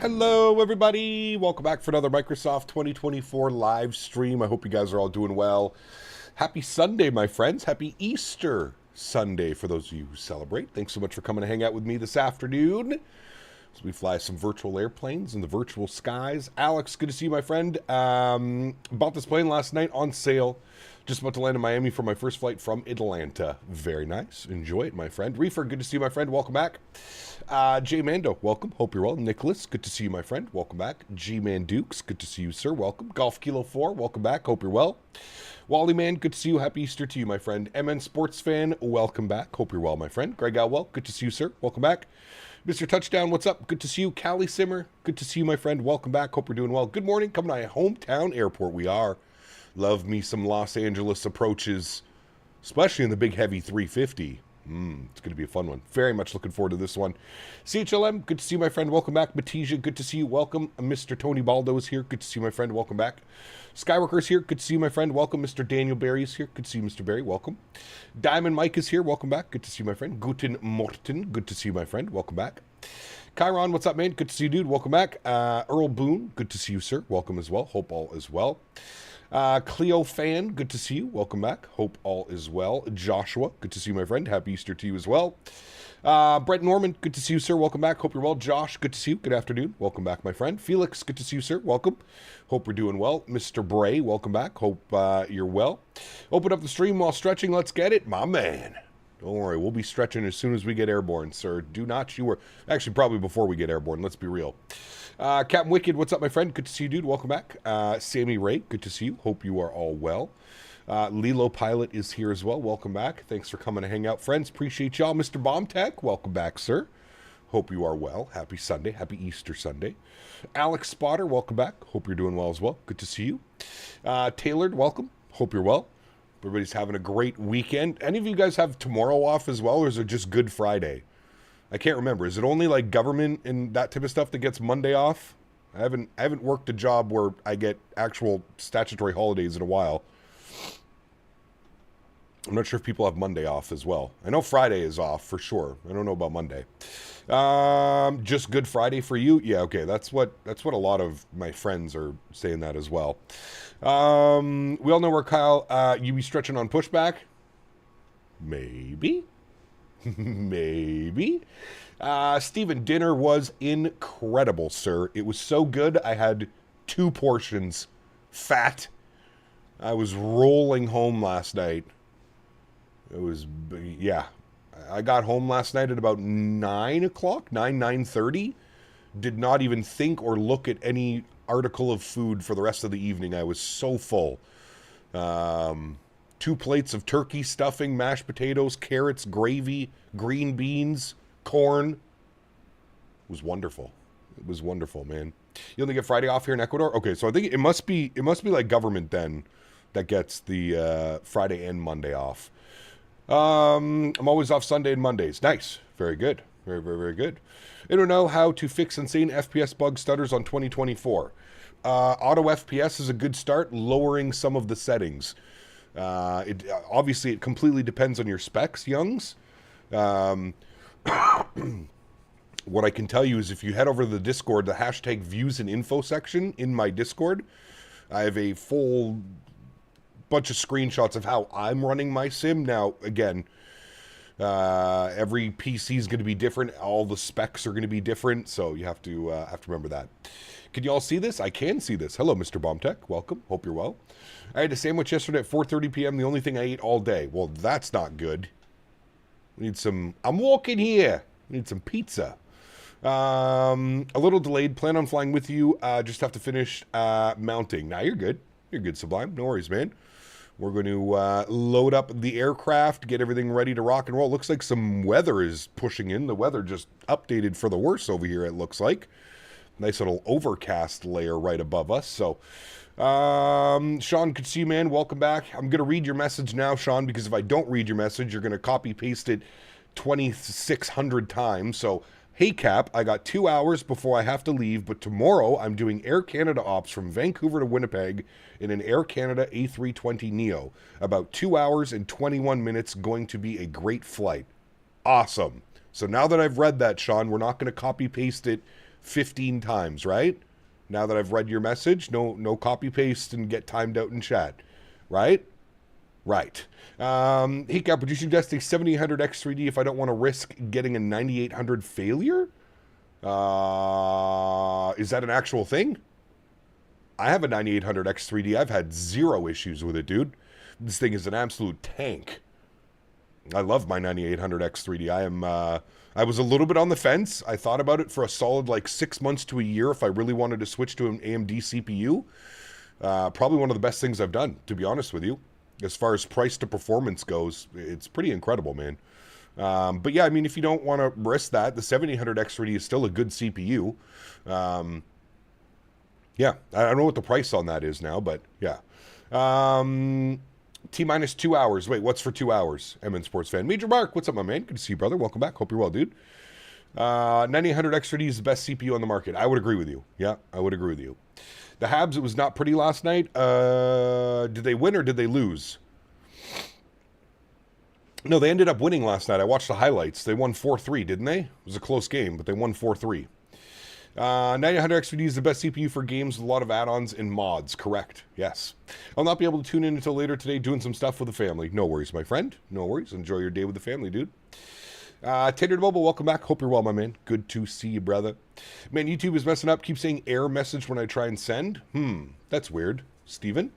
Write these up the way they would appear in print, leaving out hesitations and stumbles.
Hello, everybody. Welcome back for another Microsoft 2024 live stream. I hope you guys are all doing well. Happy Sunday, my friends. Happy Easter Sunday for those of you who celebrate. Thanks so much for coming to hang out with me this afternoon as we fly some virtual airplanes in the virtual skies. Alex, good to see you, my friend. Bought this plane last night on sale. Just about to land in Miami for my first flight from Atlanta. Very nice. Enjoy it, my friend. Reefer, good to see you, my friend. Welcome back. J Mando, welcome. Hope you're well. Nicholas, good to see you, my friend. Welcome back. G-Man Dukes, good to see you, sir. Welcome. Golf Kilo 4, welcome back. Hope you're well. Wally Man, good to see you. Happy Easter to you, my friend. MN Sports Fan, welcome back. Hope you're well, my friend. Greg Alwell, good to see you, sir. Welcome back. Mr. Touchdown, what's up? Good to see you. Callie Simmer, good to see you, my friend. Welcome back. Hope you're doing well. Good morning. Coming to my hometown airport. We are. Love me some Los Angeles approaches, especially in the big heavy 350. It's going to be a fun one. Very much looking forward to this one. CHLM, good to see you, my friend. Welcome back. Matija, good to see you. Welcome. Mr. Tony Baldo is here. Good to see you, my friend. Welcome back. Skyworker's here. Good to see you, my friend. Welcome. Mr. Daniel Barry is here. Good to see you, Mr. Barry. Welcome. Diamond Mike is here. Welcome back. Good to see you, my friend. Guten Morten. Good to see you, my friend. Welcome back. Chiron, what's up, man? Good to see you, dude. Welcome back. Earl Boone, good to see you, sir. Welcome as well. Hope all is well. Cleo Fan, good to see you. Welcome back. Hope all is well. Joshua, good to see you, my friend. Happy Easter to you as well. Brett Norman, good to see you, sir. Welcome back. Hope you're well. Josh, good to see you. Good afternoon. Welcome back, my friend. Felix, good to see you, sir. Welcome. Hope we're doing well. Mr. Bray, welcome back. Hope you're well. Open up the stream while stretching. Let's get it. My man. Don't worry, we'll be stretching as soon as we get airborne, sir. Do not you worry. Actually, probably before we get airborne. Let's be real. Captain Wicked, what's up, my friend? Good to see you, dude. Welcome back. Sammy Ray, good to see you. Hope you are all well. Lilo Pilot is here as well. Welcome back. Thanks for coming to hang out, friends. Appreciate y'all. Mr. Bomb Tech, welcome back, sir. Hope you are well. Happy Sunday. Happy Easter Sunday. Alex Spotter, welcome back. Hope you're doing well as well. Good to see you. Tailored, welcome. Hope you're well. Everybody's having a great weekend. Any of you guys have tomorrow off as well, or is it just Good Friday? I can't remember. Is it only like government and that type of stuff that gets Monday off? I haven't worked a job where I get actual statutory holidays in a while. I'm not sure if people have Monday off as well. I know Friday is off for sure. I don't know about Monday. Just Good Friday for you? Yeah, okay. That's what a lot of my friends are saying that as well. We all know where Kyle, you be stretching on pushback? Maybe. Maybe. Steven, dinner was incredible, sir. It was so good. I had 2 portions. Fat. I was rolling home last night. It was, yeah. I got home last night at about 9 o'clock, 9:30. Did not even think or look at any article of food for the rest of the evening. I was so full. 2 plates of turkey stuffing, mashed potatoes, carrots, gravy, green beans, corn. It was wonderful. It was wonderful, man. You only get Friday off here in Ecuador? Okay, so I think it must be like government then that gets the Friday and Monday off. I'm always off Sunday and Mondays. Nice. Very good. Very, very, very good. I don't know how to fix insane FPS bug stutters on 2024. Auto FPS is a good start, lowering some of the settings. Obviously, it completely depends on your specs, youngs. What I can tell you is if you head over to the Discord, the hashtag views and info section in my Discord, I have a full bunch of screenshots of how I'm running my sim. Now, again, every PC is going to be different. All the specs are going to be different, so you have to remember that. Can you all see this? I can see this. Hello, Mr. Bombtech. Welcome. Hope you're well. I had a sandwich yesterday at 4:30 p.m. The only thing I ate all day. Well, that's not good. We need some... I'm walking here. We need some pizza. A little delayed. Plan on flying with you. Just have to finish mounting. Nah, you're good. You're good, Sublime. No worries, man. We're going to load up the aircraft, get everything ready to rock and roll. Looks like some weather is pushing in. The weather just updated for the worse over here, it looks like. Nice little overcast layer right above us. So, Sean, could see you, man. Welcome back. I'm going to read your message now, Sean, because if I don't read your message, you're going to copy-paste it 2,600 times. So, hey, Cap, I got 2 hours before I have to leave, but tomorrow I'm doing Air Canada ops from Vancouver to Winnipeg in an Air Canada A320neo. About 2 hours and 21 minutes, going to be a great flight. Awesome. So now that I've read that, Sean, we're not going to copy-paste it 15 times, right? Now that I've read your message, no copy paste and get timed out in chat, right? Right. Hey, Cap, would you suggest a 7800 X3D if I don't want to risk getting a 9800 failure? Is that an actual thing? I have a 9800 X3D. I've had zero issues with it, dude. This thing is an absolute tank. I love my 9800 X3D. I was a little bit on the fence. I thought about it for a solid like 6 months to a year if I really wanted to switch to an AMD CPU. Probably one of the best things I've done, to be honest with you. As far as price to performance goes, it's pretty incredible, man. But yeah, I mean, if you don't want to risk that, the 7800 X3D is still a good CPU. Yeah, I don't know what the price on that is now, but yeah. T-minus 2 hours. Wait, what's for 2 hours? MN Sports Fan. Major Mark, what's up, my man? Good to see you, brother. Welcome back. Hope you're well, dude. 9800 X3D is the best CPU on the market. I would agree with you. Yeah, I would agree with you. The Habs, it was not pretty last night. Did they win or did they lose? No, they ended up winning last night. I watched the highlights. They won 4-3, didn't they? It was a close game, but they won 4-3. 9800 X3D is the best CPU for games with a lot of add-ons and mods. Correct. Yes. I'll not be able to tune in until later today doing some stuff with the family. No worries, my friend. No worries. Enjoy your day with the family, dude. Tater Mobile, welcome back. Hope you're well, my man. Good to see you, brother. Man, YouTube is messing up. Keep saying error message when I try and send. That's weird. Steven?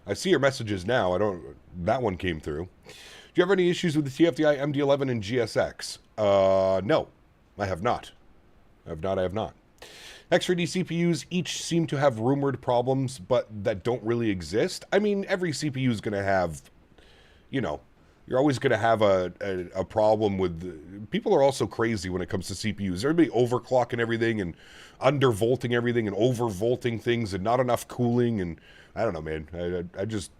I see your messages now. That one came through. Do you have any issues with the TFDI MD11 and GSX? No, I have not. I have not. X3D CPUs each seem to have rumored problems, but that don't really exist. I mean, every CPU is going to have, you know, you're always going to have a problem with... People are also crazy when it comes to CPUs. Everybody overclocking everything and undervolting everything and overvolting things and not enough cooling. And I don't know, man. I just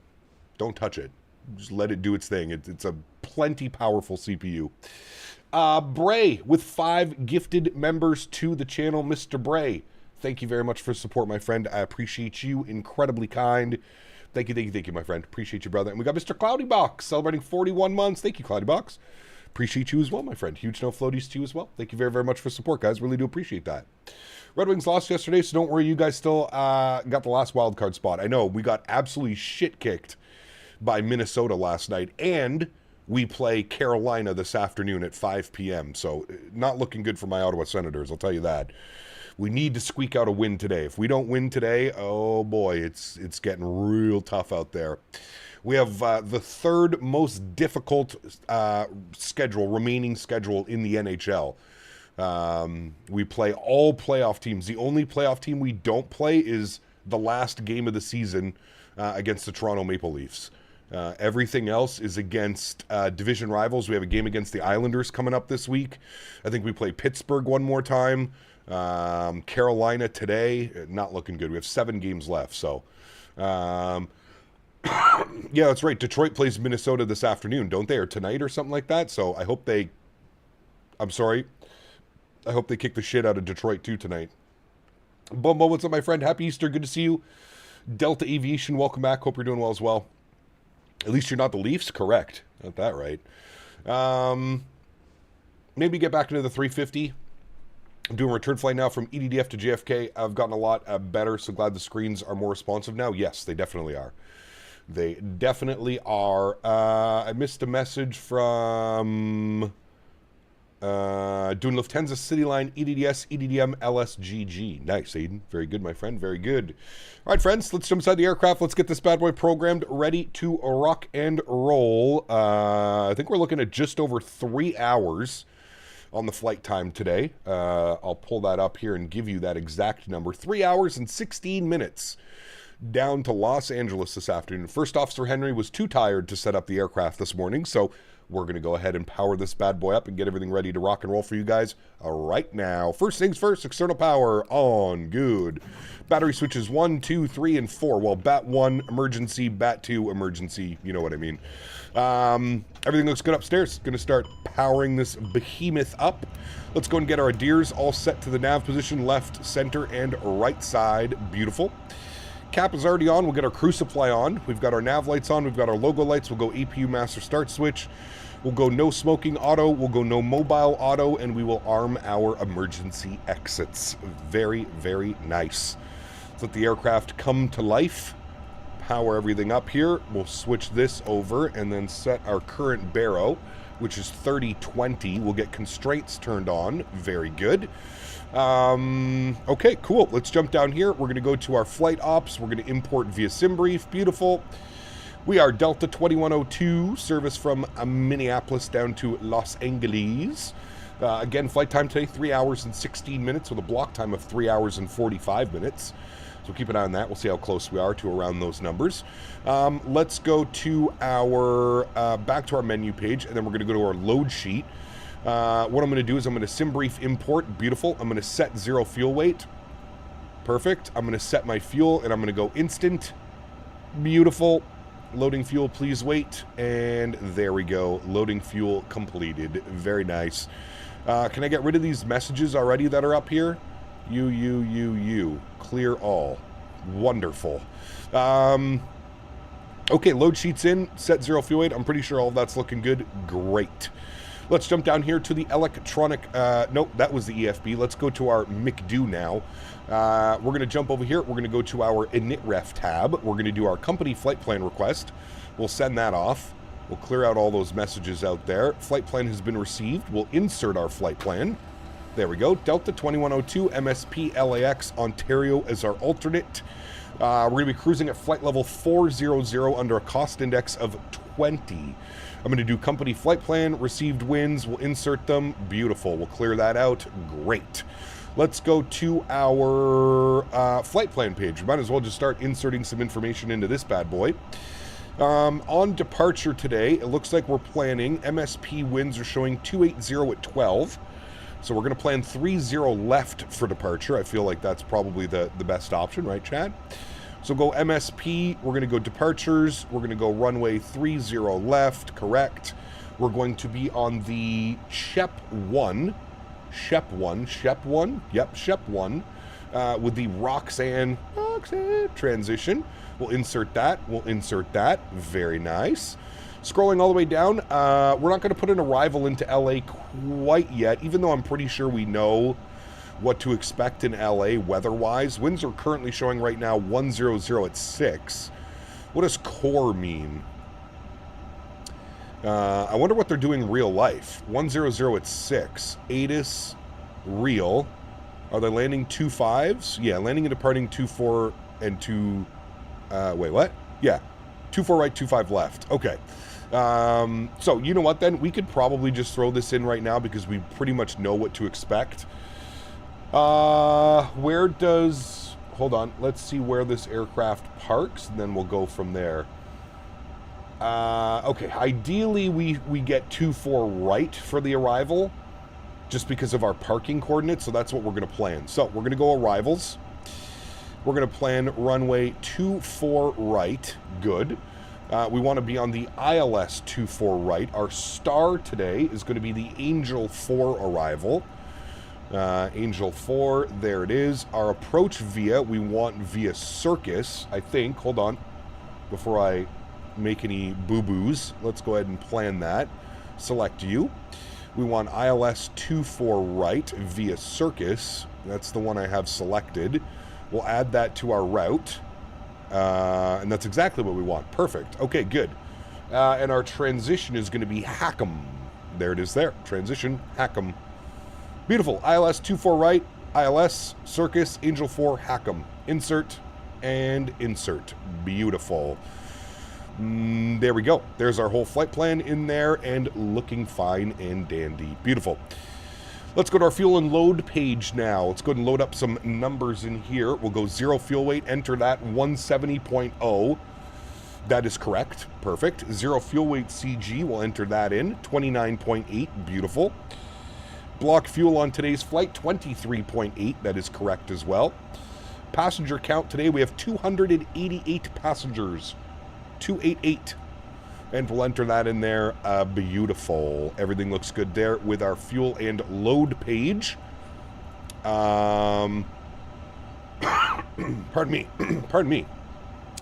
don't touch it. Just let it do its thing. It's a plenty powerful CPU. Bray with 5 gifted members to the channel. Mr. Bray, thank you very much for support, my friend. I appreciate you. Incredibly kind. Thank you, my friend. Appreciate you, brother. And we got Mr. Cloudy Box celebrating 41 months. Thank you, Cloudy Box. Appreciate you as well, my friend. Huge snow floaties to you as well. Thank you very, very much for support, guys. Really do appreciate that. Red Wings lost yesterday, so don't worry. You guys still got the last wild card spot. I know we got absolutely shit kicked by Minnesota last night, and we play Carolina this afternoon at 5 p.m. So not looking good for my Ottawa Senators, I'll tell you that. We need to squeak out a win today. If we don't win today, oh boy, it's getting real tough out there. We have the third most difficult remaining schedule in the NHL. We play all playoff teams. The only playoff team we don't play is the last game of the season against the Toronto Maple Leafs. Everything else is against division rivals. We have a game against the Islanders coming up this week. I think we play Pittsburgh one more time. Carolina today, not looking good. We have 7 games left. So, yeah, that's right. Detroit plays Minnesota this afternoon, don't they? Or tonight or something like that. So I hope they, I hope they kick the shit out of Detroit too tonight. Bumbo, what's up, my friend? Happy Easter. Good to see you. Delta Aviation, welcome back. Hope you're doing well as well. At least you're not the Leafs? Correct. Got that right. Maybe get back into the 350. I'm doing a return flight now from EDDF to JFK. I've gotten a lot better, so glad the screens are more responsive now. Yes, they definitely are. They definitely are. I missed a message from doing Lufthansa Cityline EDDS EDDM LSGG. Nice, Aiden. Very good, my friend. Very good. All right, friends, let's jump inside the aircraft. Let's get this bad boy programmed, ready to rock and roll. I think we're looking at just over 3 hours on the flight time today. I'll pull that up here and give you that exact number. 3 hours and 16 minutes down to Los Angeles this afternoon. First Officer Henry was too tired to set up the aircraft this morning, so we're going to go ahead and power this bad boy up and get everything ready to rock and roll for you guys right now. First things first, external power on. Good. Battery switches 1, 2, 3, and 4. Well, bat 1, emergency, bat 2, emergency. You know what I mean. Everything looks good upstairs. Going to start powering this behemoth up. Let's go and get our adheres all set to the nav position, left, center, and right side. Beautiful. Cap is already on. We'll get our crew supply on. We've got our nav lights on. We've got our logo lights. We'll go APU master start switch. We'll go no smoking auto, we'll go no mobile auto, and we will arm our emergency exits. Very, very nice. Let's let the aircraft come to life. Power everything up here. We'll switch this over and then set our current baro, which is 3020. We'll get constraints turned on. Very good. Okay, cool. Let's jump down here. We're going to go to our flight ops. We're going to import via SimBrief. Beautiful. We are Delta 2102, service from Minneapolis down to Los Angeles. Again, flight time today, 3 hours and 16 minutes with a block time of 3 hours and 45 minutes. So keep an eye on that. We'll see how close we are to around those numbers. Let's go to our, back to our menu page, and then we're going to go to our load sheet. What I'm going to do is I'm going to SimBrief import. Beautiful. I'm going to set 0 fuel weight. Perfect. I'm going to set my fuel, and I'm going to go instant. Beautiful. Loading fuel, please wait. And there we go. Loading fuel completed. Very nice. Can I get rid of these messages already that are up here? You. Clear all. Wonderful. Okay, load sheets in. Set 0 fuel weight. I'm pretty sure all of that's looking good. Great. Let's jump down here to the electronic... nope, that was the EFB. Let's go to our McDo now. We're going to jump over here. We're going to go to our initref tab. We're going to do our company flight plan request. We'll send that off. We'll clear out all those messages out there. Flight plan has been received. We'll insert our flight plan. There we go. Delta 2102, MSP LAX, Ontario as our alternate. We're going to be cruising at flight level 400 under a cost index of 20. I'm going to do company flight plan, received wins. We'll insert them. Beautiful. We'll clear that out. Great. Let's go to our flight plan page. We might as well just start inserting some information into this bad boy. On departure today, it looks like we're planning MSP winds are showing 280 at 12. So we're going to plan 30 left for departure. I feel like that's probably the best option, right, Chad? So go MSP, we're going to go departures, we're going to go runway 30 left, correct. We're going to be on the Shep 1, with the Roxanne transition. We'll insert that, very nice. Scrolling all the way down, we're not going to put an arrival into LA quite yet, even though I'm pretty sure we know what to expect in LA weather-wise. Winds are currently showing right now 100 at 6. What does core mean? I wonder what they're doing real life. 100 at 6. ATIS, real. Are they landing 2.5s? Yeah, landing and departing 2.4 and 2... wait, what? Yeah, 2.4 right, 2.5 left. Okay. So, you know what then? We could probably just throw this in right now because we pretty much know what to expect. Where does... Hold on. Let's see where this aircraft parks, and then we'll go from there. Okay. Ideally, we get 2.4 right for the arrival, just because of our parking coordinates, so that's what we're going to plan. So, we're going to go arrivals. We're going to plan runway 24 right. Good. We want to be on the ILS 24 right. Our star today is going to be the Angel 4 arrival. Angel 4, there it is. Our approach via, we want via Circus, I think. Hold on. Before I make any boo-boos, let's go ahead and plan that. Select you. We want ILS 24 right via Circus. That's the one I have selected. We'll add that to our route. And that's exactly what we want. Perfect. Okay, good. And our transition is going to be Hackham. There it is there. Transition, Hackham. Beautiful. ILS 24 right, ILS, Circus, Angel 4, Hackham. Insert and insert. Beautiful. There we go. There's our whole flight plan in there and looking fine and dandy. Beautiful. Let's go to our fuel and load page now. Let's go ahead and load up some numbers in here. We'll go 0 fuel weight, enter that 170.0. That is correct. Perfect. 0 fuel weight CG, we'll enter that in. 29.8. Beautiful. Block fuel on today's flight, 23.8. That is correct as well. Passenger count today, we have 288 passengers. 288. And we'll enter that in there. Beautiful. Everything looks good there with our fuel and load page. Pardon me. Pardon me.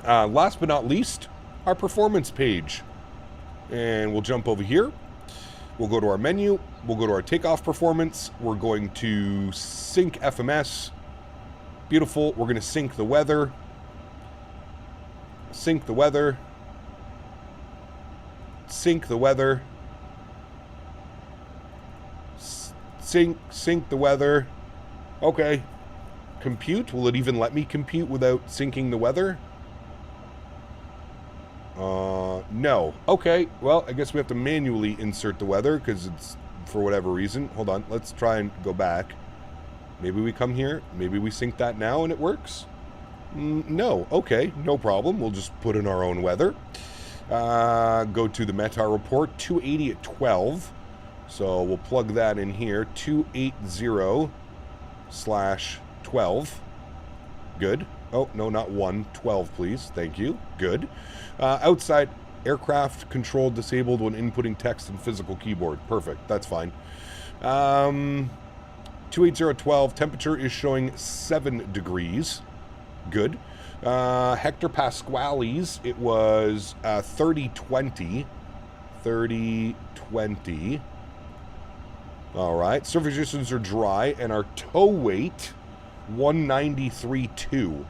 Last but not least, our performance page. And we'll jump over here. We'll go to our menu. We'll go to our takeoff performance. We're going to sync FMS. Beautiful. We're going to sync the weather. Sync the weather. Sync the weather. Sync the weather. Okay. Compute. Will it even let me compute without syncing the weather? No. Okay. Well, I guess we have to manually insert the weather because it's for whatever reason. Hold on. Let's try and go back. Maybe we come here. Maybe we sync that now and it works. No. Okay. No problem. We'll just put in our own weather. Go to the Mentha report. 280 at 12. So we'll plug that in here. 280/12. Good. Oh, no, not 1. 12, please. Thank you. Good. Outside aircraft control disabled when inputting text and physical keyboard. Perfect. That's fine. 280/12. Temperature is showing 7 degrees. Good. Hectopascales, it was 3020. 3020. All right. Surface conditions are dry, and our tow weight 193.2.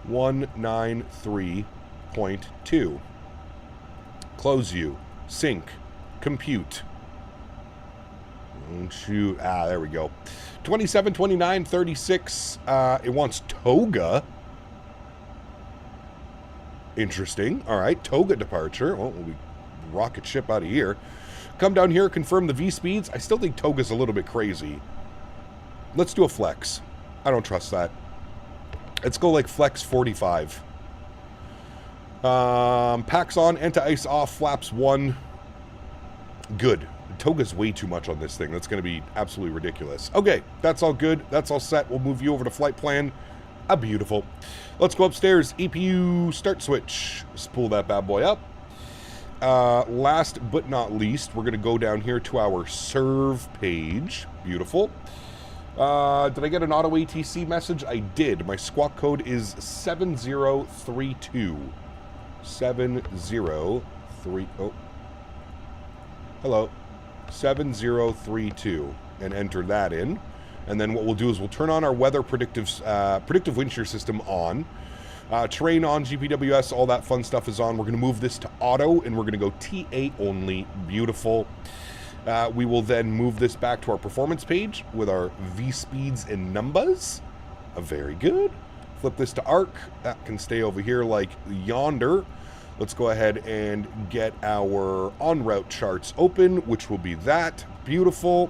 193.2. Close you. Sync. Compute. Shoot. There we go. 27, 29, 36. It wants toga. Interesting. All right. Toga departure. Well, we rocket ship out of here. Come down here, confirm the V speeds. I still think toga's a little bit crazy. Let's do a flex. I don't trust that. Let's go like flex 45. Packs on, anti-ice off, flaps 1. Good. Toga's way too much on this thing. That's going to be absolutely ridiculous. Okay, that's all good. That's all set. We'll move you over to flight plan. Beautiful. Let's go upstairs. EPU start switch. Let's pull that bad boy up. Last but not least, we're going to go down here to our serve page. Beautiful. Did I get an auto ATC message? I did. My squawk code is 7032. 703. Oh. Hello. 7032. And enter that in. And then what we'll do is we'll turn on our weather predictive wind shear system on. Terrain on, GPWS, all that fun stuff is on. We're going to move this to auto, and we're going to go TA only. Beautiful. We will then move this back to our performance page with our V speeds and numbers. Very good. Flip this to ARC. That can stay over here like yonder. Let's go ahead and get our en route charts open, which will be that. Beautiful.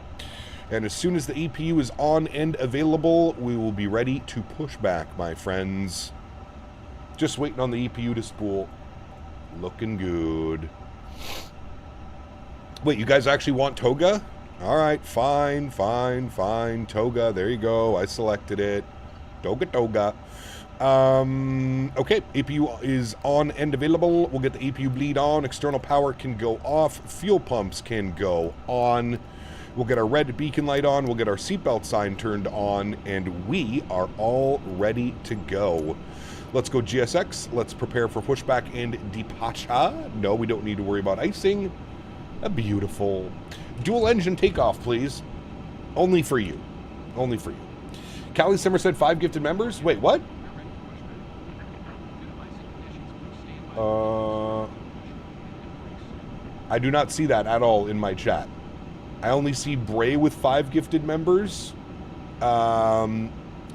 And as soon as the EPU is on and available, we will be ready to push back, my friends. Just waiting on the EPU to spool. Looking good. Wait, you guys actually want toga? All right, fine. Toga, there you go. I selected it. Toga. Okay, APU is on and available. We'll get the APU bleed on. External power can go off. Fuel pumps can go on. We'll get our red beacon light on. We'll get our seatbelt sign turned on. And we are all ready to go. Let's go GSX. Let's prepare for pushback and departure. No, we don't need to worry about icing. Beautiful. Dual engine takeoff, please. Only for you. Only for you. Callie Simmer said 5 gifted members. Wait, what? I do not see that at all in my chat. I only see Bray with 5 gifted members. I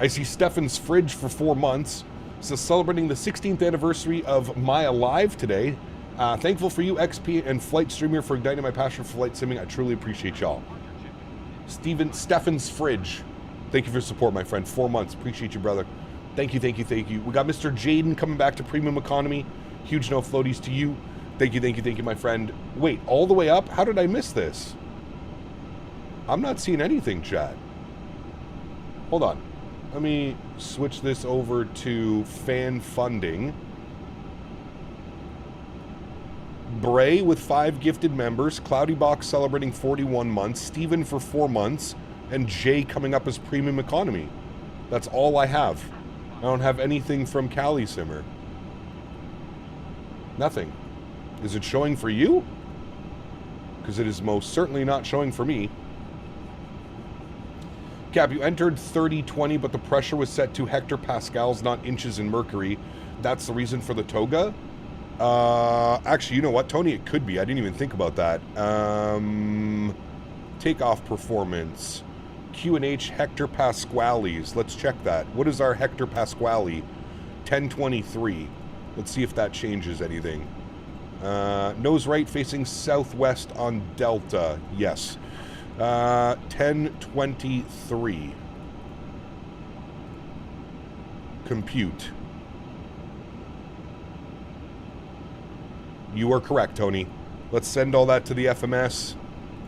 see Stefan's Fridge for 4 months. So celebrating the 16th anniversary of My Alive today. Thankful for you, XP and Flight Streamer, for igniting my passion for flight simming. I truly appreciate y'all. Stefan's Fridge. Thank you for your support, my friend. 4 months. Appreciate you, brother. Thank you. We got Mr. Jaden coming back to Premium Economy. Huge no floaties to you. Thank you, my friend. Wait, all the way up? How did I miss this? I'm not seeing anything, chat. Hold on. Let me switch this over to fan funding. Bray with 5 gifted members. Cloudy Box celebrating 41 months. Steven for 4 months. And Jay coming up as Premium Economy. That's all I have. I don't have anything from Callie Simmer. Nothing. Is it showing for you? because it is most certainly not showing for me. Cap, you entered 3020, but the pressure was set to hectopascals, not inches in mercury. That's the reason for the toga? Actually, you know what, Tony? It could be. I didn't even think about that. Takeoff performance. Q&H hectopascales. Let's check that. What is our hectopascale? 1023. Let's see if that changes anything. Nose right facing southwest on Delta. Yes. 1023. Compute. You are correct, Tony. Let's send all that to the FMS.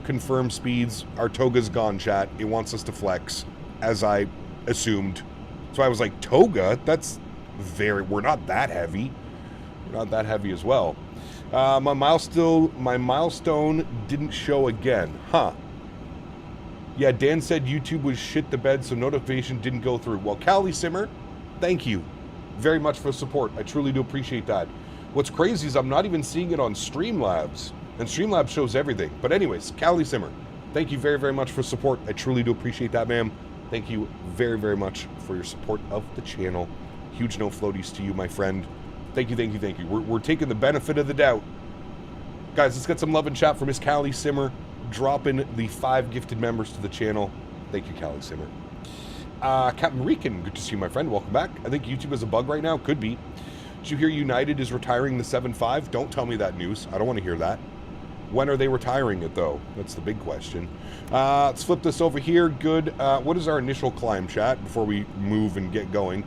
Confirm speeds. Our toga's gone, chat. It wants us to flex, as I assumed. So I was like, toga? That's very... We're not that heavy. We're not that heavy as well. My milestone didn't show again. Huh. Yeah, Dan said YouTube was shit the bed, so notification didn't go through. Well, Callie Simmer, thank you very much for the support. I truly do appreciate that. What's crazy is I'm not even seeing it on Streamlabs, and Streamlabs shows everything. But anyways, Callie Simmer, thank you very, very much for support. I truly do appreciate that, ma'am. Thank you very, very much for your support of the channel. Huge no floaties to you, my friend. Thank you, thank you, thank you. We're taking the benefit of the doubt. Guys, let's get some love and chat for Miss Callie Simmer, dropping the 5 gifted members to the channel. Thank you, Callie Simmer. Captain Rican, good to see you, my friend. Welcome back. I think YouTube is a bug right now. Could be. Did you hear United is retiring the 7.5? Don't tell me that news. I don't want to hear that. When are they retiring it, though? That's the big question. Let's flip this over here. Good. What is our initial climb, chat, before we move and get going?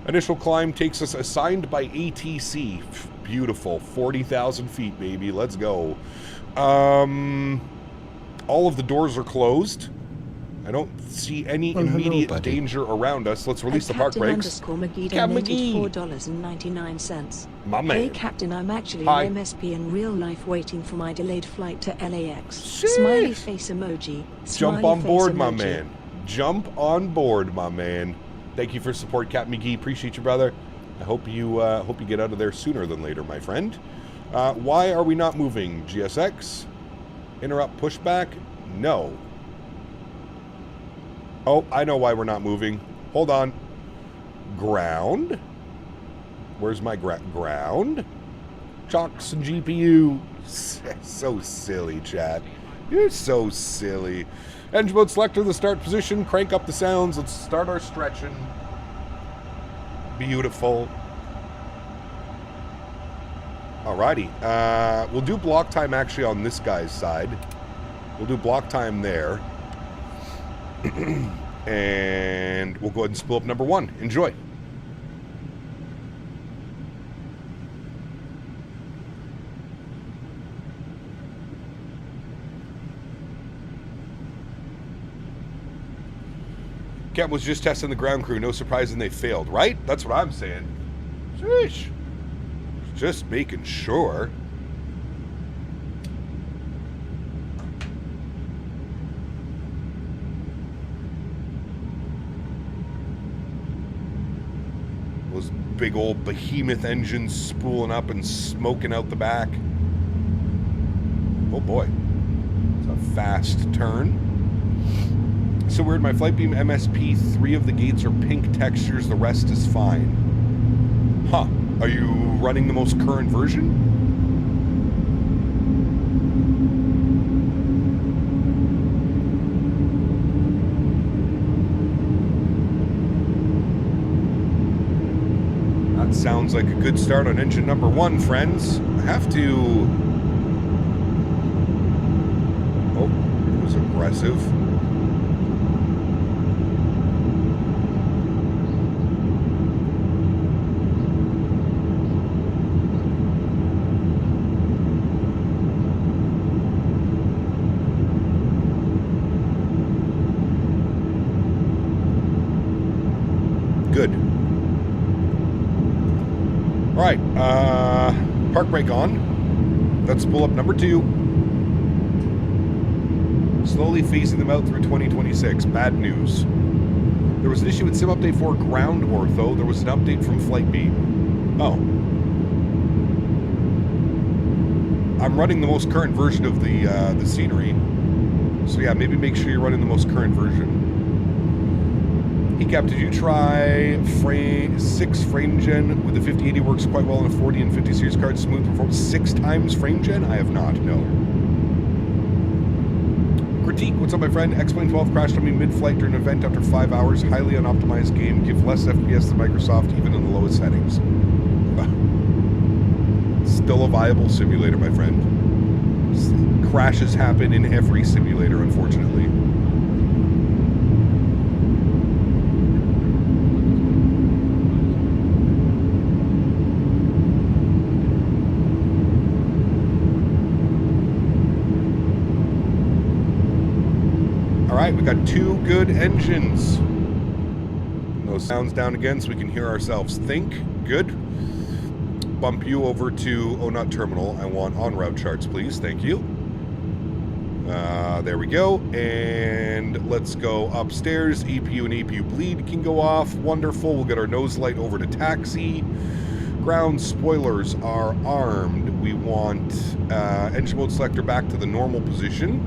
Initial climb takes us assigned by ATC. Beautiful. 40,000 feet, baby. Let's go. All of the doors are closed. I don't see any immediate danger around us. Let's release the park brakes. Captain McGee $4.99. My man. Hey Captain, I'm actually an MSP in real life waiting for my delayed flight to LAX. Smiley face emoji. Jump on board, my man. Jump on board, my man. Thank you for support, Captain McGee. Appreciate you, brother. I hope you get out of there sooner than later, my friend. Why are we not moving? GSX? Interrupt pushback? No. Oh, I know why we're not moving. Hold on. Ground? Where's my ground? Chocks and GPU. So silly, chat. You're so silly. Engine mode selector, the start position. Crank up the sounds. Let's start our stretching. Beautiful. Alrighty. We'll do block time actually on this guy's side. We'll do block time there. And we'll go ahead and spool up number 1. Enjoy. Cap was just testing the ground crew. No surprising they failed, right? That's what I'm saying. Sheesh. Just making sure. Those big old behemoth engines spooling up and smoking out the back. Oh boy. It's a fast turn. So weird, my flight beam MSP, 3 of the gates are pink textures, the rest is fine. Huh. Are you running the most current version? That sounds like a good start on engine number 1, friends. I have to... Oh, it was aggressive. Good. All right, park brake on. Let's pull up number 2. Slowly phasing them out through 2026. Bad news. There was an issue with Sim Update 4 ground ortho. There was an update from Flight Beam. Oh. I'm running the most current version of the scenery. So yeah, maybe make sure you're running the most current version. Hey Cap, did you try 6 frame gen with the 5080? Works quite well on a 40 and 50 series card. Smooth performance. 6 times frame gen? I have not, no. Critique, what's up my friend? X-Plane 12 crashed on me mid-flight during an event after 5 hours. Highly unoptimized game. Give less FPS than Microsoft even in the lowest settings. Still a viable simulator, my friend. Crashes happen in every simulator, unfortunately. All right, we got 2 good engines. Those sounds down again so we can hear ourselves think. Good. Bump you over to, oh, not terminal. I want on-route charts, please. Thank you. There we go. And let's go upstairs. EPU and EPU bleed can go off. Wonderful. We'll get our nose light over to taxi. Ground spoilers are armed. We want engine mode selector back to the normal position.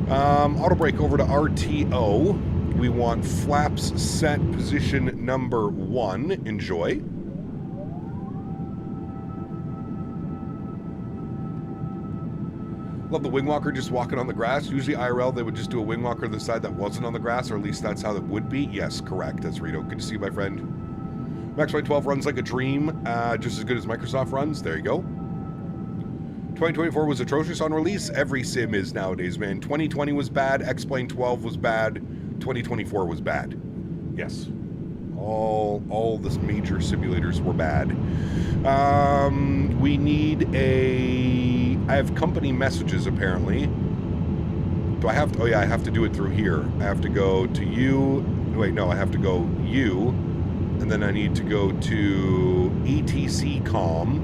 Auto brake over to RTO. We want flaps set position number 1. Enjoy. Love the wing walker just walking on the grass. Usually IRL, they would just do a wing walker to the side that wasn't on the grass, or at least that's how it would be. Yes, correct. That's Rito. Good to see you, my friend. Max Flight 12 runs like a dream, just as good as Microsoft runs. There you go. 2024 was atrocious on release. Every sim is nowadays, man. 2020 was bad. X-Plane 12 was bad. 2024 was bad. Yes. All the major simulators were bad. We need I have company messages, apparently. Do I have to? Oh, yeah, I have to do it through here. I have to go to you. Wait, no, I have to go you. And then I need to go to ETC com.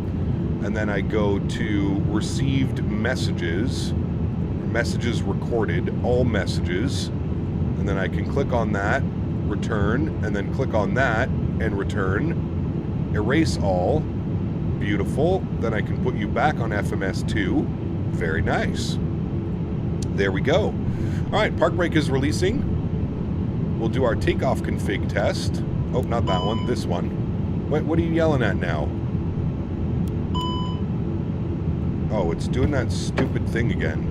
And then I go to received messages. Messages recorded. All messages. And then I can click on that. Return. And then click on that. And return. Erase all. Beautiful. Then I can put you back on FMS2. Very nice. There we go. All right, park brake is releasing. We'll do our takeoff config test. Oh, not that one, this one. What are you yelling at now? Oh, it's doing that stupid thing again.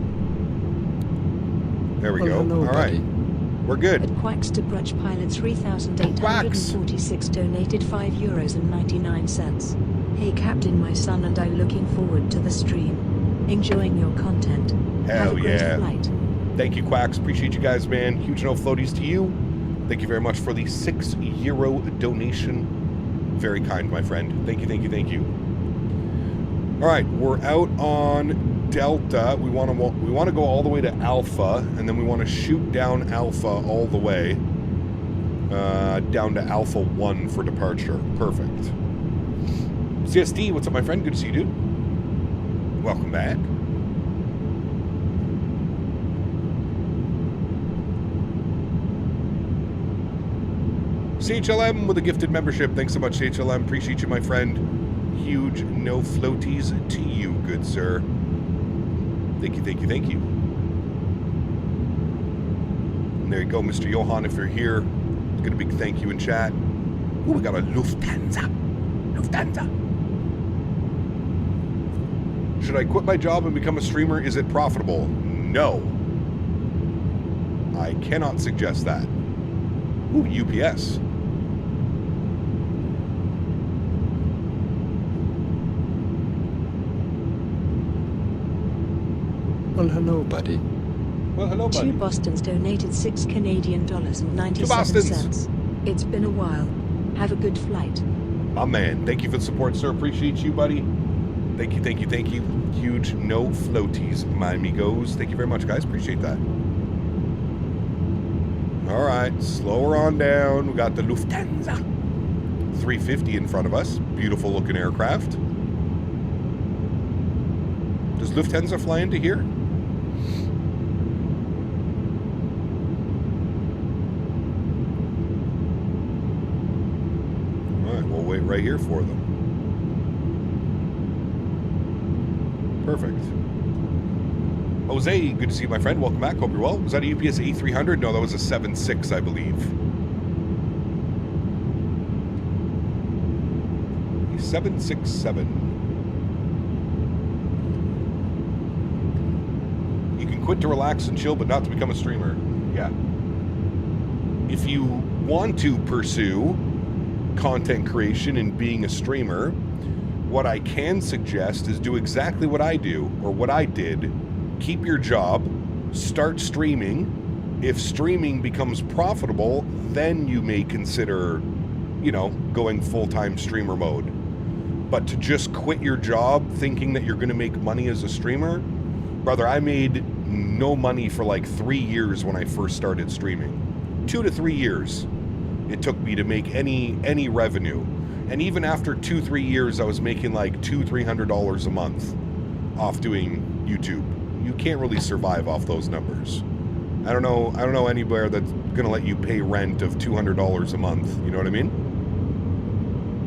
There we go. Hello, all right. We're good. At Quacks to Brunch Pilot 3,846 donated €5.99. Hey Captain, my son and I looking forward to the stream. Enjoying your content. Hell Have a great yeah. flight. Thank you, Quacks. Appreciate you guys, man. Huge no floaties to you. Thank you very much for the €6 donation. Very kind, my friend. Thank you, thank you, thank you. All right, we're out on Delta. We want to go all the way to Alpha, and then we want to shoot down Alpha all the way down to Alpha 1 for departure. Perfect. CSD, what's up, my friend? Good to see you, dude. Welcome back. CHLM with a gifted membership. Thanks so much, CHLM. Appreciate you, my friend. Huge no floaties to you, good sir. Thank you, thank you, thank you. And there you go, Mr. Johan, if you're here. Get a big thank you in chat. Ooh, we got a Lufthansa. Lufthansa. Should I quit my job and become a streamer? Is it profitable? No. I cannot suggest that. Ooh, UPS. Well, hello, buddy. Well, hello, buddy. 2 Bostons donated $6 Canadian and 97 cents. It's been a while. Have a good flight. My man. Thank you for the support, sir. Appreciate you, buddy. Thank you, thank you, thank you. Huge no floaties, my amigos. Thank you very much, guys. Appreciate that. All right, slower on down. We got the Lufthansa 350 in front of us. Beautiful looking aircraft. Does Lufthansa fly into here? All right, we'll wait right here for them. Perfect. Jose, good to see you, my friend. Welcome back. Hope you're well. Was that a UPS A300? No, that was a 7.6, I believe. A 767. You can quit to relax and chill, but not to become a streamer. Yeah. If you want to pursue content creation and being a streamer, what I can suggest is do exactly what I do, or what I did. Keep your job, start streaming. If streaming becomes profitable, then you may consider, you know, going full-time streamer mode. But to just quit your job thinking that you're going to make money as a streamer, brother, I made no money for like 3 years when I first started streaming. 2 to 3 years it took me to make any revenue. And even after 2-3 years, I was making like $200-300 a month off doing YouTube. You can't really survive off those numbers. I don't know anywhere that's gonna let you pay rent of $200 a month. You know what I mean?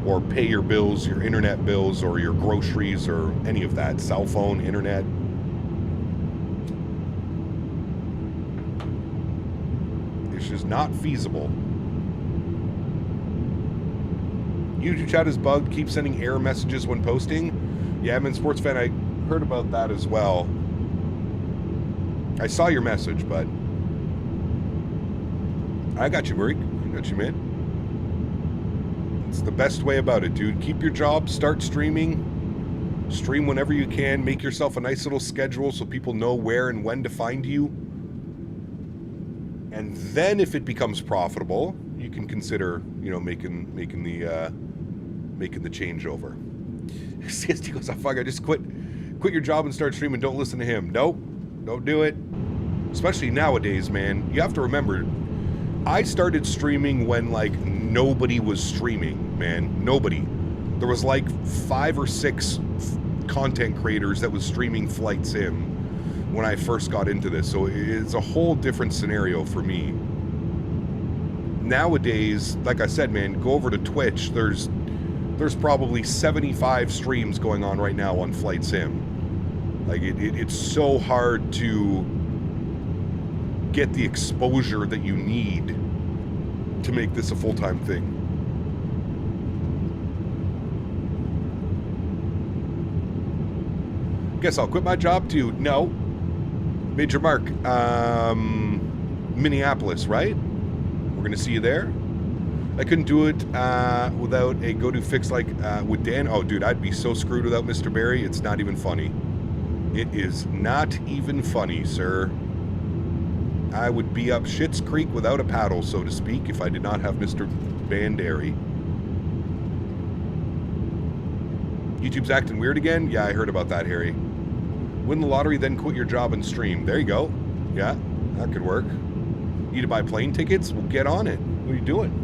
Or pay your bills, your internet bills, or your groceries, or any of that. Cell phone, internet. It's just not feasible. YouTube chat is bugged. Keep sending error messages when posting. Yeah, I'm in Sports Fan. I heard about that as well. I saw your message, but I got you, Marik. I got you, man. It's the best way about it, dude. Keep your job. Start streaming. Stream whenever you can. Make yourself a nice little schedule so people know where and when to find you. And then, if it becomes profitable, you can consider, you know, making the changeover. CST goes, oh, fuck, I just quit your job and start streaming. Don't listen to him. Nope. Don't do it. Especially nowadays, man. You have to remember, I started streaming when, like, nobody was streaming, man. Nobody. There was, like, 5 or 6 content creators that was streaming Flight Sim when I first got into this. So it's a whole different scenario for me. Nowadays, like I said, man, go over to Twitch. There's probably 75 streams going on right now on Flight Sim. Like, it's so hard to get the exposure that you need to make this a full-time thing. Guess I'll quit my job too. No. Major Mark, Minneapolis, right? We're going to see you there. I couldn't do it without a go-to fix like with Dan. Oh, dude, I'd be so screwed without Mr. Barry. It's not even funny. It is not even funny, sir. I would be up Schitt's Creek without a paddle, so to speak, if I did not have Mr. Bandary. YouTube's acting weird again? Yeah, I heard about that, Harry. Win the lottery, then quit your job and stream. There you go. Yeah, that could work. Need to buy plane tickets? Well, get on it. What are you doing?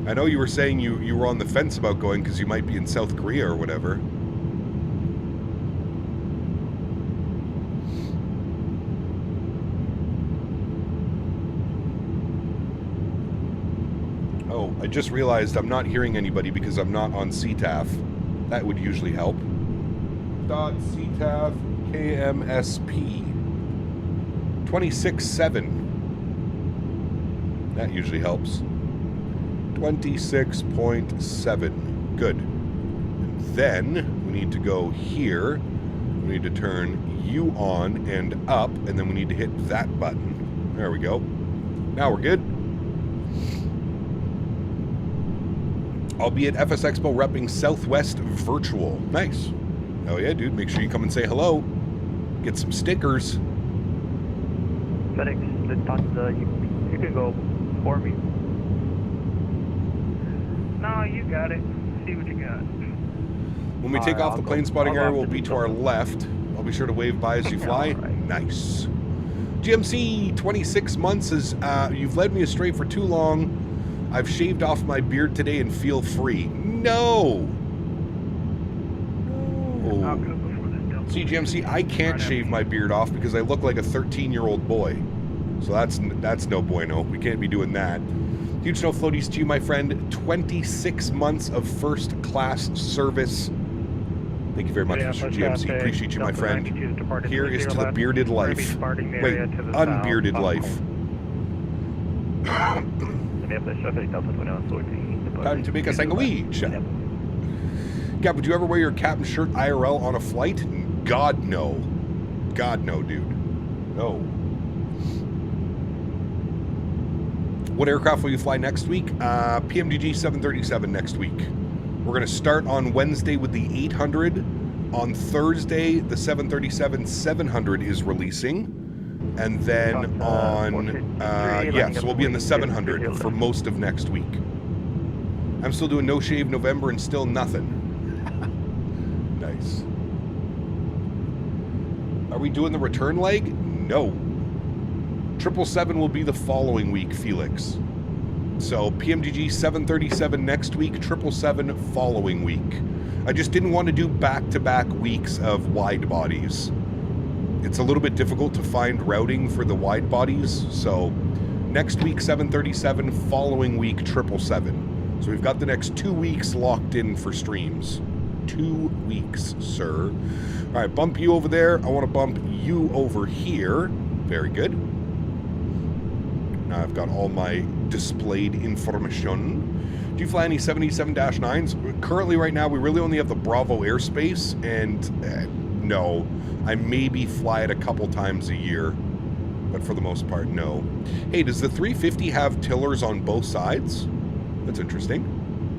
I know you were saying you were on the fence about going because you might be in South Korea or whatever. Oh, I just realized I'm not hearing anybody because I'm not on CTAF. That would usually help. .CTAF KMSP 26.7. That usually helps. 26.7. Good. And then we need to go here. We need to turn you on and up, and then we need to hit that button. There we go. Now we're good. I'll be at FS Expo repping Southwest Virtual. Nice. Oh yeah, dude. Make sure you come and say hello. Get some stickers. FedEx, you can go for me. No, you got it. See what you got. When we take off, the plane spotting area will be to our left. I'll be sure to wave by as you fly. Right. Nice. GMC 26 months is, you've led me astray for too long. I've shaved off my beard today and feel free. No. No. See, GMC, I can't shave my beard off because I look like a 13-year-old boy. So that's no bueno. We can't be doing that. Huge no floaties to you, my friend. 26 months of first class service. Thank you very much, Mr. GMC. Appreciate you, my friend. Here is to the bearded life. Wait, unbearded life. Time to make a sandwich. Gab, would you ever wear your captain shirt IRL on a flight? God, no. God, no, dude. No. What aircraft will you fly next week? PMDG 737 next week. We're going to start on Wednesday with the 800. On Thursday, the 737-700 is releasing. And then on, yeah, so we'll be in the 700 for most of next week. I'm still doing no shave November and still nothing. Nice. Are we doing the return leg? No. 777 will be the following week, Felix. So PMDG 737 next week, 777 following week. I just didn't want to do back-to-back weeks of wide bodies. It's a little bit difficult to find routing for the wide bodies, so next week 737, following week 777. So we've got the next 2 weeks locked in for streams. 2 weeks, sir. All right, bump you over there. I want to bump you over here. Very good. Now I've got all my displayed information. Do you fly any 787-9s? Currently, right now, we really only have the Bravo airspace, and no. I maybe fly it a couple times a year, but for the most part, no. Hey, does the 350 have tillers on both sides? That's interesting.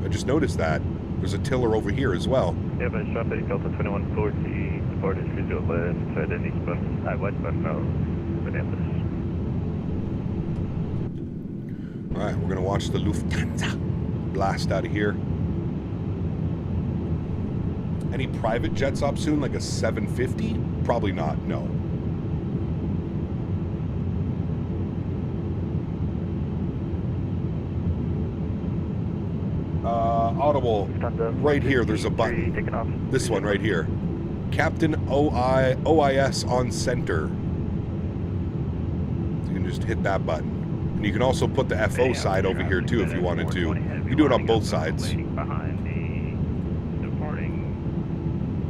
I just noticed that. There's a tiller over here as well. Yeah, but traffic Delta 2140, departed visual left, Denis bus, westbound now, Minneapolis. All right, we're gonna watch the Lufthansa blast out of here. Any private jets up soon, like a 750? Probably not, no. Audible, right here, there's a button. This one right here. Captain OIS on center. So you can just hit that button. And you can also put the FO side over here too if you wanted to. You do it on both sides. Behind the departing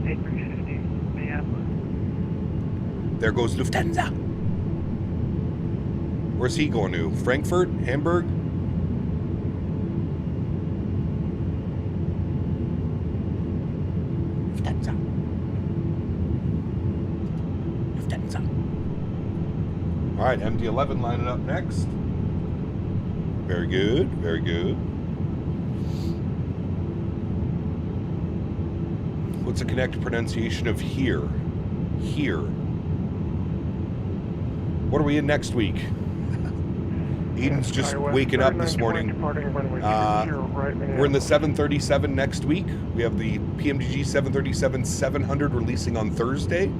A350 Minneapolis. There goes Lufthansa. Where's he going to? Frankfurt? Hamburg? Lufthansa. Lufthansa. All right, MD-11 lining up next. Very good, very good. What's the correct pronunciation of here? Here. What are we in next week? Eden's just waking up this morning. We're in the 737 next week. We have the PMDG 737-700 releasing on Thursday.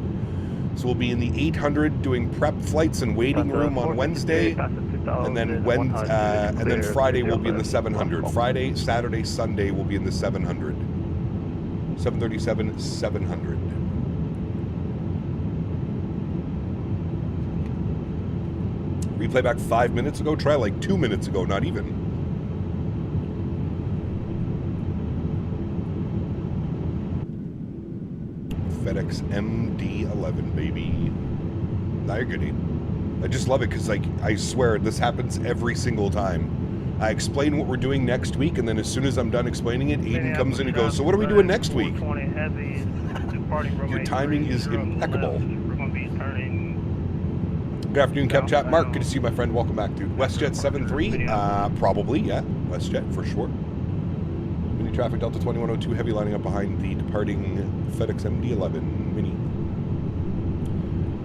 So we'll be in the 800 doing prep flights and waiting room on Wednesday. And then Friday we'll be in the 700. Friday, Saturday, Sunday we'll be in the 700. 737-700. Replay back 5 minutes ago. Try like 2 minutes ago, not even. FedEx MD-11, baby. Now you're good, Eden. I just love it because, like, I swear this happens every single time. I explain what we're doing next week, and then as soon as I'm done explaining it, Eden comes in and goes, so what are we doing next week? Your timing is impeccable. Good afternoon, CapChat. Mark, good to see you, my friend. Welcome back, dude. WestJet 73? Probably, yeah. WestJet, for sure. Mini traffic, Delta 2102, heavy lining up behind the departing FedEx MD-11 Mini.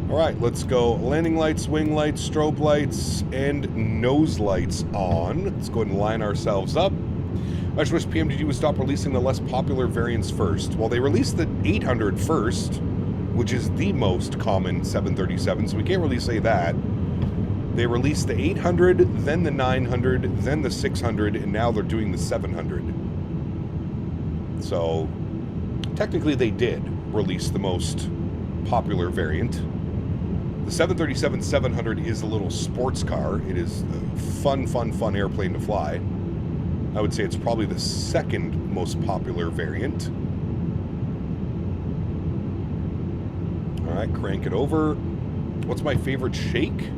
All right, let's go. Landing lights, wing lights, strobe lights, and nose lights on. Let's go ahead and line ourselves up. I just wish PMDG would stop releasing the less popular variants first. Well, they released the 800 first, which is the most common 737, so we can't really say that. They released the 800, then the 900, then the 600, and now they're doing the 700. So, technically they did release the most popular variant. The 737-700 is a little sports car. It is a fun airplane to fly. I would say it's probably the second most popular variant. All right, crank it over. What's my favorite shake?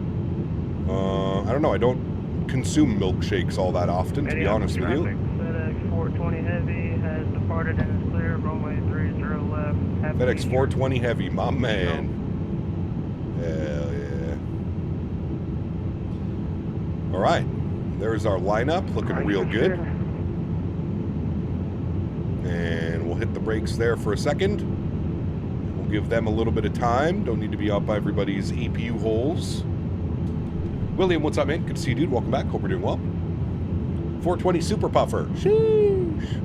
I don't know. I don't consume milkshakes all that often, to be honest with you. FedEx 420 Heavy has departed and is clear. Runway 30 left. FedEx 420 Heavy, my man. Hell yeah. All right. There's our lineup, looking real good. And we'll hit the brakes there for a second. We'll give them a little bit of time. Don't need to be out by everybody's APU holes. William, what's up, man? Good to see you, dude. Welcome back. Hope we're doing well. 420 Super Puffer. Sheesh.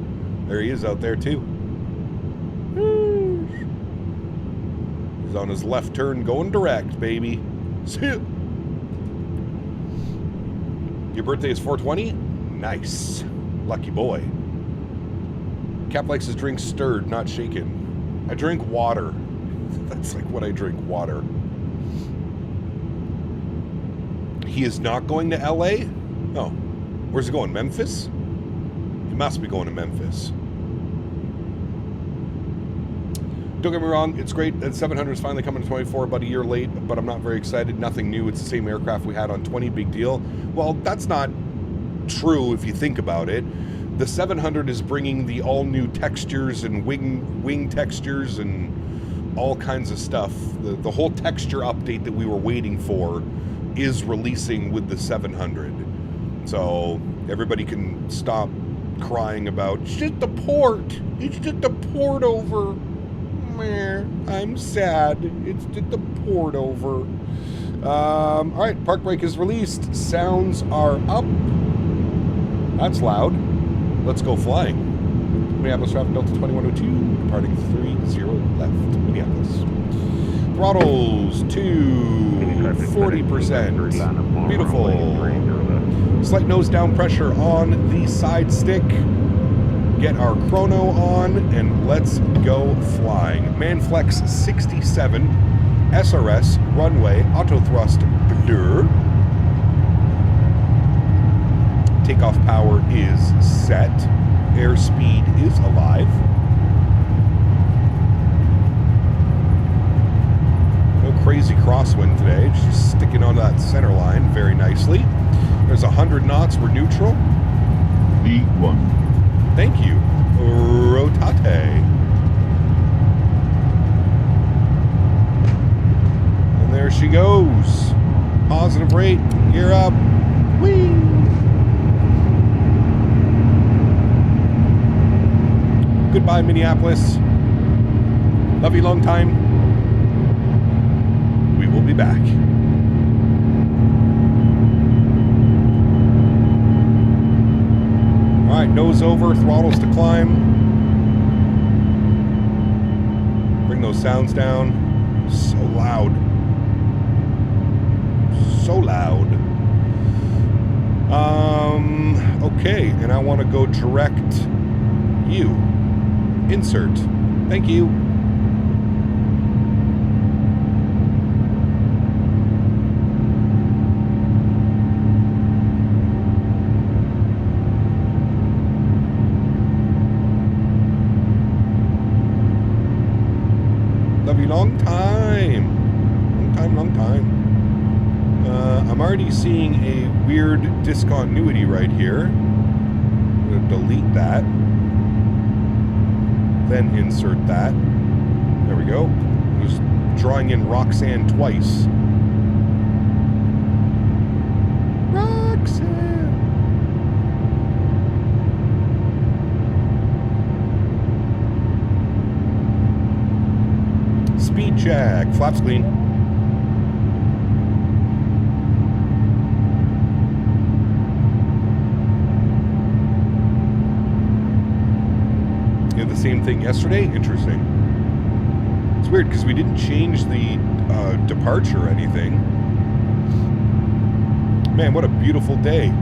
There he is out there, too. Sheesh. He's on his left turn going direct, baby. See ya. Your birthday is 420? Nice. Lucky boy. Cap likes his drink stirred, not shaken. I drink water. That's like what I drink, water. He is not going to LA? Oh. Where's he going? Memphis? He must be going to Memphis. Don't get me wrong, it's great that 700 is finally coming to 24, about a year late, but I'm not very excited. Nothing new. It's the same aircraft we had on 20. Big deal. Well, that's not true if you think about it. The 700 is bringing the all-new textures and wing textures and all kinds of stuff. The whole texture update that we were waiting for is releasing with the 700. So everybody can stop crying about, it's just the port. It's just the port over. I'm sad. It's just the port over. All right, park brake is released. Sounds are up. That's loud. Let's go flying. Minneapolis traffic Delta 2102, departing 30 left. Minneapolis. Throttles to 40%. Beautiful. Slight nose down pressure on the side stick. Get our chrono on and let's go flying. Manflex 67, SRS, runway, auto thrust, blur. Takeoff power is set. Airspeed is alive. No crazy crosswind today, just sticking on that center line very nicely. There's 100 knots, we're neutral. V1. Thank you. Rotate. And there she goes. Positive rate. Gear up. Whee! Goodbye, Minneapolis. Love you long time. We will be back. All right, nose over, throttles to climb. Bring those sounds down. So loud. So loud. Okay, and I want to go direct you. Insert. Thank you. Long time. Long time. I'm already seeing a weird discontinuity right here. I'm going to delete that. Then insert that. There we go. Just drawing in Roxanne twice. Roxanne. Speed check. Flaps clean. You had the same thing yesterday? Interesting. It's weird because we didn't change the departure or anything. Man, what a beautiful day.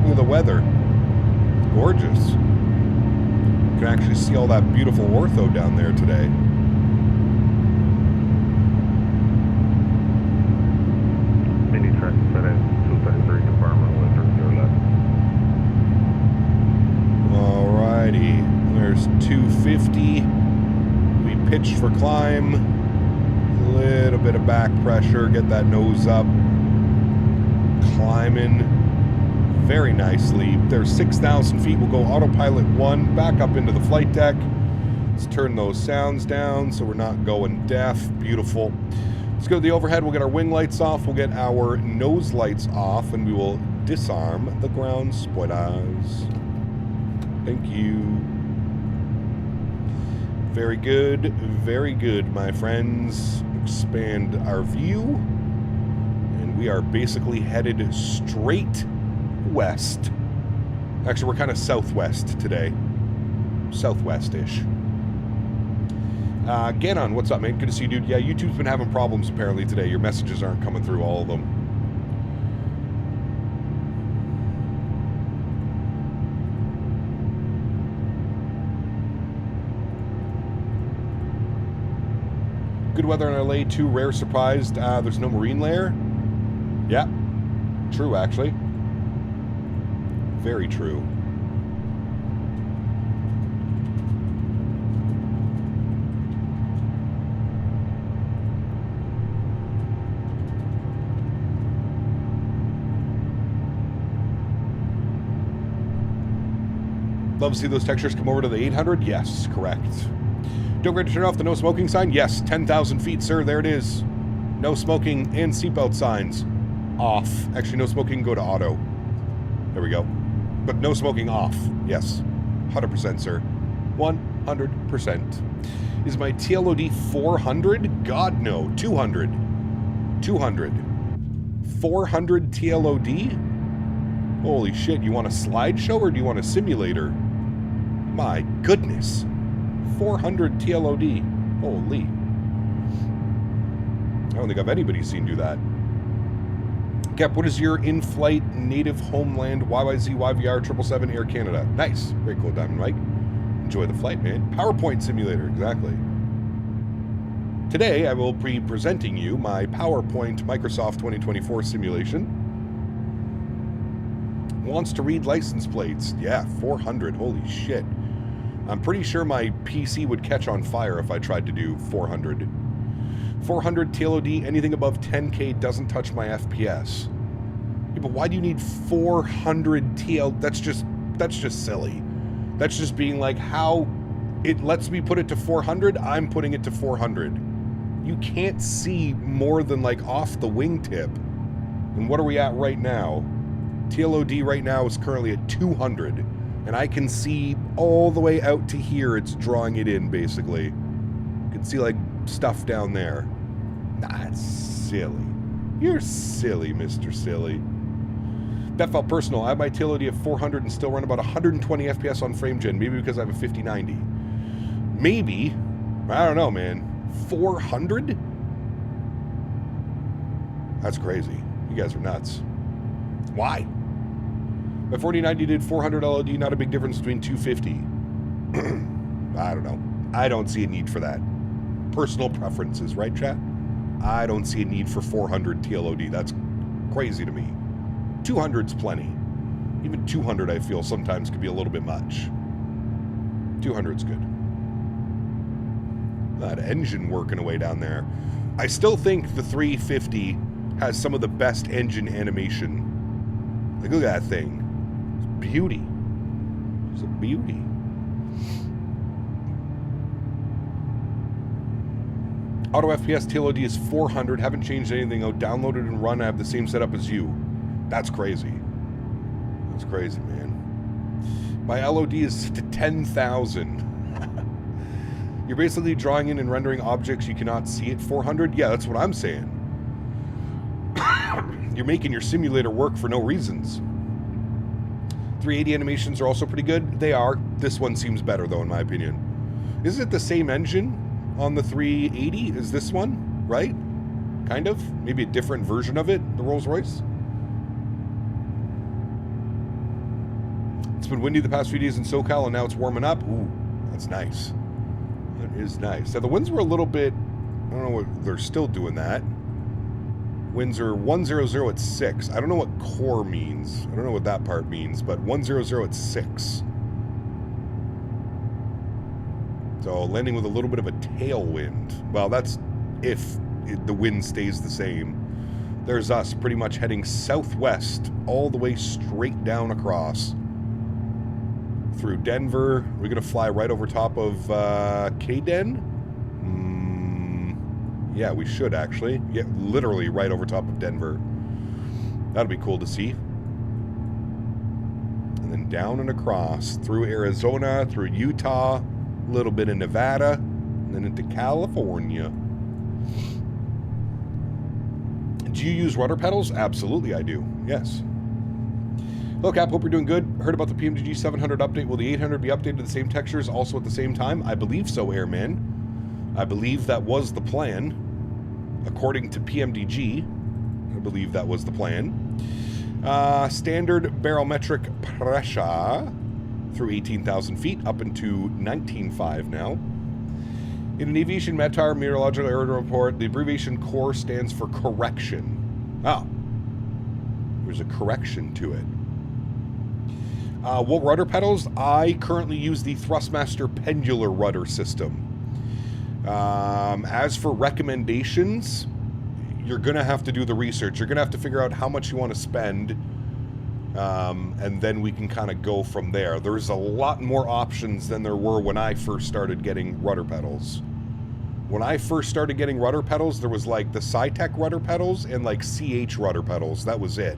Look at the weather. It's gorgeous. You can actually see all that beautiful ortho down there today. pitched for climb. A little bit of back pressure. Get that nose up. Climbing very nicely. There's 6,000 feet. We'll go autopilot 1 back up into the flight deck. Let's turn those sounds down so we're not going deaf. Beautiful. Let's go to the overhead. We'll get our wing lights off. We'll get our nose lights off, and we will disarm the ground spoilers. Thank you. Very good, my friends. Expand our view. And we are basically headed straight west. Actually, we're kind of southwest today. Southwest-ish. Ganon, what's up, man? Good to see you, dude. Yeah, YouTube's been having problems apparently today. Your messages aren't coming through, all of them. Good weather in LA, too. Rare surprised. There's no marine layer. Yeah, true, actually. Very true. Love to see those textures come over to the 800. Yes, correct. Don't forget to turn off the no smoking sign. Yes, 10,000 feet, sir. There it is. No smoking and seatbelt signs. Off. Actually, no smoking, go to auto. There we go. But no smoking off. Yes. 100%, sir. 100%. Is my TLOD 400? God, no. 200. 200. 400 TLOD? Holy shit, you want a slideshow or do you want a simulator? My goodness. 400 TLOD. Holy. I don't think I've anybody seen do that. Cap, what is your in-flight native homeland YYZ YVR 777 Air Canada? Nice. Very cool, Diamond Mike. Enjoy the flight, man. PowerPoint simulator, exactly. Today, I will be presenting you my PowerPoint Microsoft 2024 simulation. Wants to read license plates. Yeah, 400. Holy shit. I'm pretty sure my PC would catch on fire if I tried to do 400. 400 TLOD, anything above 10K doesn't touch my FPS. Yeah, but why do you need 400 TL? That's just silly. That's just being like, how it lets me put it to 400, I'm putting it to 400. You can't see more than like off the wingtip. And what are we at right now? TLOD right now is currently at 200, and I can see all the way out to here. It's drawing it in, basically. You can see, like, stuff down there. That's silly. You're silly, Mr. Silly. That felt personal. I have my TLOD at 400 and still run about 120 FPS on frame gen, maybe because I have a 5090. Maybe. I don't know, man. 400? That's crazy. You guys are nuts. Why? My 4090 did 400 LOD, not a big difference between 250. I don't know. I don't see a need for that. Personal preferences, right, chat? I don't see a need for 400 TLOD. That's crazy to me. 200's plenty. Even 200, I feel, sometimes could be a little bit much. 200's good. That engine working away down there. I still think the 350 has some of the best engine animation. Like, look at that thing. It's beauty. It's a beauty. Auto FPS TLOD is 400. Haven't changed anything. Oh, downloaded and run. I have the same setup as you. That's crazy. That's crazy, man. My LOD is to 10,000. You're basically drawing in and rendering objects you cannot see at 400? Yeah, that's what I'm saying. You're making your simulator work for no reasons. 380 animations are also pretty good. They are. This one seems better, though, in my opinion. Is it the same engine on the 380 as this one? Right? Kind of? Maybe a different version of it, the Rolls-Royce? It's been windy the past few days in SoCal, and now it's warming up. Ooh, that's nice. That is nice. Now, the winds were a little bit... I don't know what... They're still doing that. Winds are 100 at 6. I don't know what core means. I don't know what that part means, but 100 at 6. So landing with a little bit of a tailwind. Well, that's if the wind stays the same. There's us pretty much heading southwest all the way straight down across. Through Denver. We're going to fly right over top of Kaden. Yeah, we should actually. Yeah, literally right over top of Denver. That'll be cool to see. And then down and across through Arizona, through Utah, a little bit of Nevada, and then into California. Do you use rudder pedals? Absolutely, I do. Yes. Hello, Cap. Hope you're doing good. Heard about the PMDG 700 update. Will the 800 be updated to the same textures also at the same time? I believe so, Airman. I believe that was the plan. According to PMDG, I believe that was the plan. Standard barometric pressure through 18,000 feet up into 19.5 now. In an aviation METAR meteorological area report, the abbreviation CORE stands for correction. Oh, there's a correction to it. What rudder pedals? I currently use the Thrustmaster pendular rudder system. As for recommendations, you're going to have to do the research. You're going to have to figure out how much you want to spend, and then we can kind of go from there. There's a lot more options than there were when I first started getting rudder pedals. When I first started getting rudder pedals, there was like the Scitech rudder pedals and like CH rudder pedals. That was it.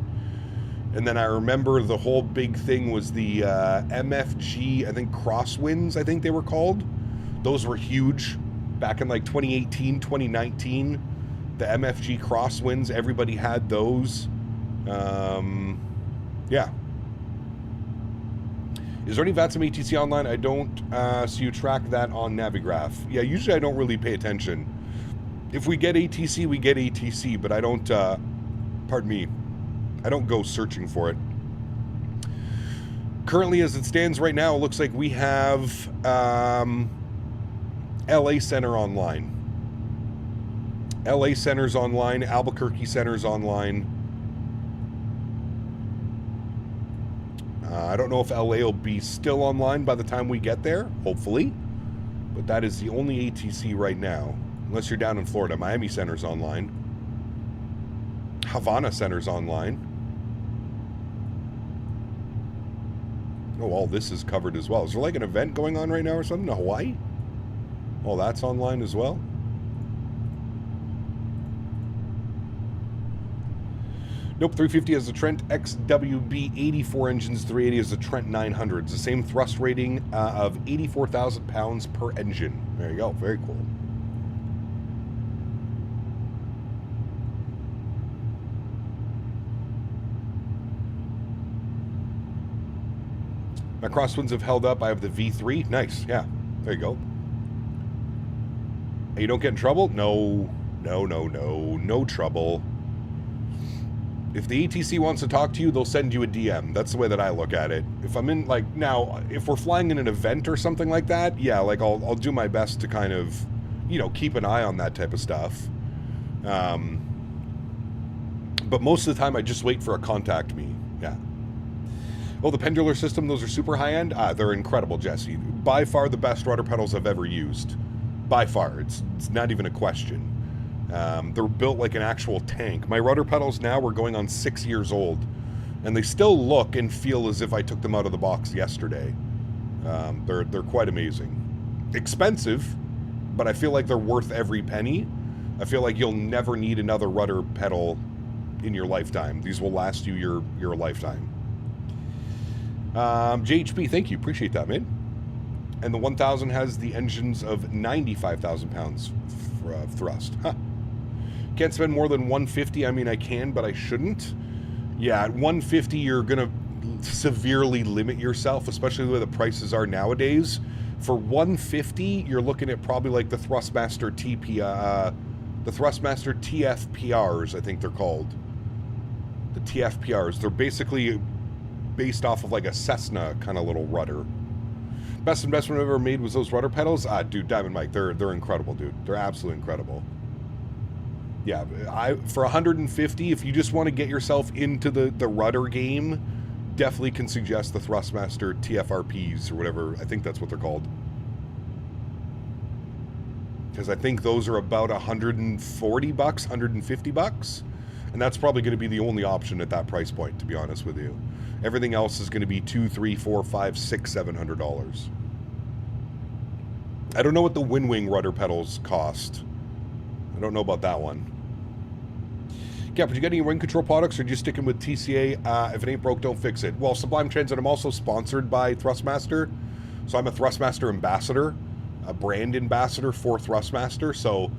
And then I remember the whole big thing was the MFG, I think Crosswinds, I think they were called. Those were huge back in like 2018, 2019. The MFG Crosswinds, everybody had those. Yeah. Is there any VATSIM ATC online? I don't see you track that on Navigraph. Yeah, usually I don't really pay attention. If we get ATC, we get ATC, but I don't, pardon me, I don't go searching for it. Currently, as it stands right now, it looks like we have LA Center online. LA Center's online. Albuquerque Center's online. I don't know if LA will be still online by the time we get there. Hopefully. But that is the only ATC right now. Unless you're down in Florida. Miami Center's online. Havana Center's online. Oh, all this is covered as well. Is there like an event going on right now or something in Hawaii? Oh, that's online as well. Nope, 350 has the Trent XWB 84 engines, 380 has the Trent 900. It's the same thrust rating of 84,000 pounds per engine. There you go, very cool. My crosswinds have held up. I have the V3. Nice, yeah, there you go. You don't get in trouble? No, no trouble. If the ATC wants to talk to you, they'll send you a DM. That's the way that I look at it. If I'm in, like, now, if we're flying in an event or something like that, yeah, like, I'll do my best to kind of, you know, keep an eye on that type of stuff. But most of the time, I just wait for a contact me. Yeah. Oh, the pendular system, those are super high-end? They're incredible, Jesse. By far the best rudder pedals I've ever used. By far. It's not even a question. They're built like an actual tank. My rudder pedals now are going on 6 years old, and they still look and feel as if I took them out of the box yesterday. They're quite amazing. Expensive, but I feel like they're worth every penny. I feel like you'll never need another rudder pedal in your lifetime. These will last you your lifetime. JHP, thank you. Appreciate that, man. And the 1000 has the engines of 95,000 pounds thrust. Huh. Can't spend more than 150. I mean, I can, but I shouldn't. Yeah, at 150, you're going to severely limit yourself, especially the way the prices are nowadays. For 150, you're looking at probably like the Thrustmaster TFPRs, I think they're called. The TFPRs. They're basically based off of like a Cessna kind of little rudder. Best investment I've ever made was those rudder pedals. Dude, Diamond Mike, they're incredible, dude. They're absolutely incredible. Yeah, for 150, if you just want to get yourself into the rudder game, definitely can suggest the Thrustmaster TFRPs or whatever. I think that's what they're called. because I think those are about $140, $150, and that's probably going to be the only option at that price point, to be honest with you. Everything else is going to be $200, $300, $400, $500, $600, $700. I don't know what the WinWing rudder pedals cost. I don't know about that one. Yeah, but you get any wing control products, or are you sticking with TCA? If it ain't broke, don't fix it. Well, Sublime Transit, I'm also sponsored by Thrustmaster. So I'm a Thrustmaster ambassador, a brand ambassador for Thrustmaster. So,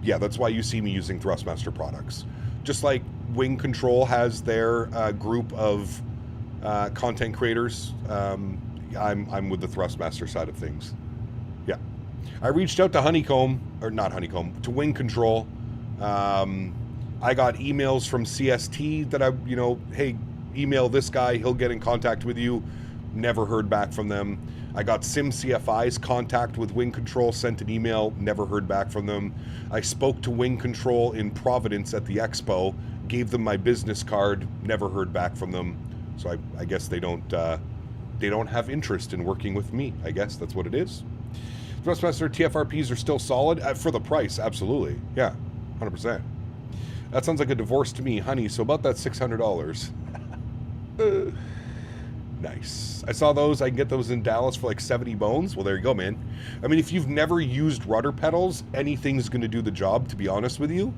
yeah, that's why you see me using Thrustmaster products. Just like Wing Control has their group of content creators, I'm with the Thrustmaster side of things. Yeah. I reached out to to Wing Control. I got emails from CST that hey, email this guy, he'll get in contact with you. Never heard back from them. I got SimCFI's contact with Wing Control, sent an email, never heard back from them. I spoke to Wing Control in Providence at the expo, gave them my business card, never heard back from them. So I guess they don't have interest in working with me. I guess that's what it is. Thrustmaster TFRPs are still solid for the price, absolutely. Yeah, 100%. That sounds like a divorce to me, honey. So about that $600. Nice. I saw those. I can get those in Dallas for like 70 bones. Well, there you go, man. I mean, if you've never used rudder pedals, anything's going to do the job, to be honest with you.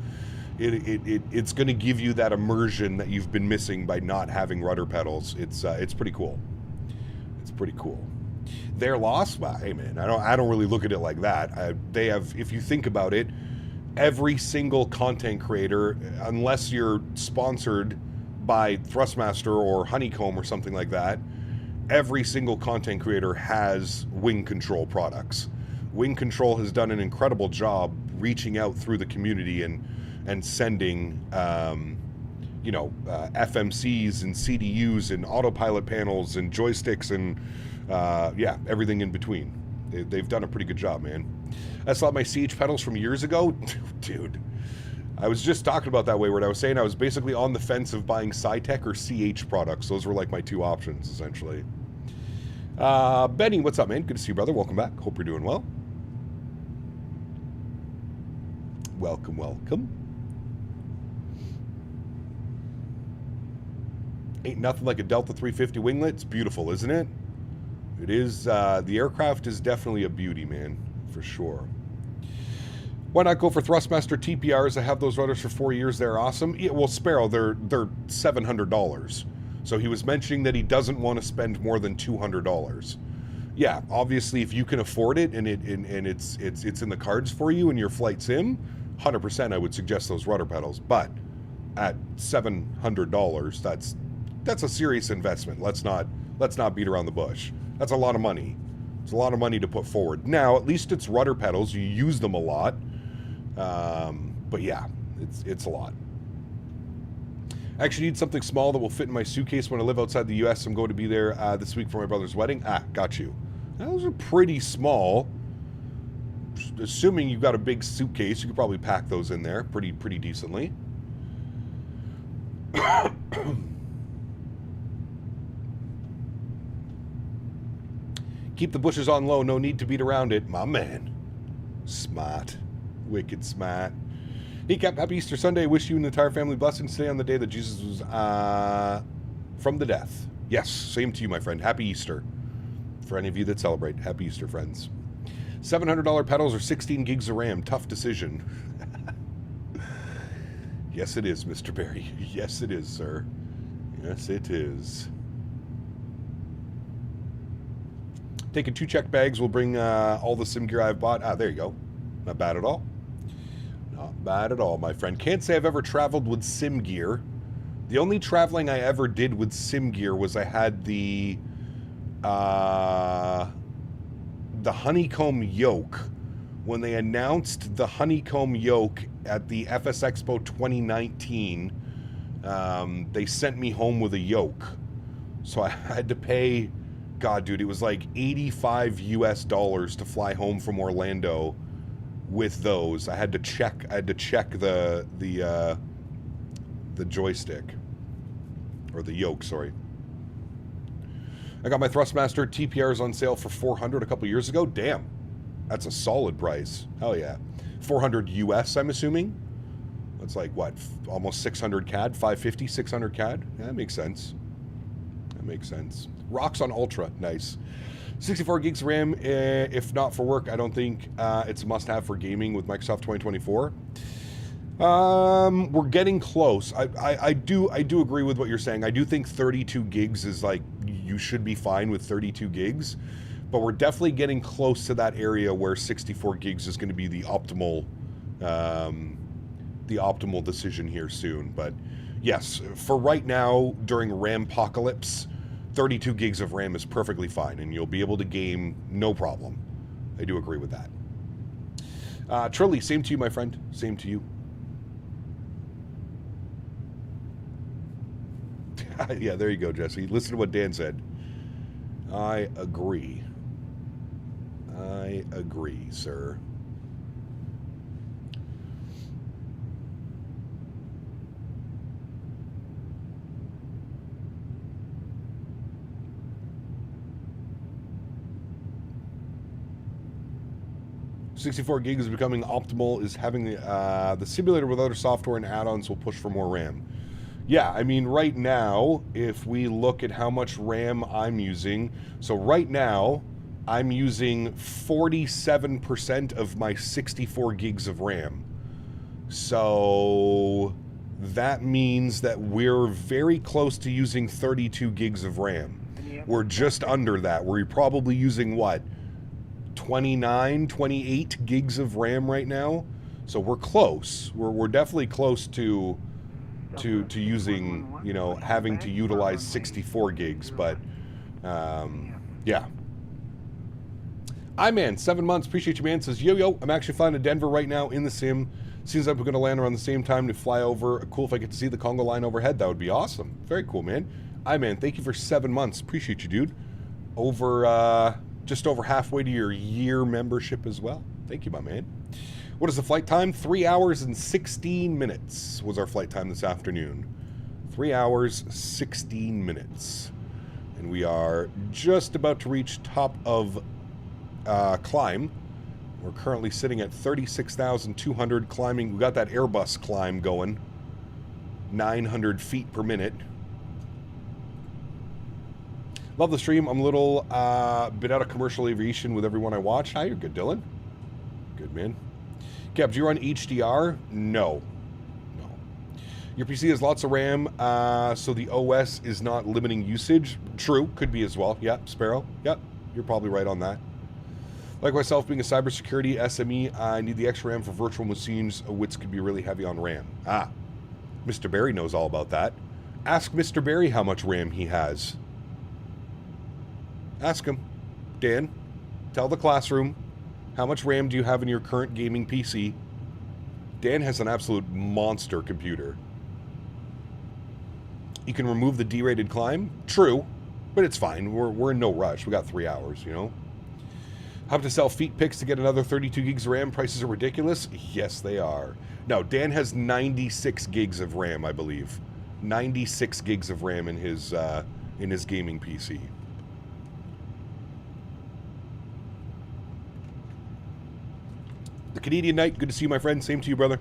It's going to give you that immersion that you've been missing by not having rudder pedals. It's pretty cool. It's pretty cool. Their loss? Well, hey, man, I don't really look at it like that. They have, if you think about it, every single content creator, unless you're sponsored by Thrustmaster or Honeycomb or something like that, every single content creator has Wing Control products. Wing Control has done an incredible job reaching out through the community and sending FMCs and CDUs and autopilot panels and joysticks and yeah, everything in between. They've done a pretty good job, man. I saw my CH pedals from years ago. Dude, I was just talking about that, Wayward. I was saying I was basically on the fence of buying Cytec or CH products. Those were like my two options, essentially. Benny, what's up, man? Good to see you, brother. Welcome back. Hope you're doing well. Welcome, welcome. Ain't nothing like a Delta 350 winglet. It's beautiful, isn't it? It is. The aircraft is definitely a beauty, man, for sure. Why not go for Thrustmaster TPRs? I have those rudders for 4 years. They're awesome. Yeah, well, Sparrow, they're $700. So he was mentioning that he doesn't want to spend more than $200. Yeah, obviously, if you can afford it and it's in the cards for you in your flight sim, 100% I would suggest those rudder pedals. But at $700, that's a serious investment. Let's not beat around the bush. That's a lot of money. It's a lot of money to put forward. Now, at least it's rudder pedals. You use them a lot. But yeah, it's a lot. I actually need something small that will fit in my suitcase when I live outside the U.S. I'm going to be there this week for my brother's wedding. Got you. Those are pretty small. Assuming you've got a big suitcase, you could probably pack those in there pretty decently. Keep the bushes on low. No need to beat around it. My man. Smart. Wicked smart. Hey, Cap. Happy Easter Sunday. Wish you and the entire family blessings today on the day that Jesus was from the death. Yes, same to you, my friend. Happy Easter. For any of you that celebrate, happy Easter, friends. $700 pedals or 16 gigs of RAM. Tough decision. Yes, it is, Mr. Barry. Yes, it is, sir. Yes, it is. Taking 2 check bags will bring all the sim gear I've bought. There you go. Not bad at all. Not bad at all, my friend. Can't say I've ever traveled with sim gear. The only traveling I ever did with sim gear was I had the honeycomb yoke. When they announced the honeycomb yoke at the FS Expo 2019, they sent me home with a yoke. So I had to pay, God, dude, it was like $85 US to fly home from Orlando with those. I had to check the joystick, or the yoke, sorry. I got my Thrustmaster TPRs on sale for $400 a couple years ago. Damn, that's a solid price. Hell yeah. 400 US, I'm assuming. That's like, what, almost 600 CAD? 550, 600 CAD? Yeah, that makes sense. That makes sense. Rocks on Ultra, nice. 64 gigs of RAM, if not for work, I don't think it's a must-have for gaming with Microsoft 2024. We're getting close. I do agree with what you're saying. I do think 32 gigs is like, you should be fine with 32 gigs, but we're definitely getting close to that area where 64 gigs is going to be the optimal decision here soon. But yes, for right now, during RAM-pocalypse, 32 gigs of RAM is perfectly fine, and you'll be able to game no problem. I do agree with that. Trilly, same to you, my friend. Same to you. Yeah, there you go, Jesse. Listen to what Dan said. I agree. I agree, sir. $64 gigs is becoming optimal. Is having the simulator with other software and add-ons will push for more RAM. Yeah, I mean, right now, if we look at how much RAM I'm using, so right now, I'm using 47% of my 64 gigs of RAM. So that means that we're very close to using 32 gigs of RAM. We're just under that. We're probably using, what, 29, 28 gigs of RAM right now? So we're close. We're definitely close to using, you know, having to utilize 64 gigs, but yeah. Man, 7 months, appreciate you, man. Says, yo, I'm actually flying to Denver right now in the sim. Seems like we're going to land around the same time to fly over. Cool if I get to see the Congo line overhead. That would be awesome. Very cool, man. Man, thank you for 7 months. Appreciate you, dude. Over, just over halfway to your year membership as well. Thank you, my man. What is the flight time? 3 hours and 16 minutes was our flight time this afternoon. 3 hours, 16 minutes. And we are just about to reach top of climb. We're currently sitting at 36,200 climbing. We got that Airbus climb going. 900 feet per minute. Love the stream. I'm a little bit out of commercial aviation with everyone I watch. Hi, you're good, Dylan. Good, man. Cap, do you run HDR? No. Your PC has lots of RAM, so the OS is not limiting usage. True, could be as well. Yeah, Sparrow. Yep, you're probably right on that. Like myself, being a cybersecurity SME, I need the extra RAM for virtual machines, which could be really heavy on RAM. Mr. Barry knows all about that. Ask Mr. Barry how much RAM he has. Ask him. Dan, tell the classroom. How much RAM do you have in your current gaming PC? Dan has an absolute monster computer. You can remove the D-rated climb? True, but it's fine. We're in no rush. We got 3 hours, you know? Have to sell feet pics to get another 32 gigs of RAM. Prices are ridiculous? Yes, they are. No, Dan has 96 gigs of RAM, I believe. 96 gigs of RAM in his gaming PC. The Canadian Knight, good to see you, my friend. Same to you, brother.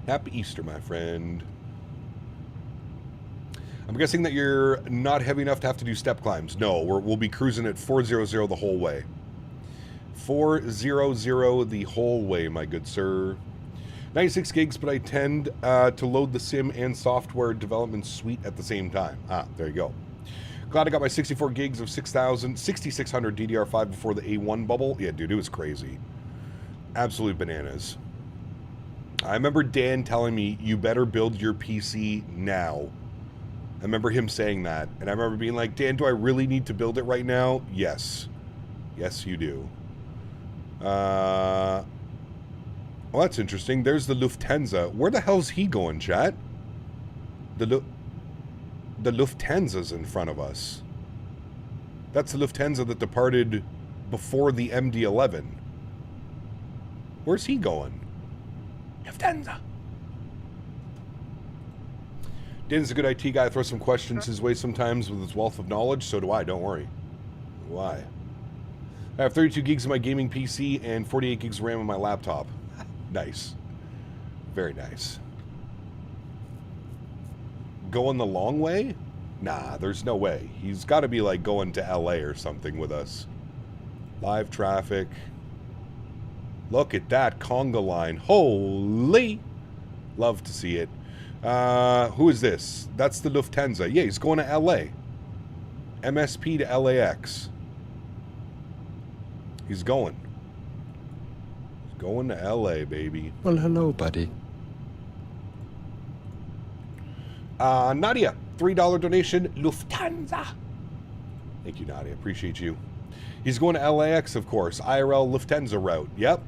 Happy Easter, my friend. I'm guessing that you're not heavy enough to have to do step climbs. No, we'll be cruising at 400 the whole way. 400 the whole way, my good sir. 96 gigs, but I tend to load the sim and software development suite at the same time. There you go. Glad I got my 64 gigs of 6,600 DDR5 before the A1 bubble. Yeah, dude, it was crazy. Absolute bananas. I remember Dan telling me, you better build your PC now. I remember him saying that. And I remember being like, Dan, do I really need to build it right now? Yes. Yes, you do. Well, that's interesting. There's the Lufthansa. Where the hell's he going, chat? The Lufthansa's in front of us. That's the Lufthansa that departed before the MD-11. Where's he going? Lufthansa. Dan's a good IT guy. Throw some questions his way sometimes with his wealth of knowledge. So do I. Don't worry. Why? I have 32 gigs of my gaming PC and 48 gigs of RAM on my laptop. Nice. Very nice. Going the long way? Nah, there's no way. He's got to be like going to LA or something with us. Live traffic. Look at that conga line. Holy. Love to see it. Who is this? That's the Lufthansa. Yeah, he's going to LA. MSP to LAX. He's going. He's going to LA, baby. Well, hello, buddy. Nadya, $3 donation. Lufthansa. Thank you, Nadya. Appreciate you. He's going to LAX, of course. IRL Lufthansa route. Yep.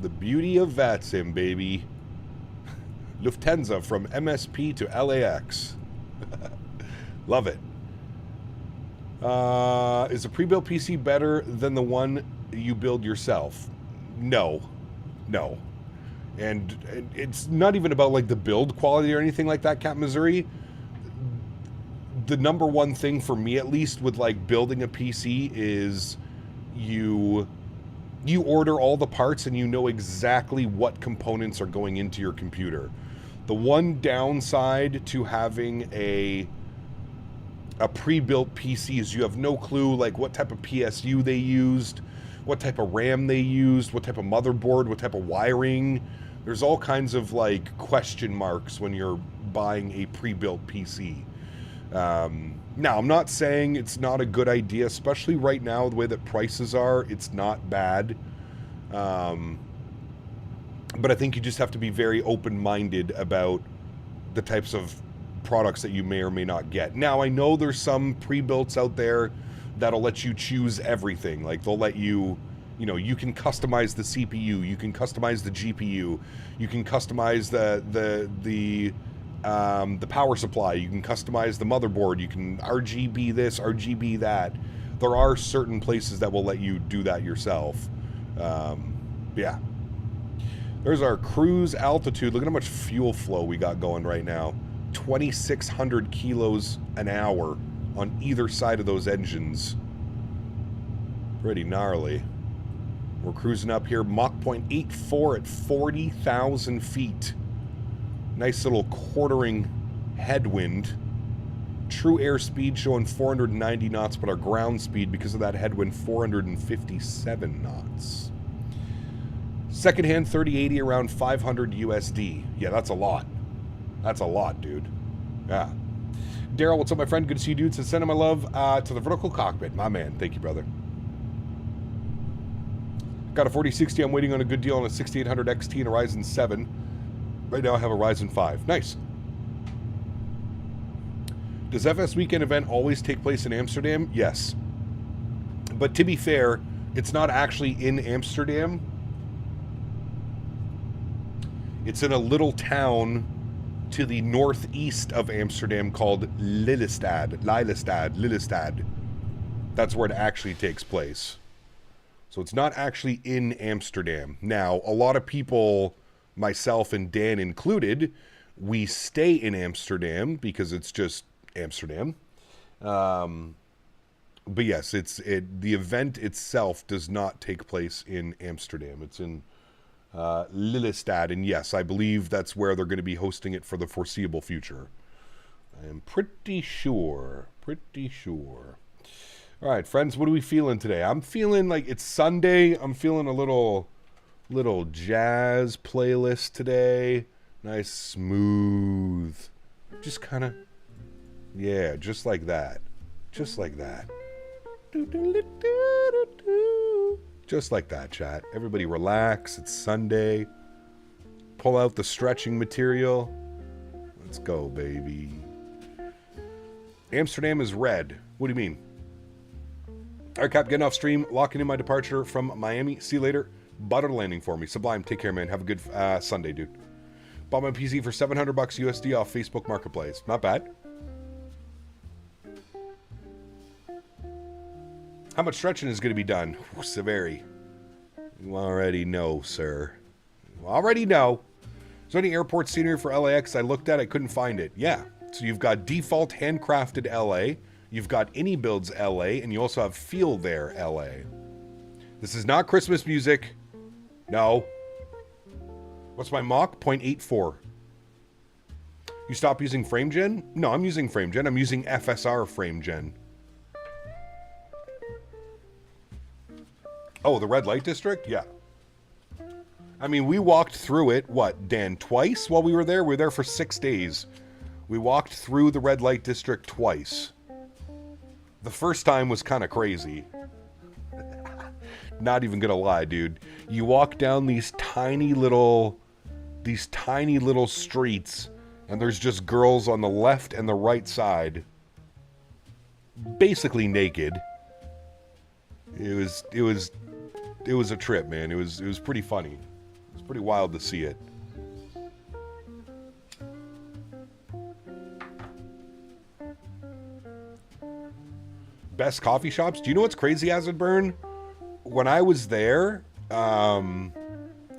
The beauty of VATSIM, baby. Lufthansa from MSP to LAX. Love it. Is a pre-built PC better than the one you build yourself? No. No. And it's not even about like the build quality or anything like that, Cap Missouri. The number one thing for me, at least, with like building a PC is you order all the parts and you know exactly what components are going into your computer. The one downside to having a pre-built PC is you have no clue like what type of PSU they used, what type of RAM they used, what type of motherboard, what type of wiring. There's all kinds of like question marks when you're buying a pre-built PC. Now, I'm not saying it's not a good idea, especially right now, the way that prices are, it's not bad. But I think you just have to be very open-minded about the types of products that you may or may not get. Now, I know there's some pre-builts out there that'll let you choose everything. Like, they'll let you, you know, you can customize the CPU, you can customize the GPU, you can customize the power supply, you can customize the motherboard, you can RGB this, RGB that. There are certain places that will let you do that yourself. Yeah. There's our cruise altitude. Look at how much fuel flow we got going right now. 2,600 kilos an hour on either side of those engines. Pretty gnarly. We're cruising up here, Mach 0.84 at 40,000 feet. Nice little quartering headwind. True airspeed showing 490 knots, but our ground speed, because of that headwind, 457 knots. Secondhand 3080 around 500 USD. Yeah, that's a lot. That's a lot, dude. Yeah. Daryl, what's up, my friend? Good to see you, dude. So sending my love to the vertical cockpit. My man. Thank you, brother. Got a 4060. I'm waiting on a good deal on a 6800 XT and a Ryzen 7. Right now I have a Ryzen 5. Nice. Does FS Weekend event always take place in Amsterdam? Yes. But to be fair, it's not actually in Amsterdam. It's in a little town to the northeast of Amsterdam called Lelystad. That's where it actually takes place. So it's not actually in Amsterdam. Now, a lot of people, myself and Dan included, we stay in Amsterdam because it's just Amsterdam. But yes, the event itself does not take place in Amsterdam. It's in Lelystad, and yes, I believe that's where they're going to be hosting it for the foreseeable future. I am pretty sure. All right, friends, what are we feeling today? I'm feeling like it's Sunday. I'm feeling a little jazz playlist today. Nice, smooth. Just kind of, yeah, just like that. Just like that. Just like that, chat. Everybody relax. It's Sunday. Pull out the stretching material. Let's go, baby. Amsterdam is red. What do you mean? All right, Cap, getting off stream. Locking in my departure from Miami. See you later. Butter landing for me. Sublime. Take care, man. Have a good Sunday, dude. Bought my PC for $700 USD off Facebook Marketplace. Not bad. How much stretching is going to be done? Severi. You already know, sir. You already know. Is there any airport scenery for LAX? I looked at it, couldn't find it. Yeah. So you've got default handcrafted LA. You've got iniBuilds LA. And you also have Feel There LA. This is not Christmas music. No. What's my Mach? 0.84. You stop using frame gen? No, I'm using frame gen. I'm using FSR frame gen. Oh, the red light district? Yeah. I mean, we walked through it, what, Dan, twice while we were there? We were there for 6 days. We walked through the red light district twice. The first time was kind of crazy. Not even gonna lie, dude. You walk down these tiny little streets, and there's just girls on the left and the right side, basically naked. It was a trip, man. It was pretty funny. It was pretty wild to see it. Best coffee shops? Do you know what's crazy, Acid Burn? When I was there, I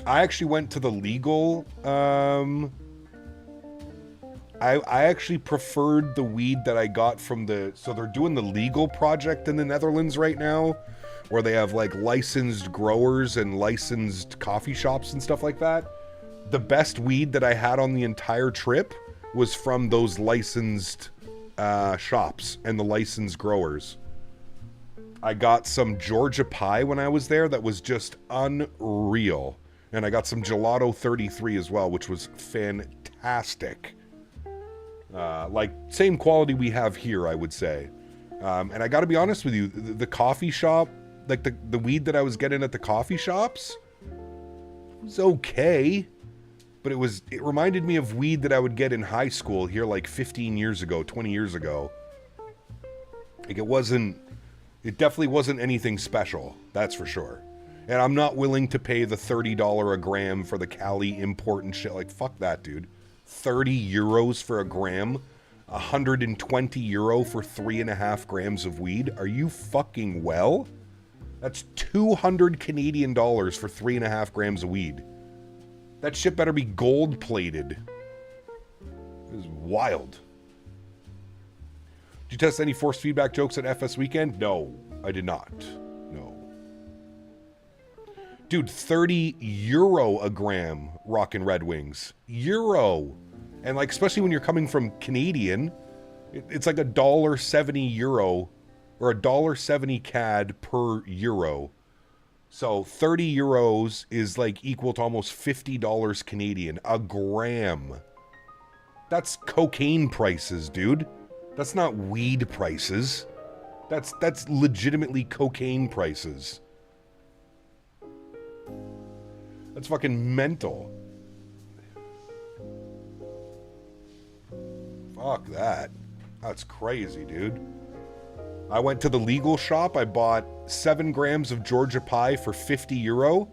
actually went to the legal. I actually preferred the weed that I got from the. So they're doing the legal project in the Netherlands right now, where they have like licensed growers and licensed coffee shops and stuff like that. The best weed that I had on the entire trip was from those licensed shops and the licensed growers. I got some Georgia pie when I was there that was just unreal. And I got some Gelato 33 as well, which was fantastic. Like, same quality we have here, I would say. And I gotta be honest with you, the coffee shop, like the weed that I was getting at the coffee shops was okay. But it reminded me of weed that I would get in high school here like 15 years ago, 20 years ago. Like it definitely wasn't anything special, that's for sure. And I'm not willing to pay the $30 a gram for the Cali import and shit. Like, fuck that, dude. 30 euros for a gram? 120 euro for 3.5 grams of weed? Are you fucking well? That's 200 Canadian dollars for 3.5 grams of weed. That shit better be gold-plated. It was wild. Did you test any forced feedback jokes at FS Weekend? No, I did not. No. Dude, 30 euro a gram, Rockin' Red Wings. Euro. And like, especially when you're coming from Canadian, it's like $1.70 euro, or $1.70 CAD per euro. So 30 euros is like equal to almost $50 Canadian a gram. That's cocaine prices, dude. That's not weed prices. That's legitimately cocaine prices. That's fucking mental. Fuck that. That's crazy, dude. I went to the legal shop. I bought 7 grams of Georgia pie for 50 euro.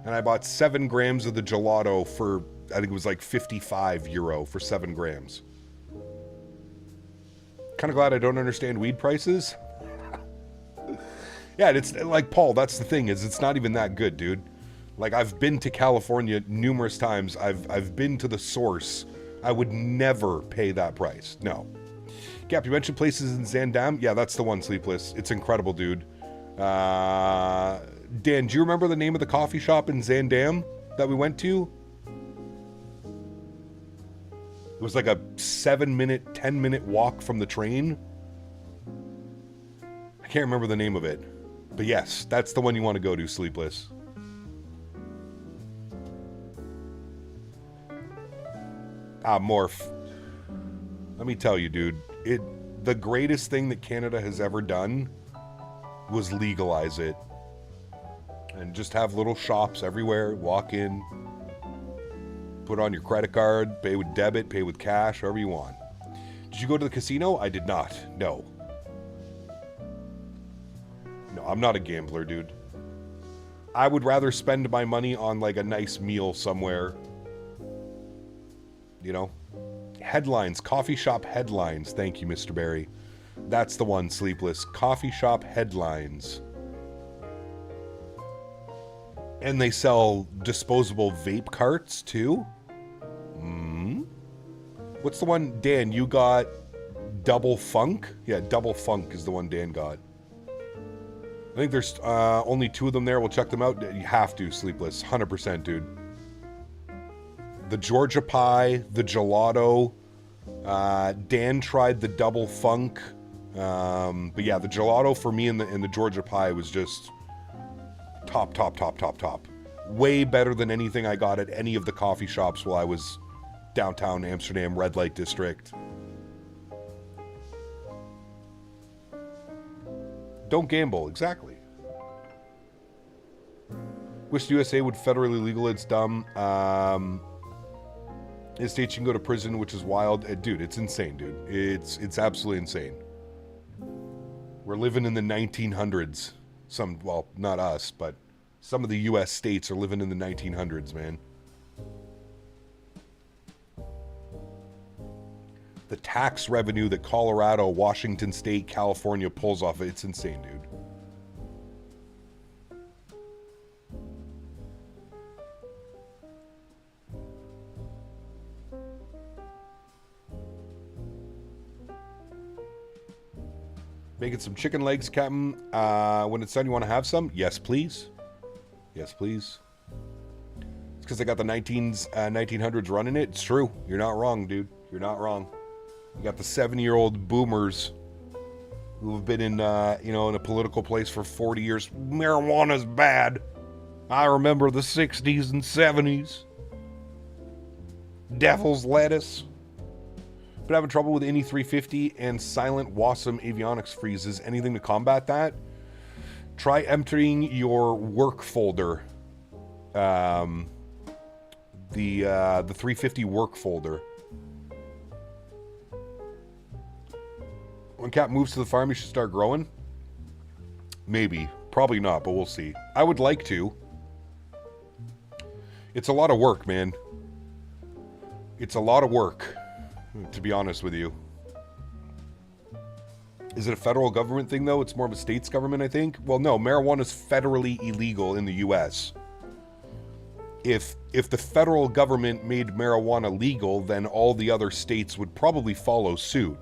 And I bought 7 grams of the gelato for, I think it was like 55 euro for 7 grams. Kind of glad I don't understand weed prices. Yeah, it's like, Paul, that's the thing, is it's not even that good, dude. Like, I've been to California numerous times. I've been to the source. I would never pay that price. No. Cap, you mentioned places in Zandam? Yeah, that's the one, Sleepless. It's incredible, dude. Dan, do you remember the name of the coffee shop in Zandam that we went to? It was like a 7-minute, 10-minute walk from the train. I can't remember the name of it. But yes, that's the one you want to go to, Sleepless. Morph. Let me tell you, dude. The greatest thing that Canada has ever done was legalize it. And just have little shops everywhere. Walk in. Put on your credit card. Pay with debit. Pay with cash. However you want. Did you go to the casino? I did not. No. No, I'm not a gambler, dude. I would rather spend my money on like a nice meal somewhere. You know? Headlines. Coffee shop headlines. Thank you, Mr. Barry. That's the one, Sleepless. Coffee shop headlines. And they sell disposable vape carts, too? What's the one, Dan, you got? Double Funk? Yeah, Double Funk is the one Dan got. I think there's only 2 of them there. We'll check them out. You have to, Sleepless. 100%, dude. the Georgia pie, the gelato. Dan tried the double funk. But yeah, the gelato for me and the Georgia pie was just top. Way better than anything I got at any of the coffee shops while I was downtown Amsterdam, red light district. Don't gamble, exactly. Wish the USA would federally legal, it's dumb. In states you can go to prison, which is wild. Dude, it's insane, dude. It's absolutely insane. We're living in the 1900s. Well, not us, but some of the US states are living in the 1900s, man. The tax revenue that Colorado, Washington State, California pulls off, it's insane, dude. Making some chicken legs, Captain. When it's done, you want to have some? Yes, please. Yes, please. It's because they got the 1900s running it. It's true. You're not wrong, dude. You're not wrong. You got the 70-year-old boomers who have been in, in a political place for 40 years. Marijuana's bad. I remember the 60s and 70s. Devil's lettuce. Been having trouble with ini350 and silent WASM avionics freezes. Anything to combat that? Try emptying your work folder. The 350 work folder. When Cap moves to the farm, you should start growing? Maybe. Probably not, but we'll see. I would like to. It's a lot of work, man. It's a lot of work, to be honest with you. Is it a federal government thing, though? It's more of a state's government, I think. Well, no, marijuana is federally illegal in the U.S. If the federal government made marijuana legal, then all the other states would probably follow suit.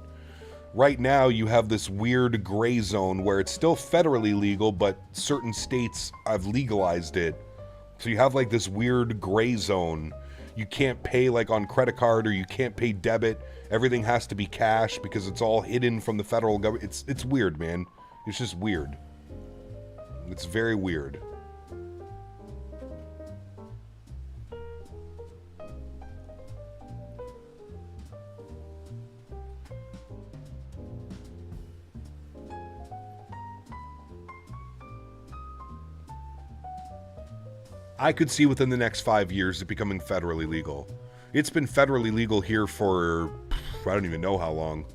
Right now, you have this weird gray zone where it's still federally legal, but certain states have legalized it. So you have like this weird gray zone. You can't pay like on credit card, or you can't pay debit. Everything has to be cash because it's all hidden from the federal government. It's weird, man. It's just weird. It's very weird. I could see within the next 5 years it becoming federally legal. It's been federally legal here for, I don't even know how long.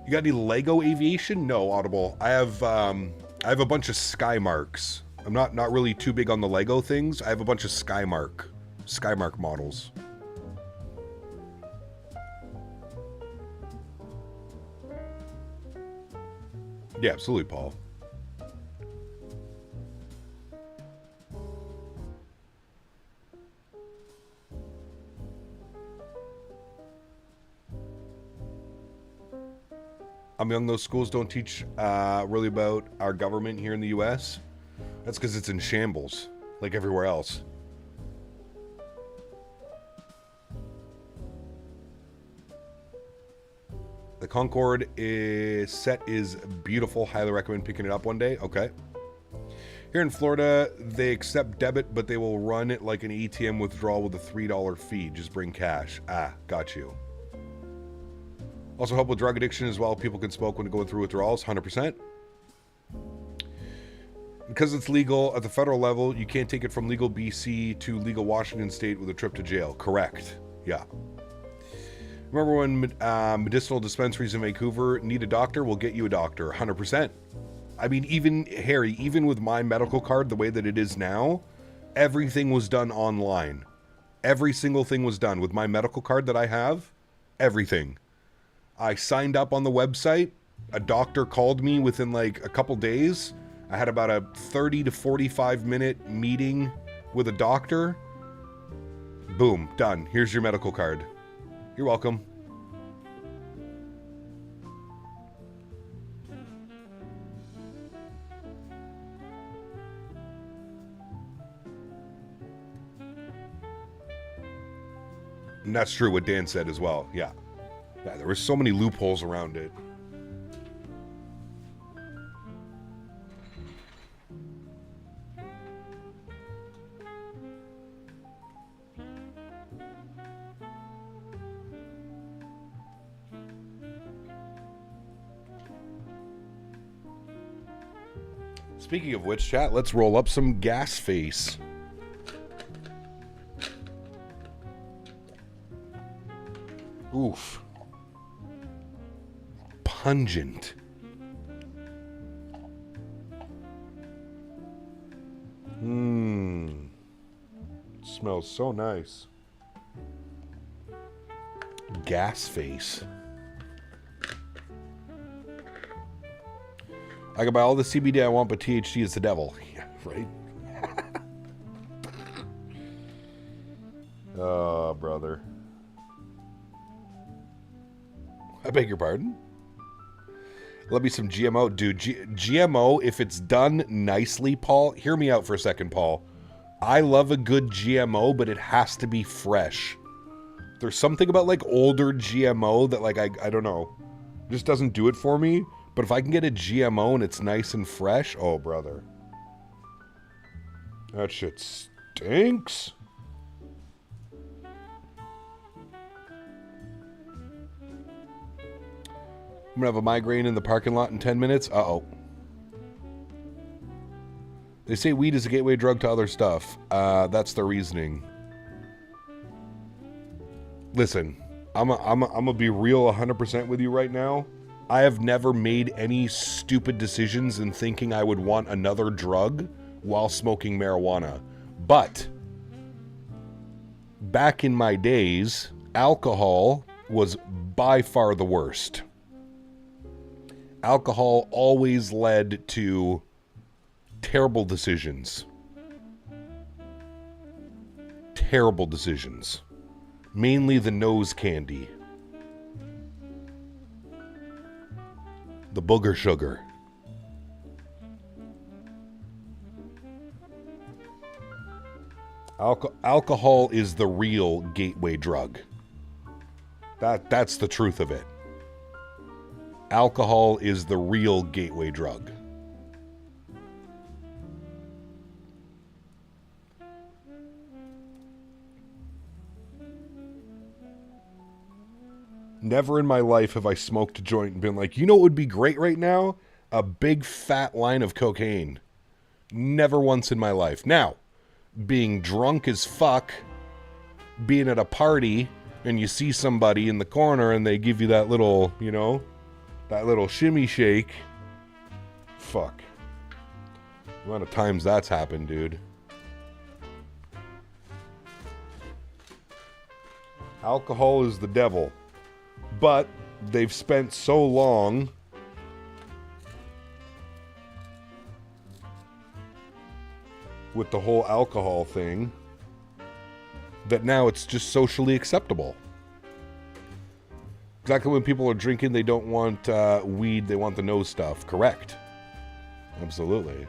You got any Lego aviation? No, Audible. I have a bunch of Skymarks. I'm not really too big on the Lego things. I have a bunch of Skymark models. Yeah, absolutely, Paul. I'm young, those schools don't teach really about our government here in the U.S. That's because it's in shambles, like everywhere else. The Concorde set is beautiful. Highly recommend picking it up one day. Okay. Here in Florida, they accept debit, but they will run it like an ATM withdrawal with a $3 fee. Just bring cash. Ah, got you. Also help with drug addiction as well. People can smoke when going through withdrawals, 100%. Because it's legal at the federal level, you can't take it from legal BC to legal Washington State with a trip to jail. Correct. Yeah. Remember when medicinal dispensaries in Vancouver need a doctor? We'll get you a doctor, 100%. I mean, even, Harry, even with my medical card, the way that it is now, everything was done online. Every single thing was done with my medical card that I have. Everything. I signed up on the website. A doctor called me within like a couple days. I had about a 30 to 45 minute meeting with a doctor. Boom, done. Here's your medical card. You're welcome. And that's true what Dan said as well. Yeah. Yeah, there were so many loopholes around it. Speaking of which, chat, let's roll up some gas face. Oof. Pungent. Mmm. Smells so nice. Gas face. I can buy all the CBD I want, but THC is the devil. Yeah, right? Oh, brother. I beg your pardon? Love me some GMO. Dude, GMO, if it's done nicely, Paul, hear me out for a second, Paul. I love a good GMO, but it has to be fresh. There's something about, like, older GMO that, like, I don't know. Just doesn't do it for me. But if I can get a GMO and it's nice and fresh, oh, brother. That shit stinks. I'm gonna have a migraine in the parking lot in 10 minutes. Uh-oh. They say weed is a gateway drug to other stuff. That's the reasoning. Listen, I'm gonna be real 100% with you right now. I have never made any stupid decisions in thinking I would want another drug while smoking marijuana. But back in my days, alcohol was by far the worst. Alcohol always led to terrible decisions. Terrible decisions. Mainly the nose candy. The booger sugar. Alcohol is the real gateway drug. That's the truth of it. Alcohol is the real gateway drug. Never in my life have I smoked a joint and been like, you know what would be great right now? A big fat line of cocaine. Never once in my life. Now, being drunk as fuck, being at a party, and you see somebody in the corner and they give you that little, you know, that little shimmy shake. Fuck. The amount of times that's happened, dude. Alcohol is the devil. But they've spent so long with the whole alcohol thing that now it's just socially acceptable. Exactly when people are drinking, they don't want weed, they want the nose stuff. Correct. Absolutely.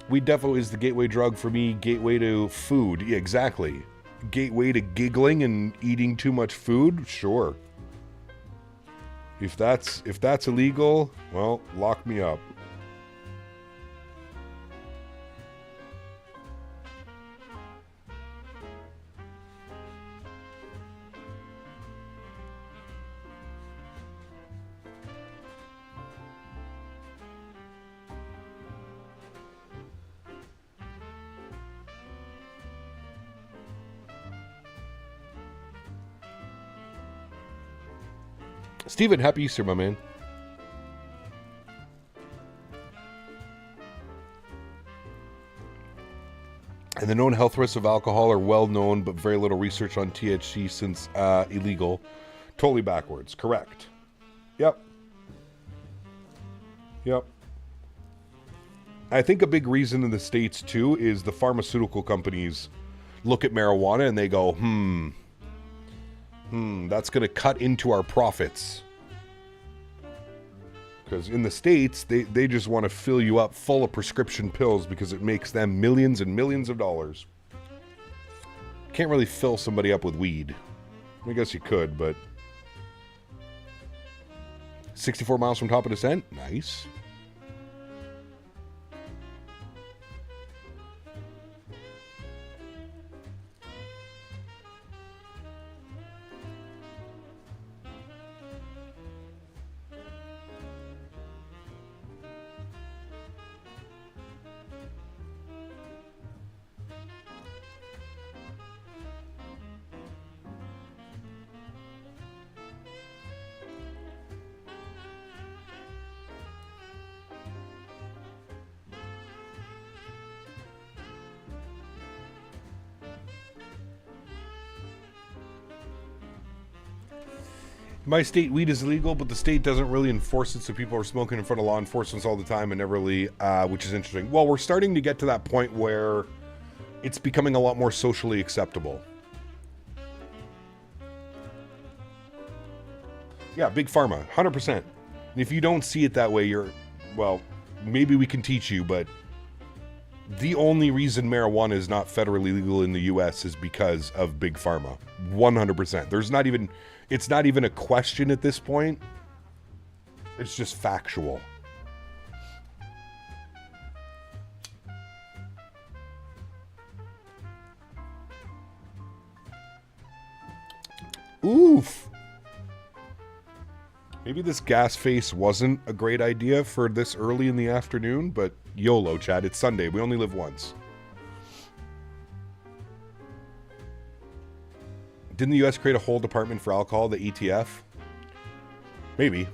Weed definitely is the gateway drug for me, gateway to food. Yeah, exactly. Gateway to giggling and eating too much food? Sure. If that's illegal, well, lock me up. Steven, happy Easter, my man. And the known health risks of alcohol are well known, but very little research on THC since illegal. Totally backwards. Correct. Yep. Yep. I think a big reason in the States, too, is the pharmaceutical companies look at marijuana and they go, that's going to cut into our profits. Because in the States, they just want to fill you up full of prescription pills because it makes them millions and millions of dollars. can't really fill somebody up with weed. I guess you could, but 64 miles from top of descent? Nice. My state, weed is illegal, but the state doesn't really enforce it, so people are smoking in front of law enforcement all the time and never really, which is interesting. Well, we're starting to get to that point where it's becoming a lot more socially acceptable. Yeah, big pharma, 100%. And if you don't see it that way, you're, well, maybe we can teach you, but the only reason marijuana is not federally legal in the U.S. is because of big pharma. 100%. There's not even... It's not even a question at this point. It's just factual. Oof. Maybe this gas face wasn't a great idea for this early in the afternoon, but YOLO, Chad. It's Sunday. We only live once. Didn't the U.S. create a whole department for alcohol, the ETF? Maybe.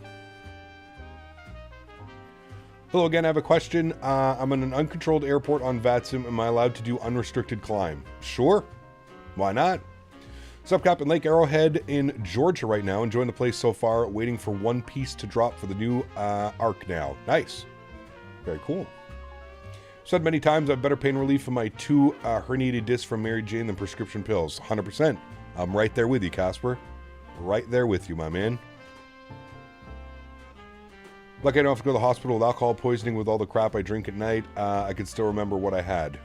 Hello again, I have a question. I'm in an uncontrolled airport on VATSIM. Am I allowed to do unrestricted climb? Sure. Why not? What's up, Captain Lake Arrowhead in Georgia right now. Enjoying the place so far. Waiting for one piece to drop for the new ARC now. Nice. Very cool. Said many times I have better pain relief from my 2 herniated discs from Mary Jane than prescription pills. 100%. I'm right there with you, Casper. Right there with you, my man. Lucky I don't have to go to the hospital with alcohol poisoning with all the crap I drink at night. I can still remember what I had.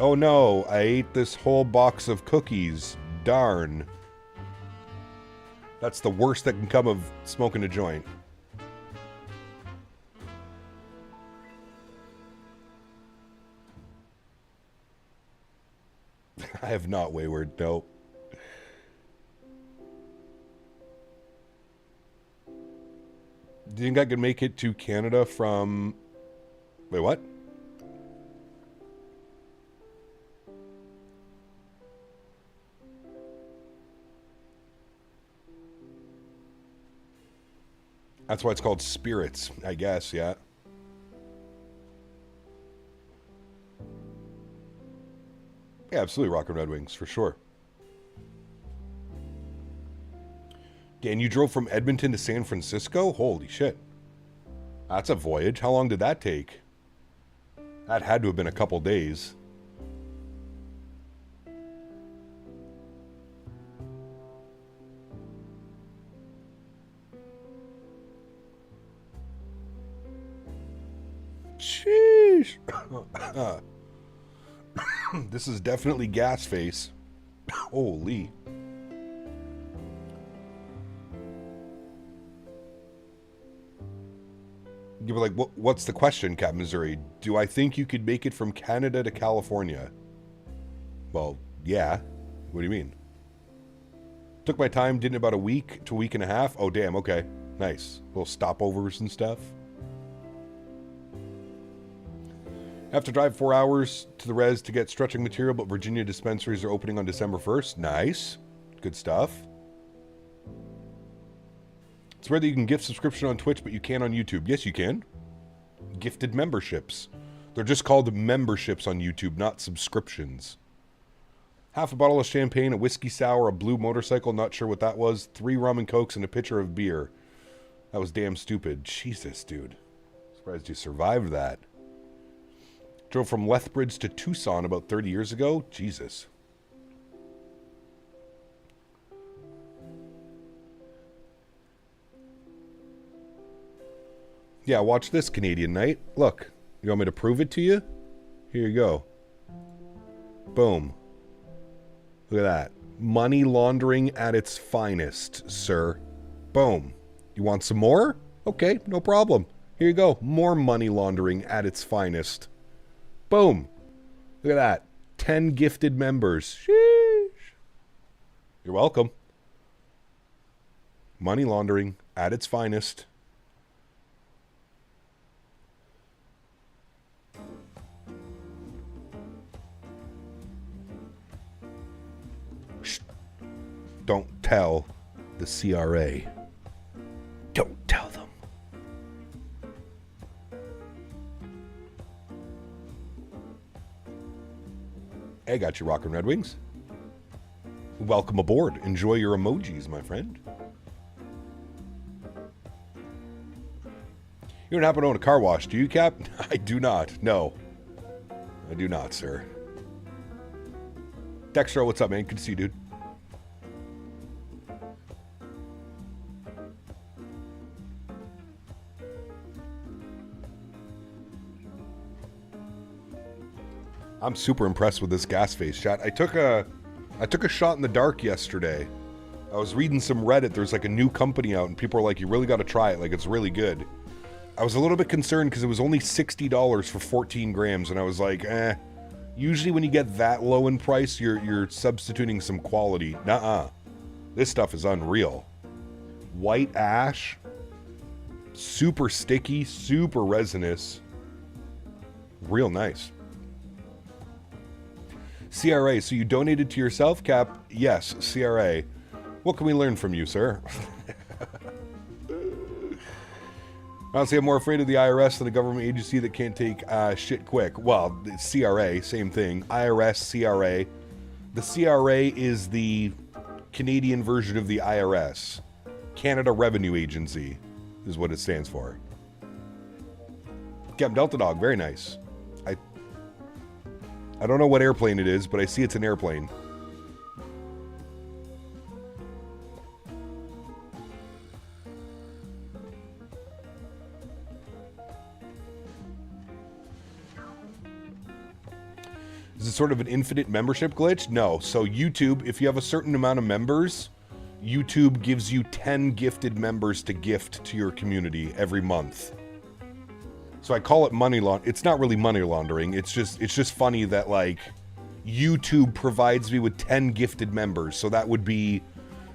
Oh no, I ate this whole box of cookies. Darn. That's the worst that can come of smoking a joint. I have not, Wayward. Nope. Do you think I could make it to Canada from... Wait, what? That's why it's called Spirits, I guess, yeah. Yeah, absolutely, Rocket Red Wings, for sure. Dan, you drove from Edmonton to San Francisco? Holy shit. That's a voyage. How long did that take? That had to have been a couple days. Sheesh. This is definitely gas face. Holy. You were like, what's the question, Cap Missouri? Do I think you could make it from Canada to California? Well, yeah. What do you mean? Took my time, did it about a week to a week and a half. Oh, damn, okay. Nice. Little stopovers and stuff. Have to drive 4 hours to the res to get stretching material, but Virginia dispensaries are opening on December 1st. Nice. Good stuff. It's rare that you can gift subscription on Twitch, but you can on YouTube. Yes, you can. Gifted memberships. They're just called memberships on YouTube, not subscriptions. Half a bottle of champagne, a whiskey sour, a blue motorcycle, not sure what that was, 3 rum and cokes, and a pitcher of beer. That was damn stupid. Jesus, dude. Surprised you survived that. Drove from Lethbridge to Tucson about 30 years ago. Jesus. Yeah, watch this, Canadian Knight. Look, you want me to prove it to you? Here you go. Boom. Look at that. Money laundering at its finest, sir. Boom. You want some more? Okay, no problem. Here you go. More money laundering at its finest. Boom. Look at that. 10 gifted members. Sheesh. You're welcome. Money laundering at its finest. Shh. Don't tell the CRA. Don't tell them. Hey, got you rockin' Red Wings. Welcome aboard. Enjoy your emojis, my friend. You don't happen to own a car wash, do you, Cap? I do not. No. I do not, sir. Dextro, what's up, man? Good to see you, dude. I'm super impressed with this gas face, chat. I took a shot in the dark yesterday. I was reading some Reddit. There's like a new company out, and people are like, "You really got to try it. Like, it's really good." I was a little bit concerned because it was only $60 for 14 grams, and I was like, "Eh." Usually, when you get that low in price, you're substituting some quality. Nuh-uh. This stuff is unreal. White ash, super sticky, super resinous, real nice. CRA, so you donated to yourself, Cap? Yes, CRA. What can we learn from you, sir? Honestly, I'm more afraid of the IRS than a government agency that can't take shit quick. Well, CRA, same thing. IRS, CRA. The CRA is the Canadian version of the IRS. Canada Revenue Agency is what it stands for. Cap Delta Dog, very nice. I don't know what airplane it is, but I see it's an airplane. Is it sort of an infinite membership glitch? No. So YouTube, if you have a certain amount of members, YouTube gives you 10 gifted members to gift to your community every month. So I call it money laundering. It's not really money laundering. It's just funny that, like, YouTube provides me with 10 gifted members. So that would be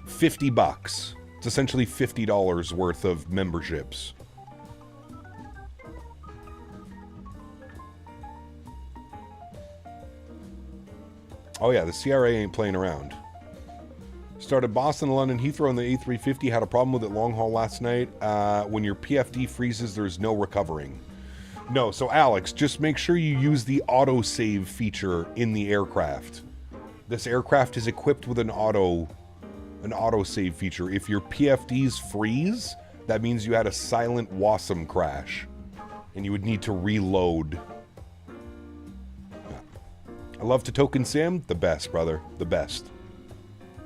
$50. It's essentially $50 worth of memberships. Oh yeah, the CRA ain't playing around. Started Boston, London, Heathrow, and the A350. Had a problem with it long haul last night. When your PFD freezes, there's no recovering. No, so Alex, just make sure you use the autosave feature in the aircraft. This aircraft is equipped with an autosave feature. If your PFDs freeze, that means you had a silent WASM crash, and you would need to reload. I love to token sim. The best, brother. The best.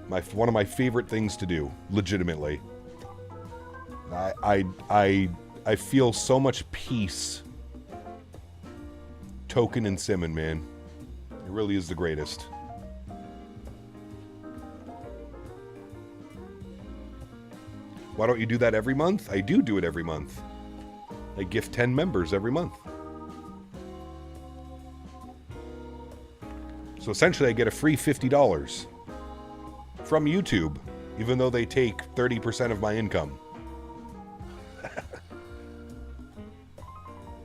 One of my favorite things to do, legitimately. I feel so much peace token and simming, man. It really is the greatest. Why don't you do that every month? I do it every month. I gift 10 members every month. So essentially I get a free $50 from YouTube, even though they take 30% of my income.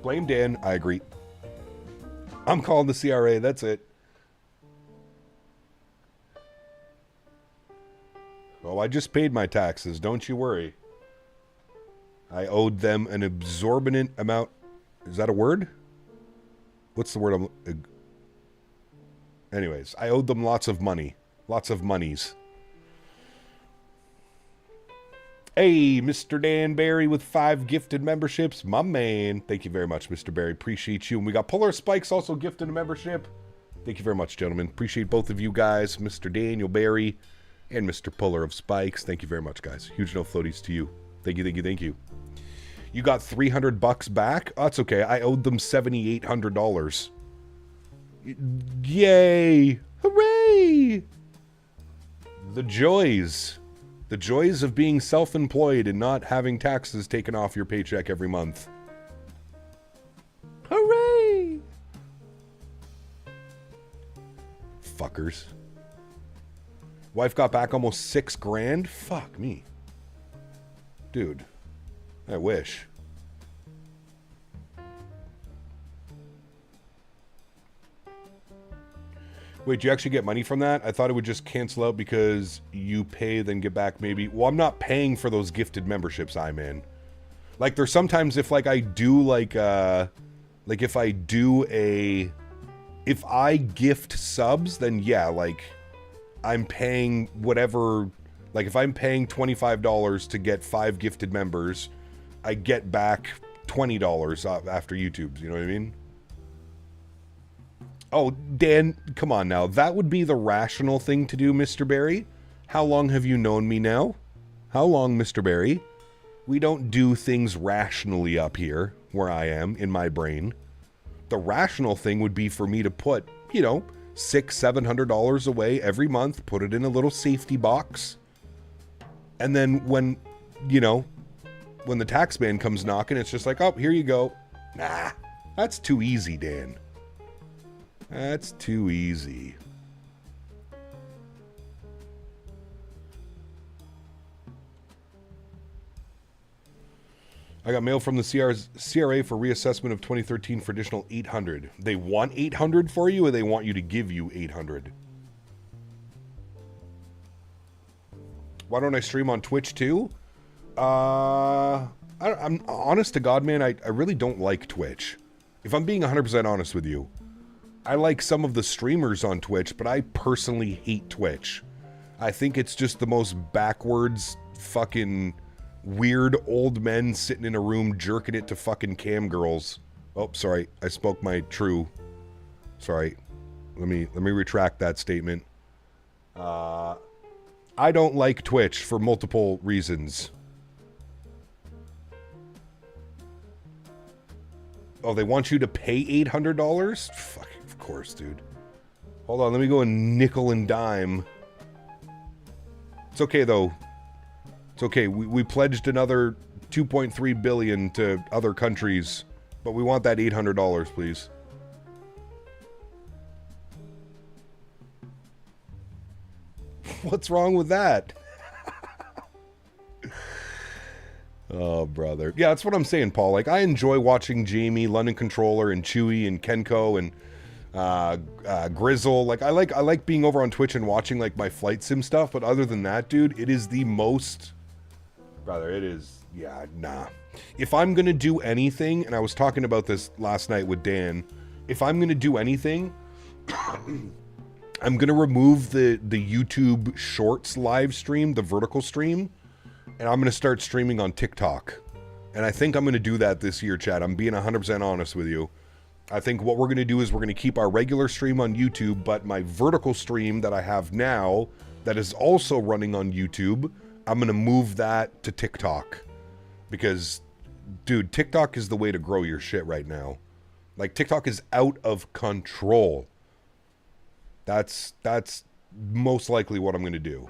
Blame Dan, I agree. I'm calling the CRA, that's it. Oh, I just paid my taxes, don't you worry. I owed them an exorbitant amount. Is that a word? What's the word? Anyways, I owed them lots of money. Lots of monies. Hey, Mr. Dan Barry with 5 gifted memberships. My man. Thank you very much, Mr. Barry. Appreciate you. And we got Polar Spikes also gifted a membership. Thank you very much, gentlemen. Appreciate both of you guys, Mr. Daniel Barry and Mr. Polar of Spikes. Thank you very much, guys. Huge no floaties to you. Thank you, thank you, thank you. You got $300 back? Oh, that's okay. I owed them $7,800. Yay! Hooray! The joys. The joys of being self-employed and not having taxes taken off your paycheck every month. Hooray! Fuckers. Wife got back almost $6,000? Fuck me. Dude. I wish. Wait, do you actually get money from that? I thought it would just cancel out because you pay, then get back maybe. Well, I'm not paying for those gifted memberships I'm in. Like, there's sometimes if, like, I do, like if I do a... If I gift subs, then yeah, like, I'm paying whatever... Like, if I'm paying $25 to get 5 gifted members, I get back $20 after YouTube's, you know what I mean? Oh, Dan, come on now. That would be the rational thing to do, Mr. Barry. How long have you known me now? How long, Mr. Barry? We don't do things rationally up here, where I am, in my brain. The rational thing would be for me to put, you know, $600-700 away every month, put it in a little safety box, and then when, you know, when the tax man comes knocking, it's just like, oh, here you go. Nah, that's too easy, Dan. That's too easy. I got mail from the CRA for reassessment of 2013 for additional $800. They want $800 for you, or they want you to give you $800? Why don't I stream on Twitch too? I'm honest to God, man, I really don't like Twitch. If I'm being 100% honest with you. I like some of the streamers on Twitch, but I personally hate Twitch. I think it's just the most backwards, fucking weird old men sitting in a room jerking it to fucking cam girls. Oh, sorry. I spoke my true. Sorry. Let me retract that statement. I don't like Twitch for multiple reasons. Oh, they want you to pay $800? Fuck. Of course, dude. Hold on, let me go and nickel and dime. It's okay, though. It's okay. We pledged another $2.3 billion to other countries, but we want that $800, please. What's wrong with that? Oh, brother. Yeah, that's what I'm saying, Paul. Like, I enjoy watching Jamie, London Controller, and Chewy, and Kenko, and Grizzle. Like, I like being over on Twitch and watching, like, my flight sim stuff, but other than that, dude, it is the most... Brother, it is... Yeah, nah. If I'm gonna do anything, and I was talking about this last night with Dan, if I'm gonna do anything, I'm gonna remove the YouTube Shorts live stream, the vertical stream, and I'm gonna start streaming on TikTok. And I think I'm gonna do that this year, Chad. I'm being 100% honest with you. I think what we're going to do is we're going to keep our regular stream on YouTube, but my vertical stream that I have now that is also running on YouTube, I'm going to move that to TikTok. Because, dude, TikTok is the way to grow your shit right now. Like, TikTok is out of control. That's most likely what I'm going to do.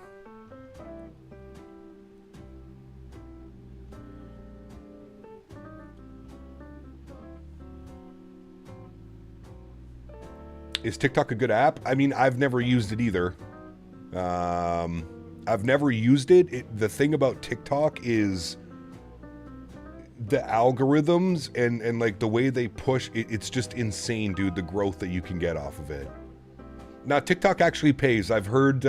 Is TikTok a good app? I mean, I've never used it either. I've never used it. The thing about TikTok is the algorithms and like the way they push it, it's just insane, dude, the growth that you can get off of it. Now, TikTok actually pays. I've heard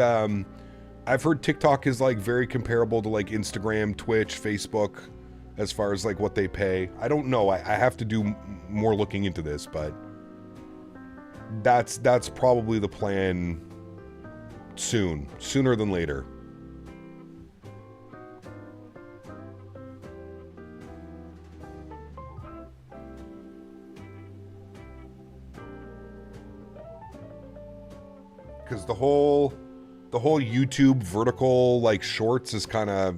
TikTok is like very comparable to like Instagram, Twitch, Facebook, as far as like what they pay. I don't know. I have to do more looking into this, but that's probably the plan sooner than later. Because the whole YouTube vertical like shorts is kind of,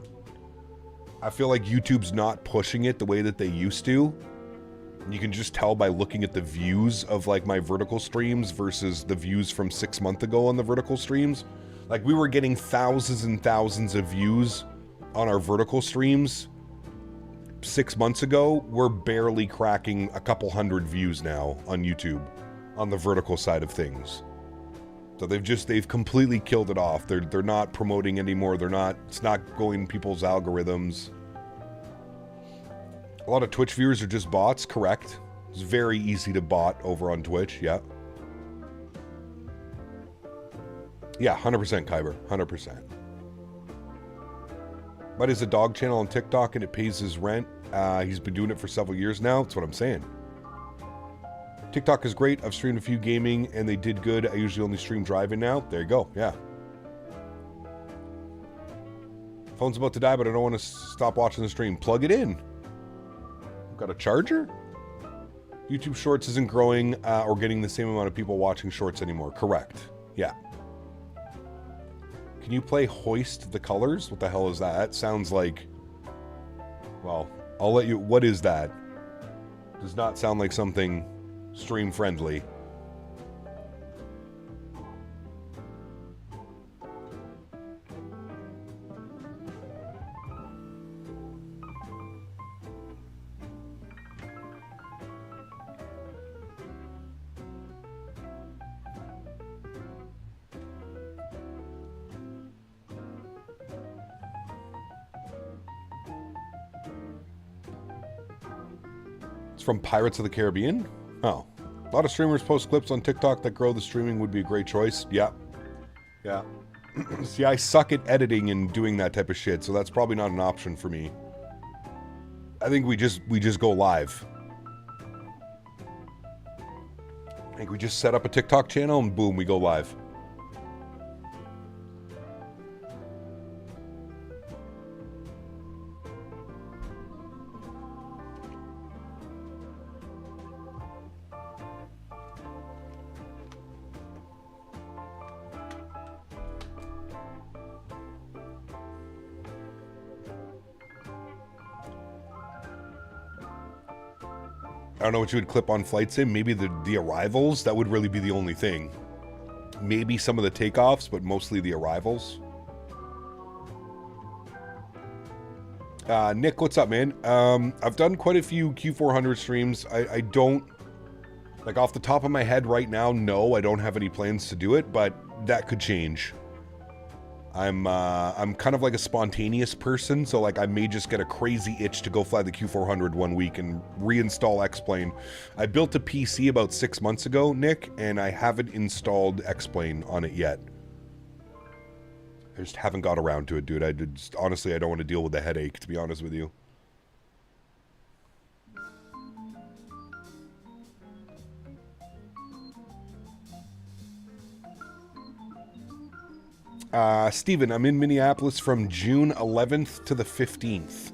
I feel like YouTube's not pushing it the way that they used to. You can just tell by looking at the views of like my vertical streams versus the views from 6 months ago on the vertical streams. Like we were getting thousands and thousands of views on our vertical streams 6 months ago. We're barely cracking a couple hundred views now on YouTube on the vertical side of things. So they've completely killed it off. They're not promoting anymore. It's not going people's algorithms. A lot of Twitch viewers are just bots, correct. It's very easy to bot over on Twitch, yeah. Yeah, 100% Kyber, 100%. But is a dog channel on TikTok and it pays his rent. He's been doing it for several years now. That's what I'm saying. TikTok is great. I've streamed a few gaming and they did good. I usually only stream driving now. There you go, yeah. Phone's about to die, but I don't want to stop watching the stream. Plug it in. Got a charger? YouTube Shorts isn't growing or getting the same amount of people watching Shorts anymore. Correct. Yeah. Can you play Hoist the Colors? What the hell is that? That sounds like... Well, I'll let you... What is that? Does not sound like something stream friendly. From Pirates of the Caribbean? Oh. A lot of streamers post clips on TikTok that grow the streaming would be a great choice. Yeah. Yeah. See, I suck at editing and doing that type of shit, so that's probably not an option for me. I think we just go live. I think we just set up a TikTok channel and boom, we go live. I don't know what you would clip on Flight Sim. Maybe the arrivals. That would really be the only thing. Maybe some of the takeoffs, but mostly the arrivals. Nick, what's up, man? I've done quite a few Q400 streams. I don't... Like, off the top of my head right now, no, I don't have any plans to do it, but that could change. I'm kind of like a spontaneous person, so like I may just get a crazy itch to go fly the Q400 one week and reinstall X-Plane. I built a PC about 6 months ago, Nick, and I haven't installed X-Plane on it yet. I just haven't got around to it, dude. Honestly, I don't want to deal with the headache, to be honest with you. Steven, I'm in Minneapolis from June 11th to the 15th.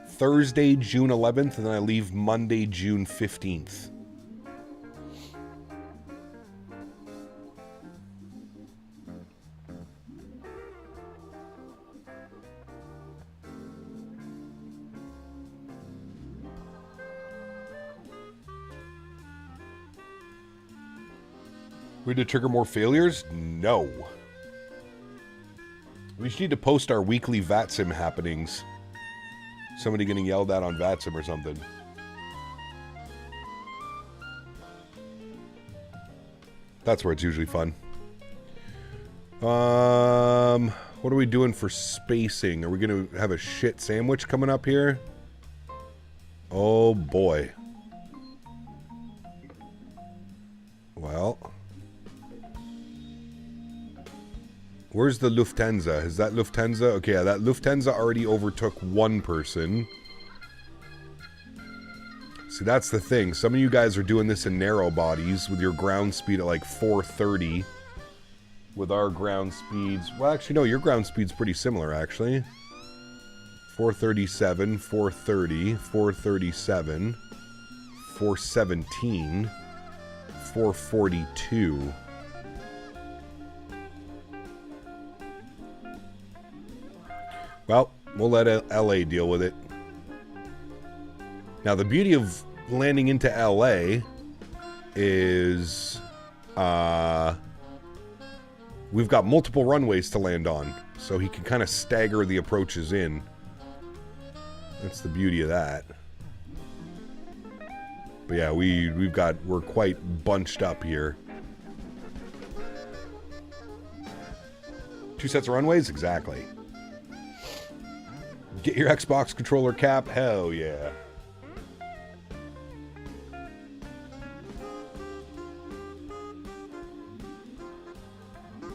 Thursday, June 11th, and then I leave Monday, June 15th. We need to trigger more failures? No. We just need to post our weekly VATSIM happenings. Somebody getting yelled at on VATSIM or something. That's where it's usually fun. What are we doing for spacing? Are we going to have a shit sandwich coming up here? Oh boy. Well... Where's the Lufthansa? Is that Lufthansa? Okay, yeah, that Lufthansa already overtook one person. See, that's the thing. Some of you guys are doing this in narrow bodies with your ground speed at like 430. With our ground speeds... Well, actually, no, your ground speed's pretty similar, actually. 437, 430, 437, 417, 442... Well, We'll let LA deal with it. Now, the beauty of landing into LA is we've got multiple runways to land on, so he can kind of stagger the approaches in. That's the beauty of that. But yeah, we're quite bunched up here. 2 sets of runways? Exactly. Get your Xbox controller cap? Hell yeah.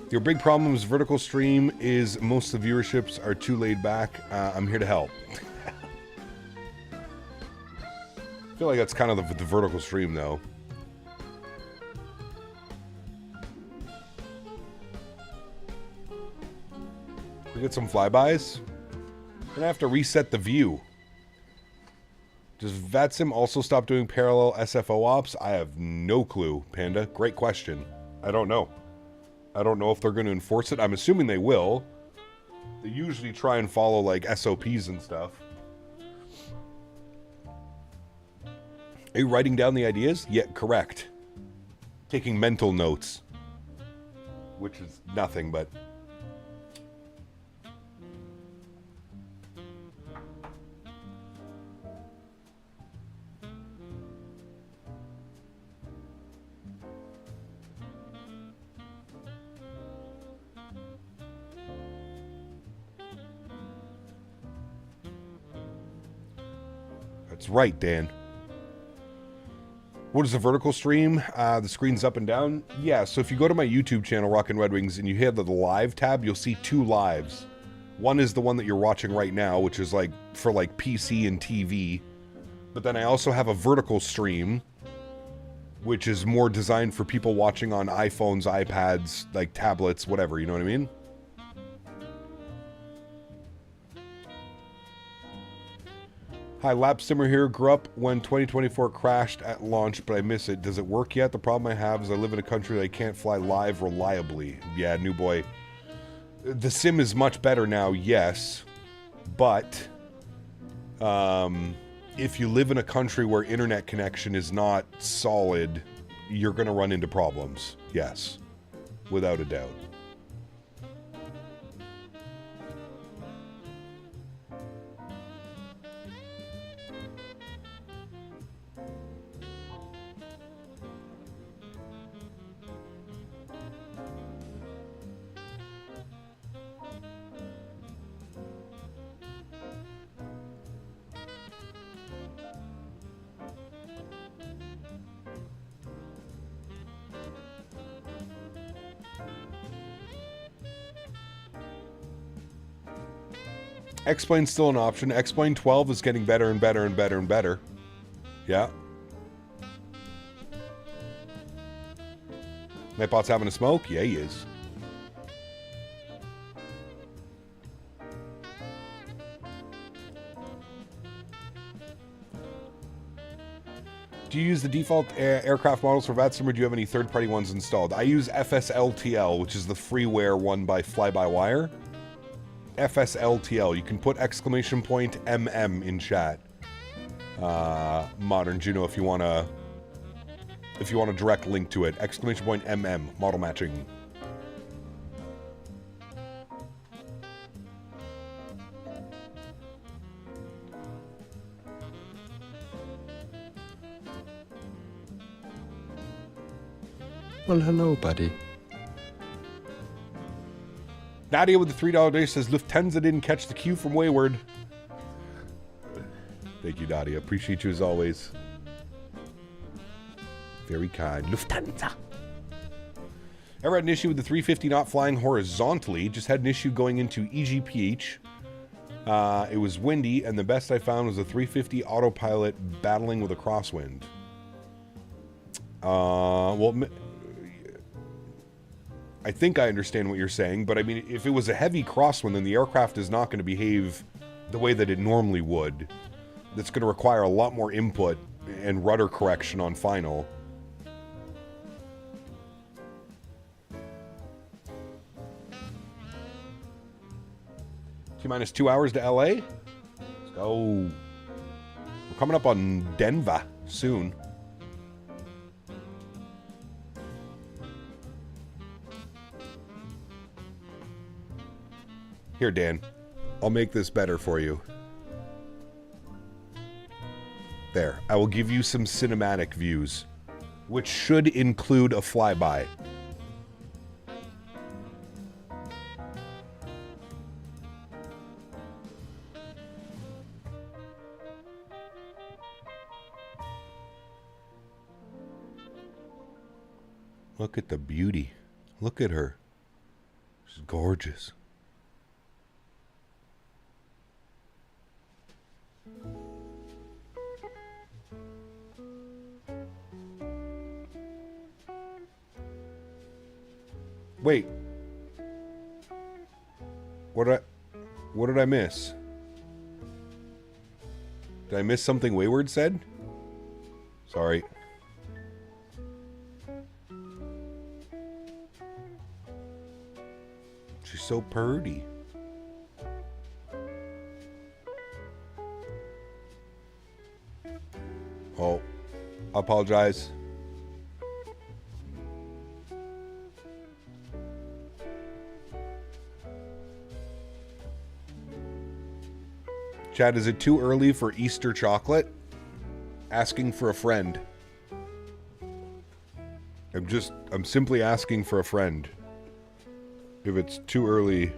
Your big problem is vertical stream is most of the viewerships are too laid back. I'm here to help. I feel like that's kind of the vertical stream, though. We get some flybys. Gonna have to reset the view. Does VATSIM also stop doing parallel SFO ops? I have no clue, Panda. Great question. I don't know. I don't know if they're going to enforce it. I'm assuming they will. They usually try and follow, like, SOPs and stuff. Are you writing down the ideas? Yeah, correct. Taking mental notes. Which is nothing, but... That's right, Dan. What is the vertical stream? The screen's up and down? Yeah, so if you go to my YouTube channel, Rockin' Red Wings, and you hit the live tab, you'll see 2 lives. One is the one that you're watching right now, which is like for like PC and TV. But then I also have a vertical stream, which is more designed for people watching on iPhones, iPads, like tablets, whatever, you know what I mean? Hi, Lap Simmer here. Grew up when 2024 crashed at launch, but I miss it. Does it work yet? The problem I have is I live in a country that I can't fly live reliably. Yeah, new boy. The sim is much better now, yes. But if you live in a country where internet connection is not solid, you're going to run into problems. Yes, without a doubt. X-Plane's still an option. X-Plane 12 is getting better and better and better and better. Yeah. Nightbot's having a smoke? Yeah, he is. Do you use the default aircraft models for VATSIM, or do you have any third-party ones installed? I use FSLTL, which is the freeware one by Fly-by-Wire. FSLTL. You can put exclamation point MM in chat. Modern Juno, if you want a direct link to it. Exclamation point MM. Model matching. Well, hello, buddy. Nadya with the $3 day says Lufthansa didn't catch the cue from Wayward. Thank you, Nadya. Appreciate you as always. Very kind. Lufthansa. Ever had an issue with the 350 not flying horizontally? Just had an issue going into EGPH. It was windy, and the best I found was a 350 autopilot battling with a crosswind. Well, I think I understand what you're saying, but I mean, if it was a heavy crosswind, then the aircraft is not going to behave the way that it normally would. That's going to require a lot more input and rudder correction on final. T-minus 2 hours to LA. Let's go. We're coming up on Denver soon. Here, Dan. I'll make this better for you. There. I will give you some cinematic views, which should include a flyby. Look at the beauty. Look at her. She's gorgeous. Wait. What did I miss? Did I miss something Wayward said? Sorry. She's so purty. Oh, I apologize. Chad, is it too early for Easter chocolate? Asking for a friend. I'm simply asking for a friend. If it's too early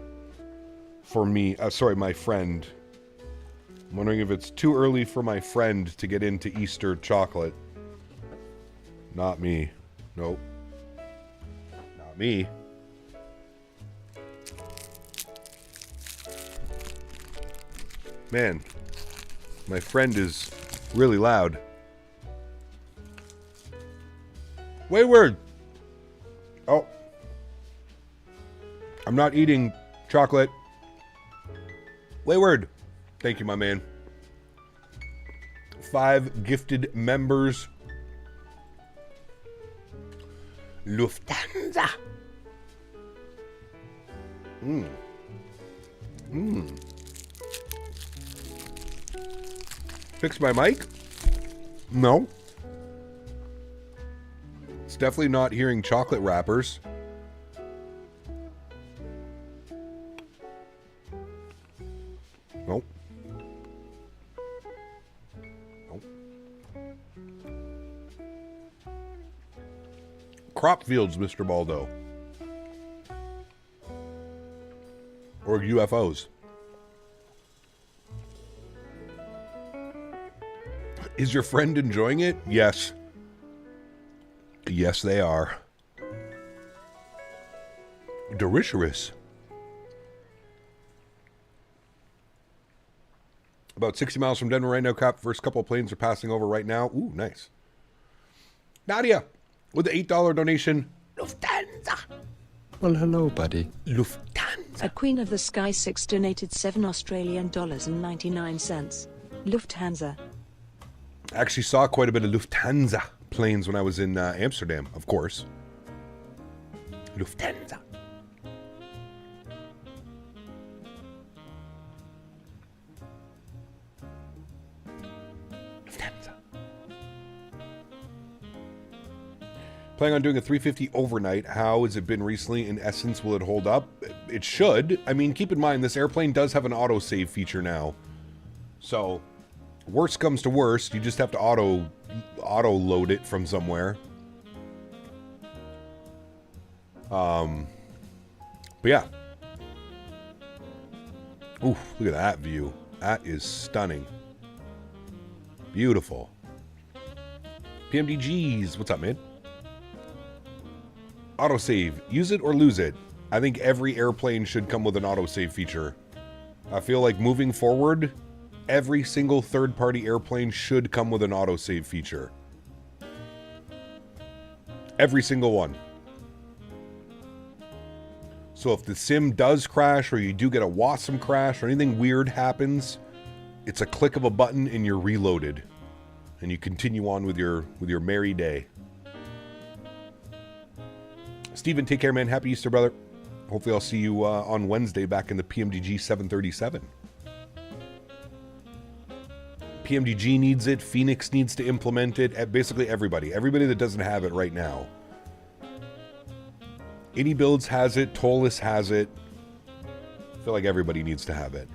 for me, sorry, my friend. I'm wondering if it's too early for my friend to get into Easter chocolate. Not me. Nope. Not me. Man, my friend is really loud. Wayward! Oh. I'm not eating chocolate. Wayward! Thank you, my man. 5 gifted members. Lufthansa! Fix my mic? No. It's definitely not hearing chocolate wrappers. Nope. Nope. Crop fields, Mr. Baldo. Or UFOs. Is your friend enjoying it? Yes. Yes, they are. Delicious. About 60 miles from Denver right now, Cap. First couple of planes are passing over right now. Ooh, nice. Nadya, with the $8 donation. Lufthansa. Well, hello, buddy. Lufthansa. A Queen of the Sky 6 donated $7.99. Lufthansa. I actually saw quite a bit of Lufthansa planes when I was in Amsterdam, of course. Lufthansa. Lufthansa. Planning on doing a 350 overnight. How has it been recently? In essence, will it hold up? It should. I mean, keep in mind, this airplane does have an autosave feature now. So, worst comes to worst, you just have to auto load it from somewhere. But yeah. Oof, look at that view. That is stunning. Beautiful. PMDGs, what's up, man? Autosave, use it or lose it. I think every airplane should come with an autosave feature. I feel like moving forward, every single third-party airplane should come with an autosave feature. Every single one. So if the sim does crash, or you do get a WASM crash, or anything weird happens, it's a click of a button and you're reloaded. And you continue on with your merry day. Steven, take care, man. Happy Easter, brother. Hopefully I'll see you on Wednesday back in the PMDG 737. PMDG needs it. Phoenix needs to implement it. Basically everybody. Everybody that doesn't have it right now. iniBuilds has it. Tollus has it. I feel like everybody needs to have it.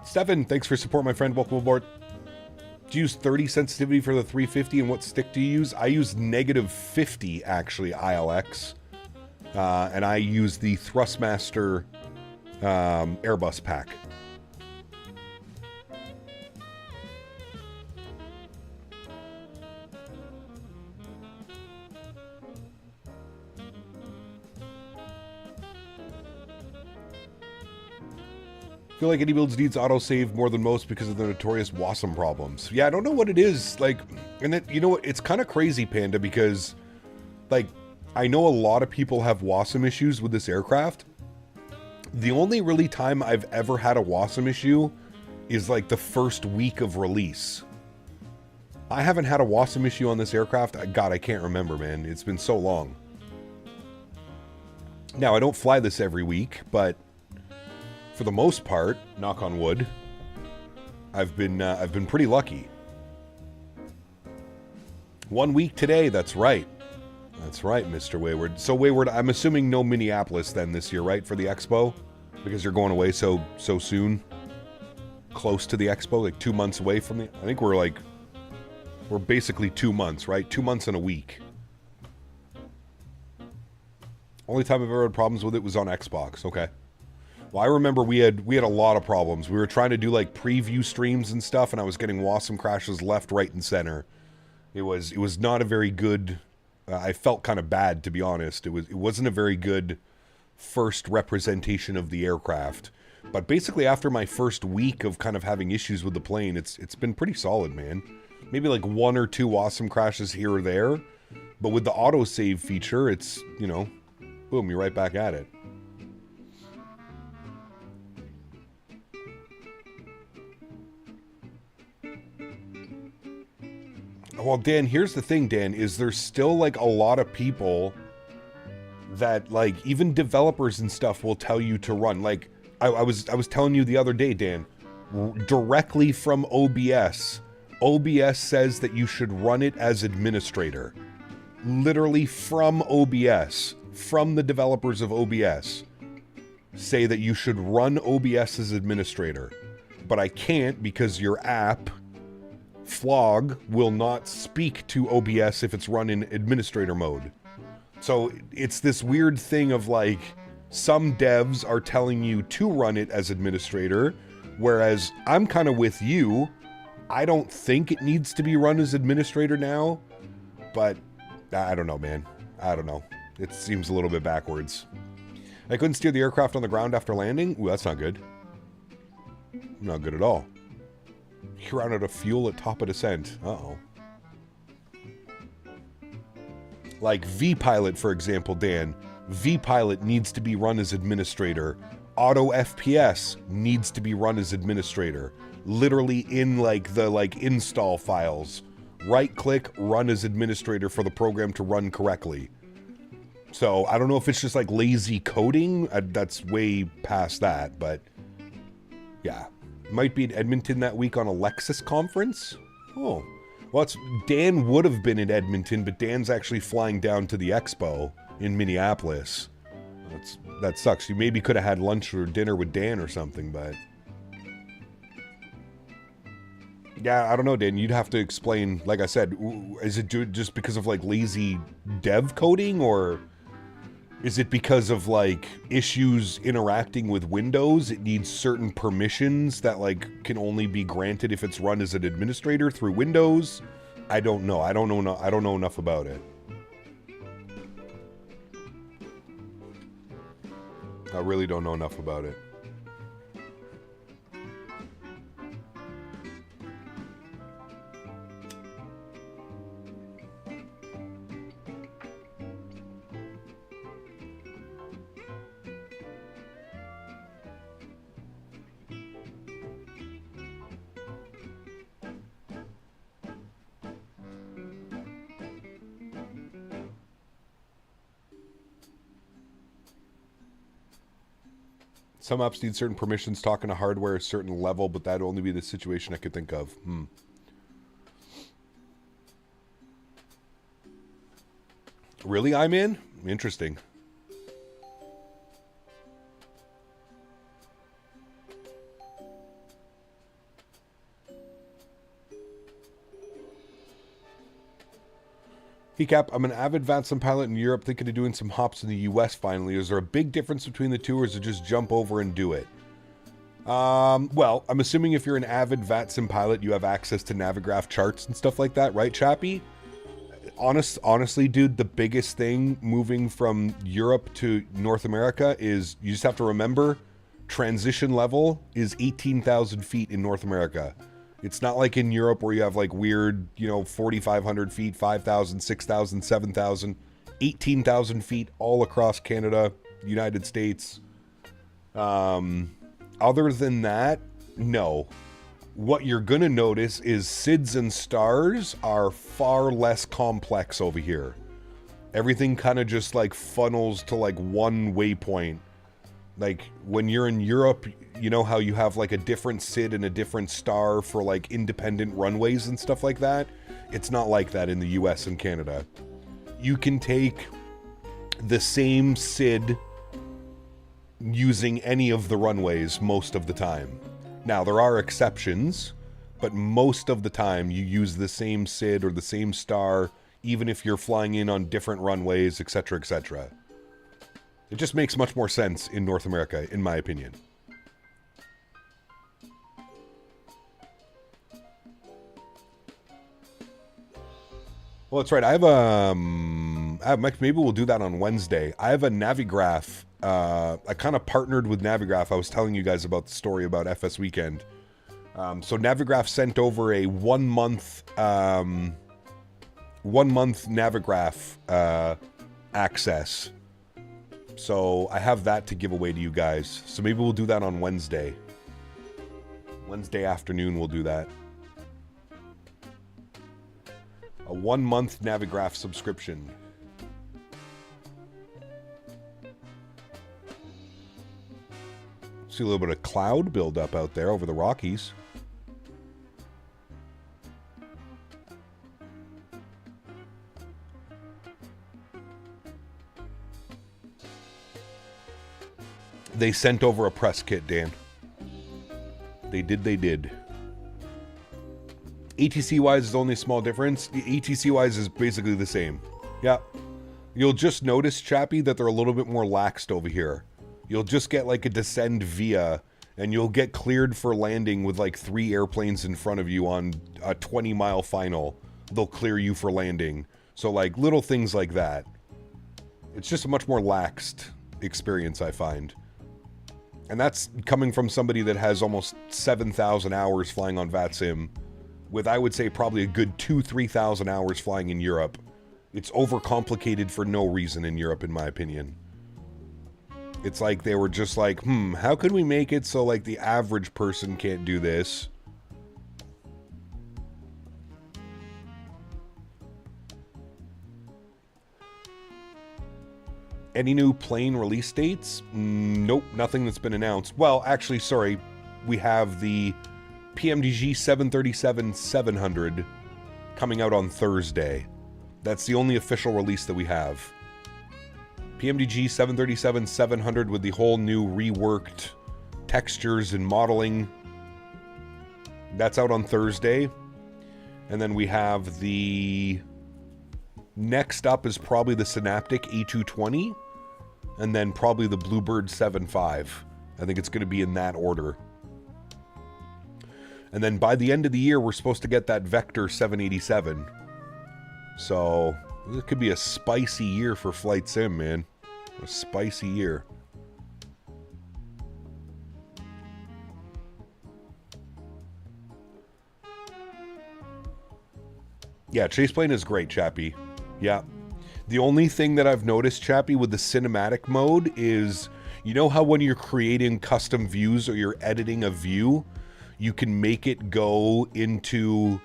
Stefan, thanks for support, my friend. Welcome aboard. Do you use 30 sensitivity for the 350, and what stick do you use? I use -50, actually, ILX. And I use the Thrustmaster Airbus pack. I feel like iniBuilds needs autosave more than most because of the notorious WASM problems. Yeah, I don't know what it is. Like, and it, you know what? It's kind of crazy, Panda, because, like, I know a lot of people have WASM issues with this aircraft. The only really time I've ever had a WASM issue is, like, the first week of release. I haven't had a WASM issue on this aircraft. God, I can't remember, man. It's been so long. Now, I don't fly this every week, but for the most part, knock on wood, I've been pretty lucky. 1 week today, that's right. That's right, Mr. Wayward. So Wayward, I'm assuming no Minneapolis then this year, right, for the expo? Because you're going away so soon. Close to the expo, like 2 months away from the... I think we're basically 2 months, right? 2 months and a week. Only time I've ever had problems with it was on Xbox, okay. Well, I remember we had a lot of problems. We were trying to do like preview streams and stuff, and I was getting WASM crashes left, right, and center. It was not a very good. I felt kind of bad, to be honest. It wasn't a very good first representation of the aircraft. But basically, after my first week of kind of having issues with the plane, it's been pretty solid, man. Maybe like 1 or 2 WASM crashes here or there, but with the autosave feature, it's, you know, boom, you're right back at it. Well, Dan, here's the thing, Dan, is there's still, like, a lot of people that, like, even developers and stuff will tell you to run. Like, I was telling you the other day, Dan, directly from OBS. OBS says that you should run it as administrator. Literally from OBS, from the developers of OBS, say that you should run OBS as administrator. But I can't because your app... Flog will not speak to OBS if it's run in administrator mode. So it's this weird thing of like, some devs are telling you to run it as administrator, whereas I'm kind of with you. I don't think it needs to be run as administrator now, but I don't know, man. I don't know. It seems a little bit backwards. I couldn't steer the aircraft on the ground after landing? Ooh, that's not good. Not good at all. You ran out of fuel at top of descent. Uh-oh. Like V-Pilot, for example, Dan. V-Pilot needs to be run as administrator. Auto FPS needs to be run as administrator. Literally in like the install files. Right-click, run as administrator for the program to run correctly. So I don't know if it's just like lazy coding. That's way past that, but yeah. Might be in Edmonton that week on a Lexus conference. Oh, well, Dan would have been in Edmonton, but Dan's actually flying down to the expo in Minneapolis. That sucks. You maybe could have had lunch or dinner with Dan or something, but yeah, I don't know, Dan. You'd have to explain. Like I said, is it just because of like lazy dev coding, or is it because of, like, issues interacting with Windows? It needs certain permissions that, like, can only be granted if it's run as an administrator through Windows? I don't know. I don't know enough about it. I really don't know enough about it. Some apps need certain permissions talking to hardware at a certain level, but that'd only be the situation I could think of. Really, I'm in? Interesting. Hey Cap, I'm an avid VATSIM pilot in Europe thinking of doing some hops in the US finally. Is there a big difference between the two, or is it just jump over and do it? Well, I'm assuming if you're an avid VATSIM pilot, you have access to Navigraph charts and stuff like that, right, Chappie? Honestly, dude, the biggest thing moving from Europe to North America is you just have to remember transition level is 18,000 feet in North America. It's not like in Europe where you have like weird, 4,500 feet, 5,000, 6,000, 7,000, 18,000 feet all across Canada, United States. Other than that, no. What you're going to notice is SIDS and stars are far less complex over here. Everything kind of just like funnels to like one waypoint. Like when you're in Europe, you know how you have like a different SID and a different star for like independent runways and stuff like that? It's not like that in the US and Canada. You can take the same SID using any of the runways most of the time. Now, there are exceptions, but most of the time you use the same SID or the same star, even if you're flying in on different runways, etc., etc. It just makes much more sense in North America, in my opinion. Well, that's right. I have maybe we'll do that on Wednesday. I have a Navigraph. I kind of partnered with Navigraph. I was telling you guys about the story about FS Weekend. So Navigraph sent over a 1 month Navigraph access. So I have that to give away to you guys. So maybe we'll do that on Wednesday. Wednesday afternoon we'll do that. A 1 month Navigraph subscription. See a little bit of cloud buildup out there over the Rockies. They sent over a press kit, Dan. They did. ATC-wise is only a small difference. ATC-wise is basically the same. Yeah. You'll just notice, Chappie, that they're a little bit more laxed over here. You'll just get like a descend via, and you'll get cleared for landing with like 3 airplanes in front of you on a 20-mile final. They'll clear you for landing. So like little things like that. It's just a much more laxed experience, I find. And that's coming from somebody that has almost 7,000 hours flying on VATSIM, with I would say probably a good 2,000-3,000 hours flying in Europe. It's overcomplicated for no reason in Europe, in my opinion. It's like they were just like, how could we make it so like the average person can't do this? Any new plane release dates? Nope, nothing that's been announced. Well, actually, sorry, we have the PMDG 737-700 coming out on Thursday. That's the only official release that we have. PMDG 737-700 with the whole new reworked textures and modeling. That's out on Thursday. And then we have the... Next up is probably the Synaptic A220. And then probably the Bluebird 7.5. I think it's going to be in that order. And then by the end of the year, we're supposed to get that Vector 787. So, it could be a spicy year for Flight Sim, man. A spicy year. Yeah, Chase Plane is great, Chappie. Yeah. The only thing that I've noticed, Chappie, with the cinematic mode is, you know how when you're creating custom views or you're editing a view, you can make it go into,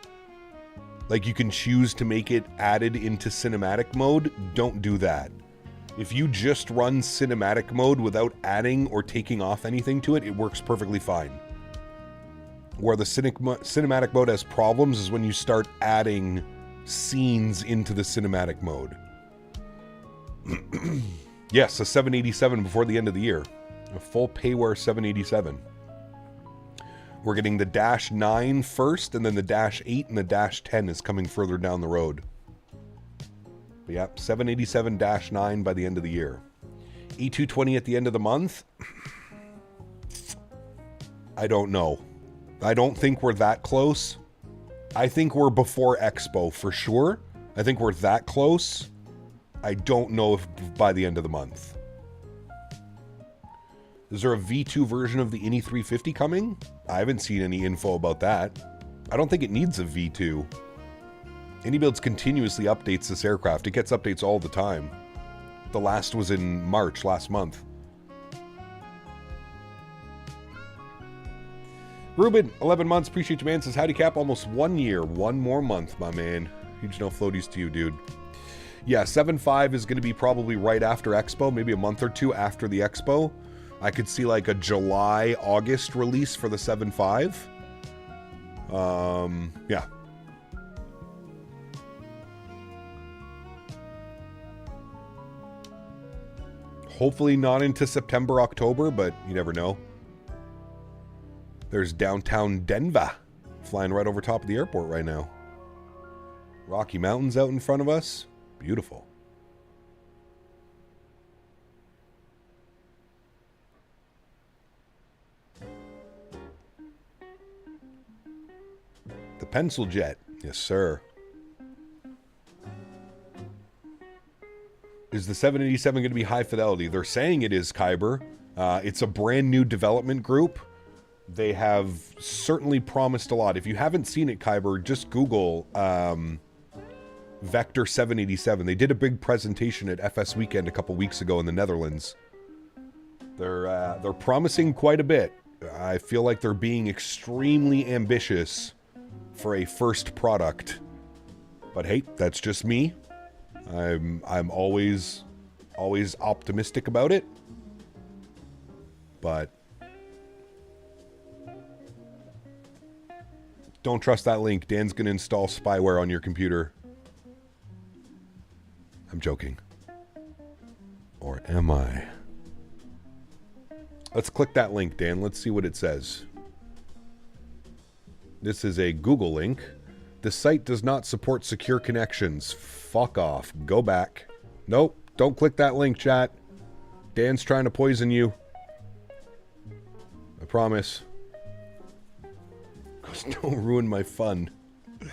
like you can choose to make it added into cinematic mode? Don't do that. If you just run cinematic mode without adding or taking off anything to it, it works perfectly fine. Where the cinematic mode has problems is when you start adding scenes into the cinematic mode. Yes, a 787 before the end of the year. A full payware 787. We're getting the Dash 9 first, and then the Dash 8 and the Dash 10 is coming further down the road. But yep, 787-9 by the end of the year. E220 at the end of the month? I don't know. I don't think we're that close. I think we're before Expo for sure. I think we're that close. I don't know if by the end of the month. Is there a V2 version of the iniThreeFifty coming? I haven't seen any info about that. I don't think it needs a V2. iniBuilds continuously updates this aircraft. It gets updates all the time. The last was in March last month. Ruben, 11 months. Appreciate you, man. Says, howdy, Cap. Almost 1 year. One more month, my man. Huge no floaties to you, dude. Yeah, 7.5 is going to be probably right after Expo. Maybe a month or two after the Expo. I could see like a July, August release for the 7.5. Yeah. Hopefully not into September, October, but you never know. There's downtown Denver, flying right over top of the airport right now. Rocky Mountains out in front of us. Beautiful. The pencil jet. Yes, sir. Is the 787 going to be high fidelity? They're saying it is, Kyber. It's a brand new development group. They have certainly promised a lot. If you haven't seen it, Kyber, just Google Vector 787. They did a big presentation at FS Weekend a couple weeks ago in the Netherlands. They're promising quite a bit. I feel like they're being extremely ambitious for a first product. But hey, that's just me. I'm always optimistic about it. But don't trust that link. Dan's going to install spyware on your computer. I'm joking. Or am I? Let's click that link, Dan. Let's see what it says. This is a Google link. The site does not support secure connections. Fuck off. Go back. Nope. Don't click that link, chat. Dan's trying to poison you. I promise. Don't ruin my fun. This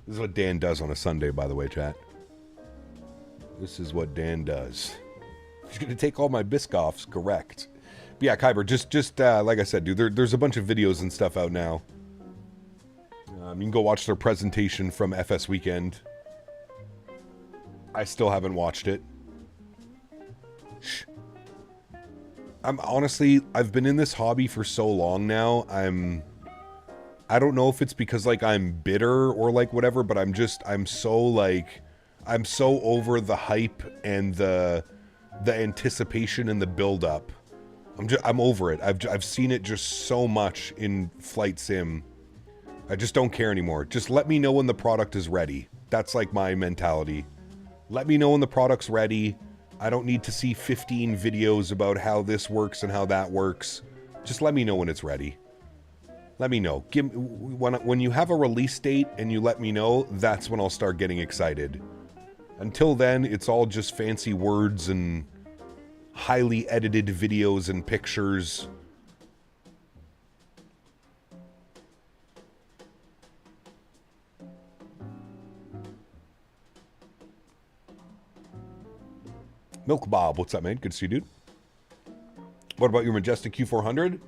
is what Dan does on a Sunday, by the way, chat. This is what Dan does. He's going to take all my Biscoffs, correct. But yeah, Kyber, just like I said, dude, there's a bunch of videos and stuff out now. You can go watch their presentation from FS Weekend. I still haven't watched it. Shh. I've been in this hobby for so long now. I don't know if it's because like I'm bitter or like whatever, but I'm so over the hype and the anticipation and the build up. I'm over it. I've seen it just so much in flight sim. I just don't care anymore. Just let me know when the product is ready. That's like my mentality. Let me know when the product's ready. I don't need to see 15 videos about how this works and how that works. Just let me know when it's ready. Let me know. When you have a release date and you let me know, that's when I'll start getting excited. Until then, it's all just fancy words and highly edited videos and pictures. Milk Bob, what's up, man? Good to see you, dude. What about your Majestic Q400?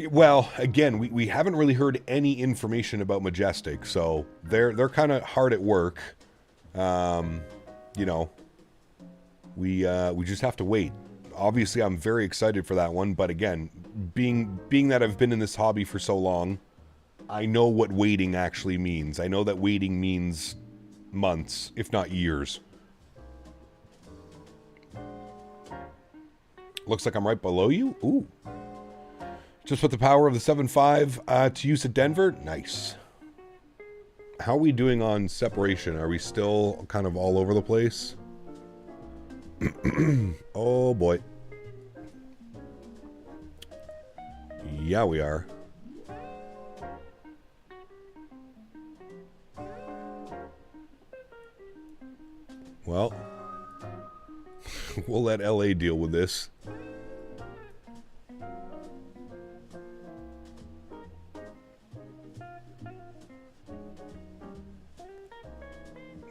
Well, again, we haven't really heard any information about Majestic, so they're kind of hard at work. You know, we just have to wait. Obviously, I'm very excited for that one, but again, being that I've been in this hobby for so long, I know what waiting actually means. I know that waiting means months, if not years. Looks like I'm right below you. Ooh. Just put the power of the 7.5 to use at Denver. Nice. How are we doing on separation? Are we still kind of all over the place? Oh, boy. Yeah, we are. Well, we'll let LA deal with this.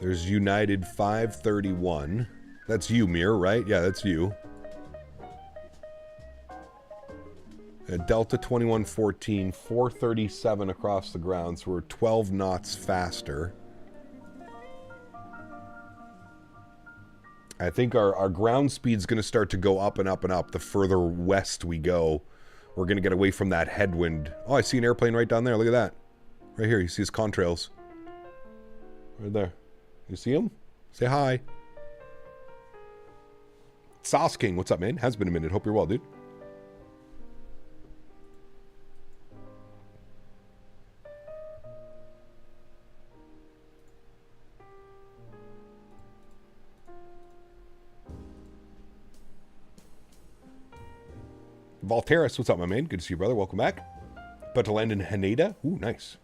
There's United 531. That's you, Mir, right? Yeah, that's you. Delta 2114, 437 across the ground, so we're 12 knots faster. I think our ground speed's going to start to go up and up and up. The further west we go, we're going to get away from that headwind. Oh, I see an airplane right down there. Look at that. Right here. You see his contrails. Right there. You see him? Say hi. Sauce King, what's up, man? Has been a minute. Hope you're well, dude. Volteris, what's up, my man? Good to see you, brother. Welcome back. But to land in Haneda. Ooh, nice.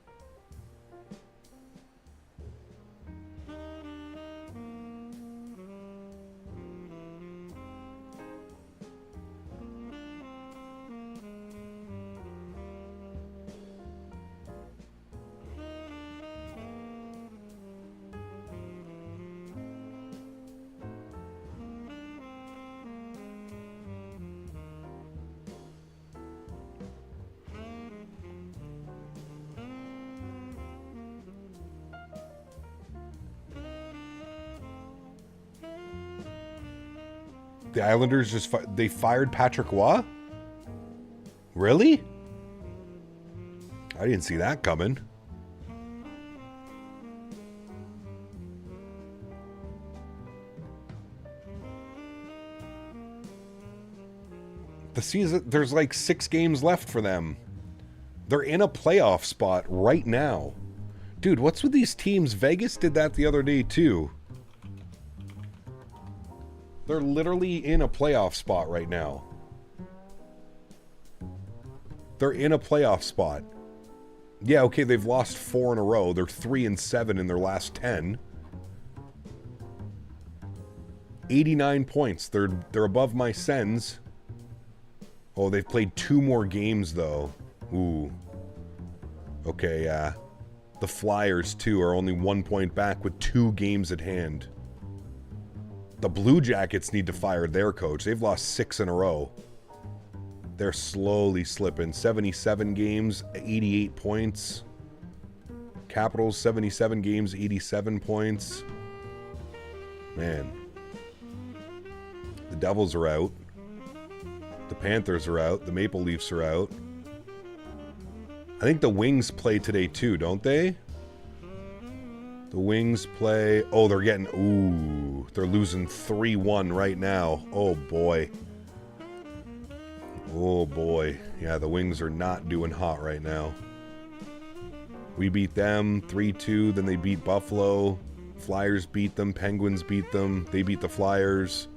The Islanders just they fired Patrick Waugh? Really? I didn't see that coming. The season, there's like 6 games left for them. They're in a playoff spot right now. Dude, what's with these teams? Vegas did that the other day too. They're literally in a playoff spot right now. They're in a playoff spot. Yeah, okay, they've lost 4 in a row. They're 3-7 in their last 10. 89 points. They're above my Sens. Oh, they've played 2 more games though. Ooh. Okay, the Flyers too are only 1 point back with 2 games at hand. The Blue Jackets need to fire their coach. They've lost 6 in a row. They're slowly slipping. 77 games, 88 points. Capitals, 77 games, 87 points. Man. The Devils are out. The Panthers are out. The Maple Leafs are out. I think the Wings play today too, don't they? The Wings play... Oh, they're getting... Ooh. They're losing 3-1 right now. Oh, boy. Oh, boy. Yeah, the Wings are not doing hot right now. We beat them 3-2. Then they beat Buffalo. Flyers beat them. Penguins beat them. They beat the Flyers.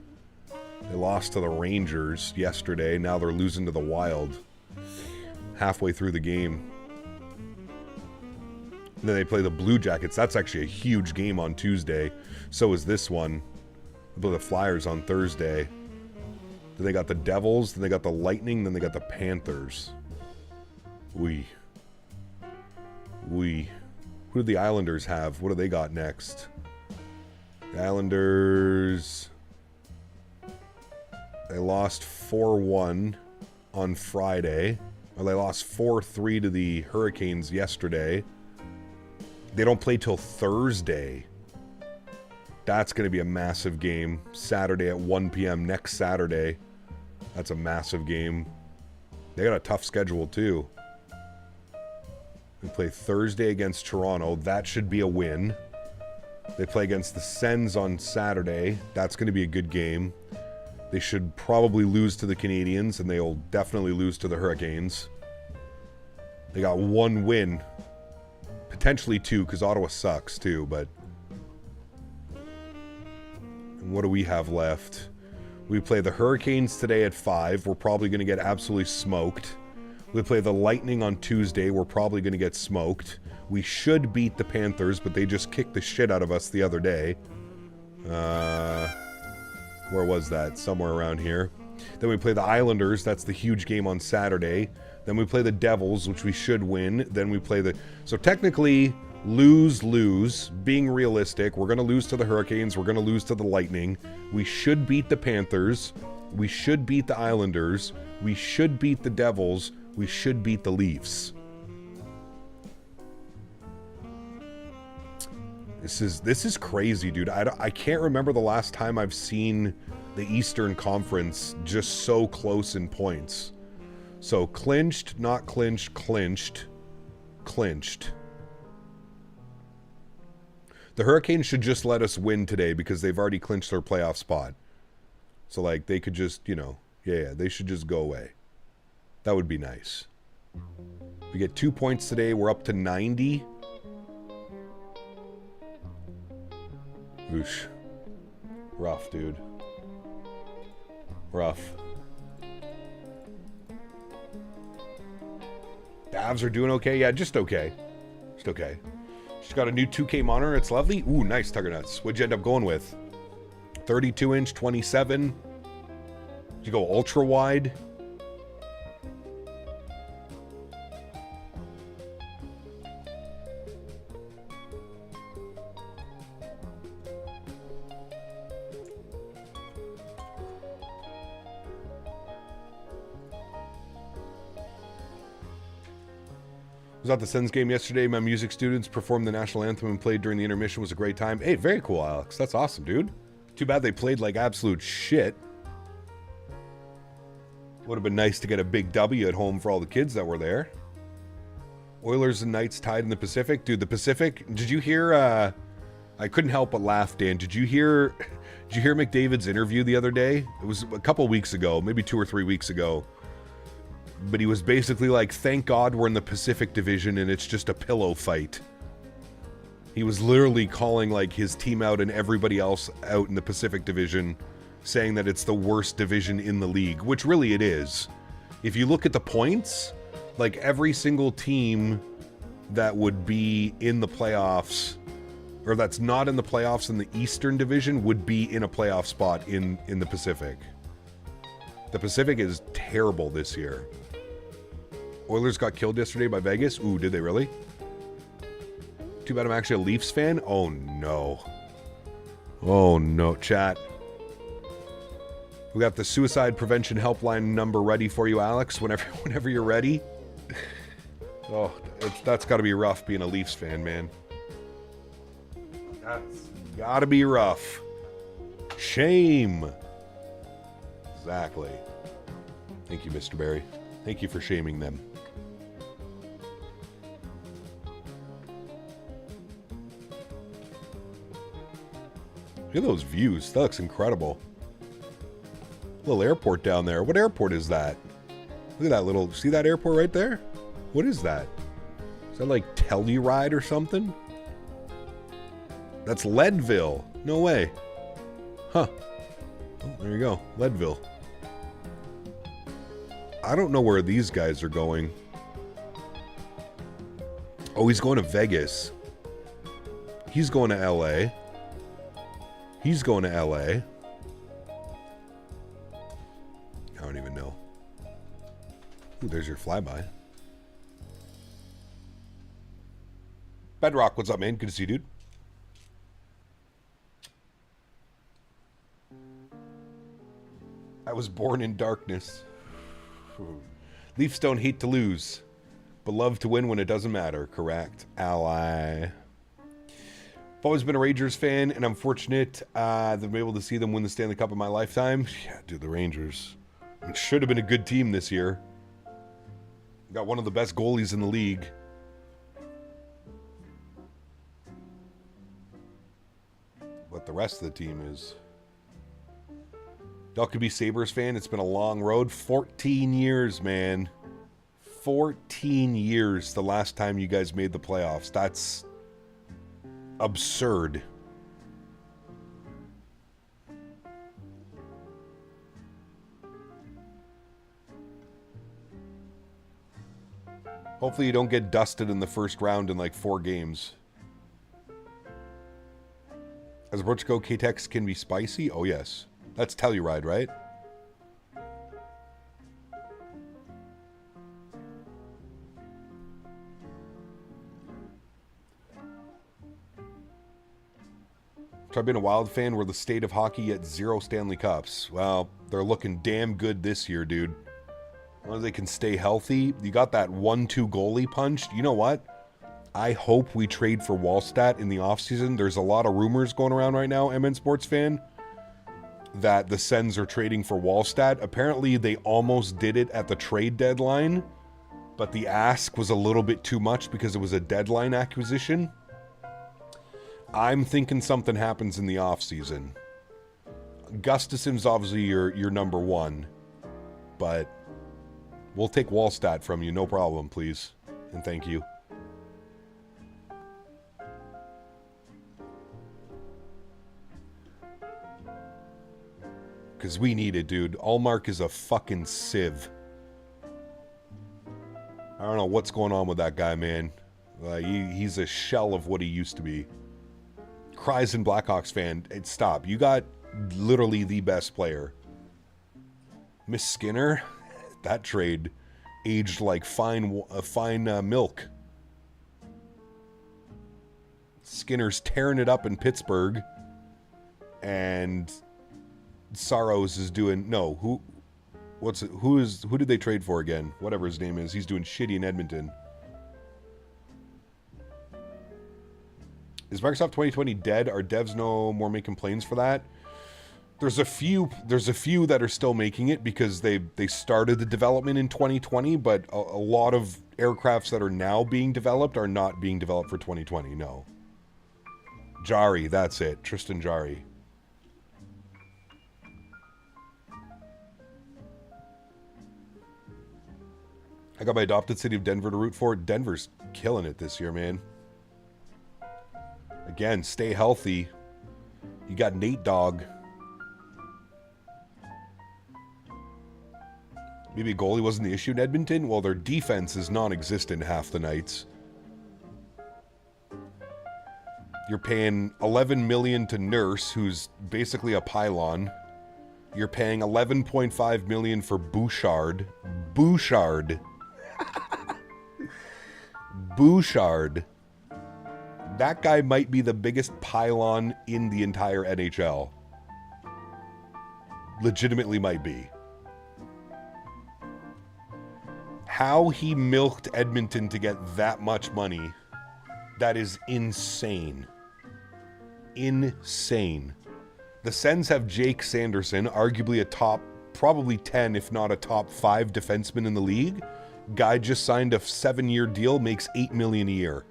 They lost to the Rangers yesterday. Now they're losing to the Wild. Halfway through the game. And then they play the Blue Jackets. That's actually a huge game on Tuesday. So is this one. They play the Flyers on Thursday. Then they got the Devils. Then they got the Lightning. Then they got the Panthers. Who do the Islanders have? What do they got next? The Islanders... They lost 4-1 on Friday. Or they lost 4-3 to the Hurricanes yesterday. They don't play till Thursday. That's going to be a massive game. Saturday at 1 p.m. next Saturday. That's a massive game. They got a tough schedule too. They play Thursday against Toronto. That should be a win. They play against the Sens on Saturday. That's going to be a good game. They should probably lose to the Canadians, and they'll definitely lose to the Hurricanes. They got 1 win. Potentially 2, because Ottawa sucks too, but... And what do we have left? We play the Hurricanes today at 5. We're probably going to get absolutely smoked. We play the Lightning on Tuesday. We're probably going to get smoked. We should beat the Panthers, but they just kicked the shit out of us the other day. Where was that? Somewhere around here. Then we play the Islanders. That's the huge game on Saturday. Then we play the Devils, which we should win. Then we play the... So technically, lose. Being realistic, we're going to lose to the Hurricanes. We're going to lose to the Lightning. We should beat the Panthers. We should beat the Islanders. We should beat the Devils. We should beat the Leafs. This is crazy, dude. I can't remember the last time I've seen the Eastern Conference just so close in points. So clinched, not clinched, clinched. The Hurricanes should just let us win today because they've already clinched their playoff spot. So like they could just, you know, yeah, they should just go away. That would be nice. We get 2 points today. We're up to 90. Oosh. Rough, dude. Rough. The Avs are doing okay. Yeah, just okay. Just okay. She's got a new 2K monitor. It's lovely. Ooh, nice, Tugger Nuts. What'd you end up going with? 32-inch, 27. Did you go ultra wide? Was at the Sens game yesterday. My music students performed the national anthem and played during the intermission. It was a great time. Hey, very cool, Alex. That's awesome, dude. Too bad they played like absolute shit. Would have been nice to get a big W at home for all the kids that were there. Oilers and Knights tied in the Pacific. Dude, the Pacific, did you hear, I couldn't help but laugh, Dan. Did you hear McDavid's interview the other day? It was a couple weeks ago, maybe 2 or 3 weeks ago. But he was basically like, thank God we're in the Pacific Division and it's just a pillow fight. He was literally calling like his team out and everybody else out in the Pacific Division, saying that it's the worst division in the league, which really it is. If you look at the points, like every single team that would be in the playoffs, or that's not in the playoffs in the Eastern Division, would be in a playoff spot in the Pacific. The Pacific is terrible this year. Oilers got killed yesterday by Vegas. Ooh, did they really? Too bad I'm actually a Leafs fan. Oh, no. Oh, no, chat. We got the suicide prevention helpline number ready for you, Alex, whenever you're ready. Oh, that's got to be rough being a Leafs fan, man. That's got to be rough. Shame. Exactly. Thank you, Mr. Barry. Thank you for shaming them. Look at those views. That looks incredible. Little airport down there. What airport is that? Look at that little... See that airport right there? What is that? Is that like Telluride or something? That's Leadville. No way. Huh. Oh, there you go. Leadville. I don't know where these guys are going. Oh, he's going to Vegas. He's going to LA. He's going to LA. I don't even know. Ooh, there's your flyby. Bedrock, what's up, man? Good to see you, dude. I was born in darkness. Leafs don't hate to lose, but love to win when it doesn't matter. Correct. Ally. I've always been a Rangers fan, and I'm fortunate that I'm able to see them win the Stanley Cup in my lifetime. Yeah, dude, the Rangers. It should have been a good team this year. Got one of the best goalies in the league. But the rest of the team is could be Sabres fan. It's been a long road. 14 years, man. 14 years the last time you guys made the playoffs. That's absurd. Hopefully you don't get dusted in the first round in like 4 games. As approach go, K-Tex can be spicy? Oh, yes. That's Telluride, right? Try being a Wild fan where the state of hockey yet 0 Stanley Cups. Well, they're looking damn good this year, dude. As long as they can stay healthy. You got that 1-2 goalie punch. You know what? I hope we trade for Wallstat in the offseason. There's a lot of rumors going around right now, MN Sports fan, that the Sens are trading for Wallstat. Apparently, they almost did it at the trade deadline, but the ask was a little bit too much because it was a deadline acquisition. I'm thinking something happens in the offseason. Gustafsson's obviously your number one, but we'll take Wallstat from you, no problem, please. And thank you. Because we need it, dude. Allmark is a fucking sieve. I don't know what's going on with that guy, man. He's a shell of what he used to be. Cries and Blackhawks fan, stop. You got literally the best player. Miss Skinner, that trade aged like fine milk. Skinner's tearing it up in Pittsburgh, and Saros is doing who did they trade for again? Whatever his name is, he's doing shitty in Edmonton. Is Microsoft 2020 dead? Are devs no more making planes for that? There's a few that are still making it because they started the development in 2020, but a lot of aircrafts that are now being developed are not being developed for 2020. No. Jari, that's it. Tristan Jari. I got my adopted city of Denver to root for. Denver's killing it this year, man. Again, stay healthy. You got Nate Dogg. Maybe goalie wasn't the issue in Edmonton? Well, their defense is non-existent half the nights. You're paying $11 million to Nurse, who's basically a pylon. You're paying $11.5 million for Bouchard. Bouchard. Bouchard. That guy might be the biggest pylon in the entire NHL. Legitimately might be. How he milked Edmonton to get that much money, that is insane. Insane. The Sens have Jake Sanderson, arguably a top, probably 10, if not a top 5 defenseman in the league. Guy just signed a 7-year deal, makes $8 million a year.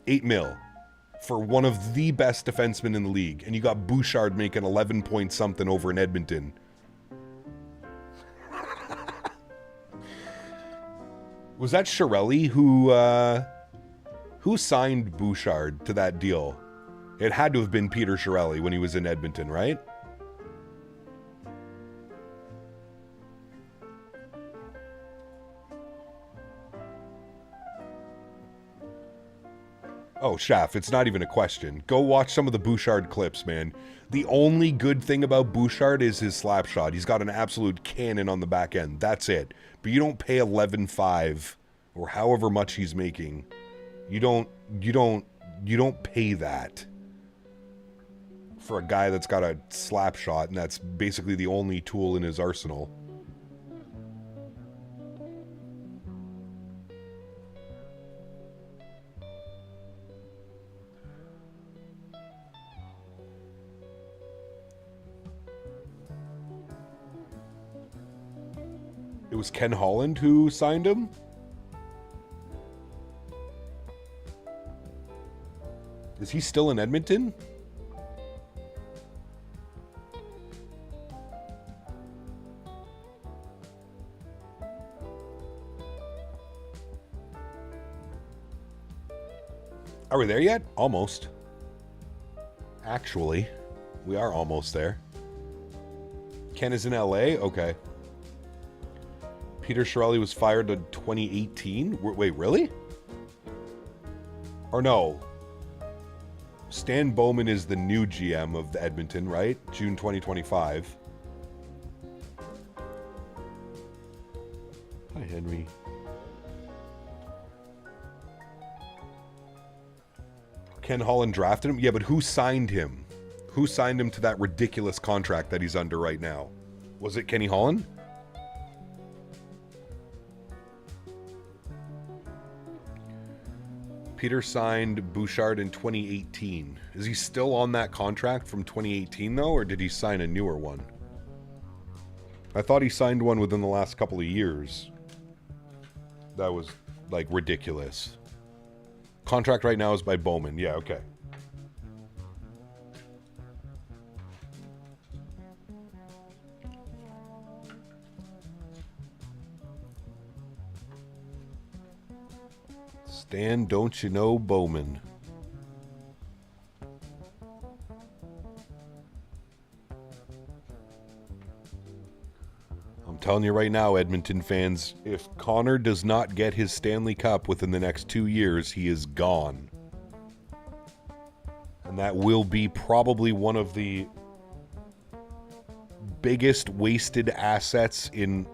8 mil for one of the best defensemen in the league. And you got Bouchard making 11 point something over in Edmonton. Was that Chiarelli who signed Bouchard to that deal? It had to have been Peter Chiarelli when he was in Edmonton, right? Oh, Shaft, it's not even a question. Go watch some of the Bouchard clips, man. The only good thing about Bouchard is his slap shot. He's got an absolute cannon on the back end. That's it. But you don't pay 11.5 or however much he's making. You don't pay that for a guy that's got a slap shot, and that's basically the only tool in his arsenal. It was Ken Holland who signed him? Is he still in Edmonton? Are we there yet? Almost. Actually, we are almost there. Ken is in LA? Okay. Peter Chiarelli was fired in 2018? Wait, really? Or no. Stan Bowman is the new GM of the Edmonton, right? June 2025. Hi, Henry. Ken Holland drafted him? Yeah, but who signed him? Who signed him to that ridiculous contract that he's under right now? Was it Kenny Holland? Peter signed Bouchard in 2018. Is he still on that contract from 2018, though, or did he sign a newer one? I thought he signed one within the last couple of years. That was, like, ridiculous. Contract right now is by Bowman. Yeah, okay. Stan, don't you know Bowman? I'm telling you right now, Edmonton fans, if Connor does not get his Stanley Cup within the next 2 years, he is gone. And that will be probably one of the biggest wasted assets in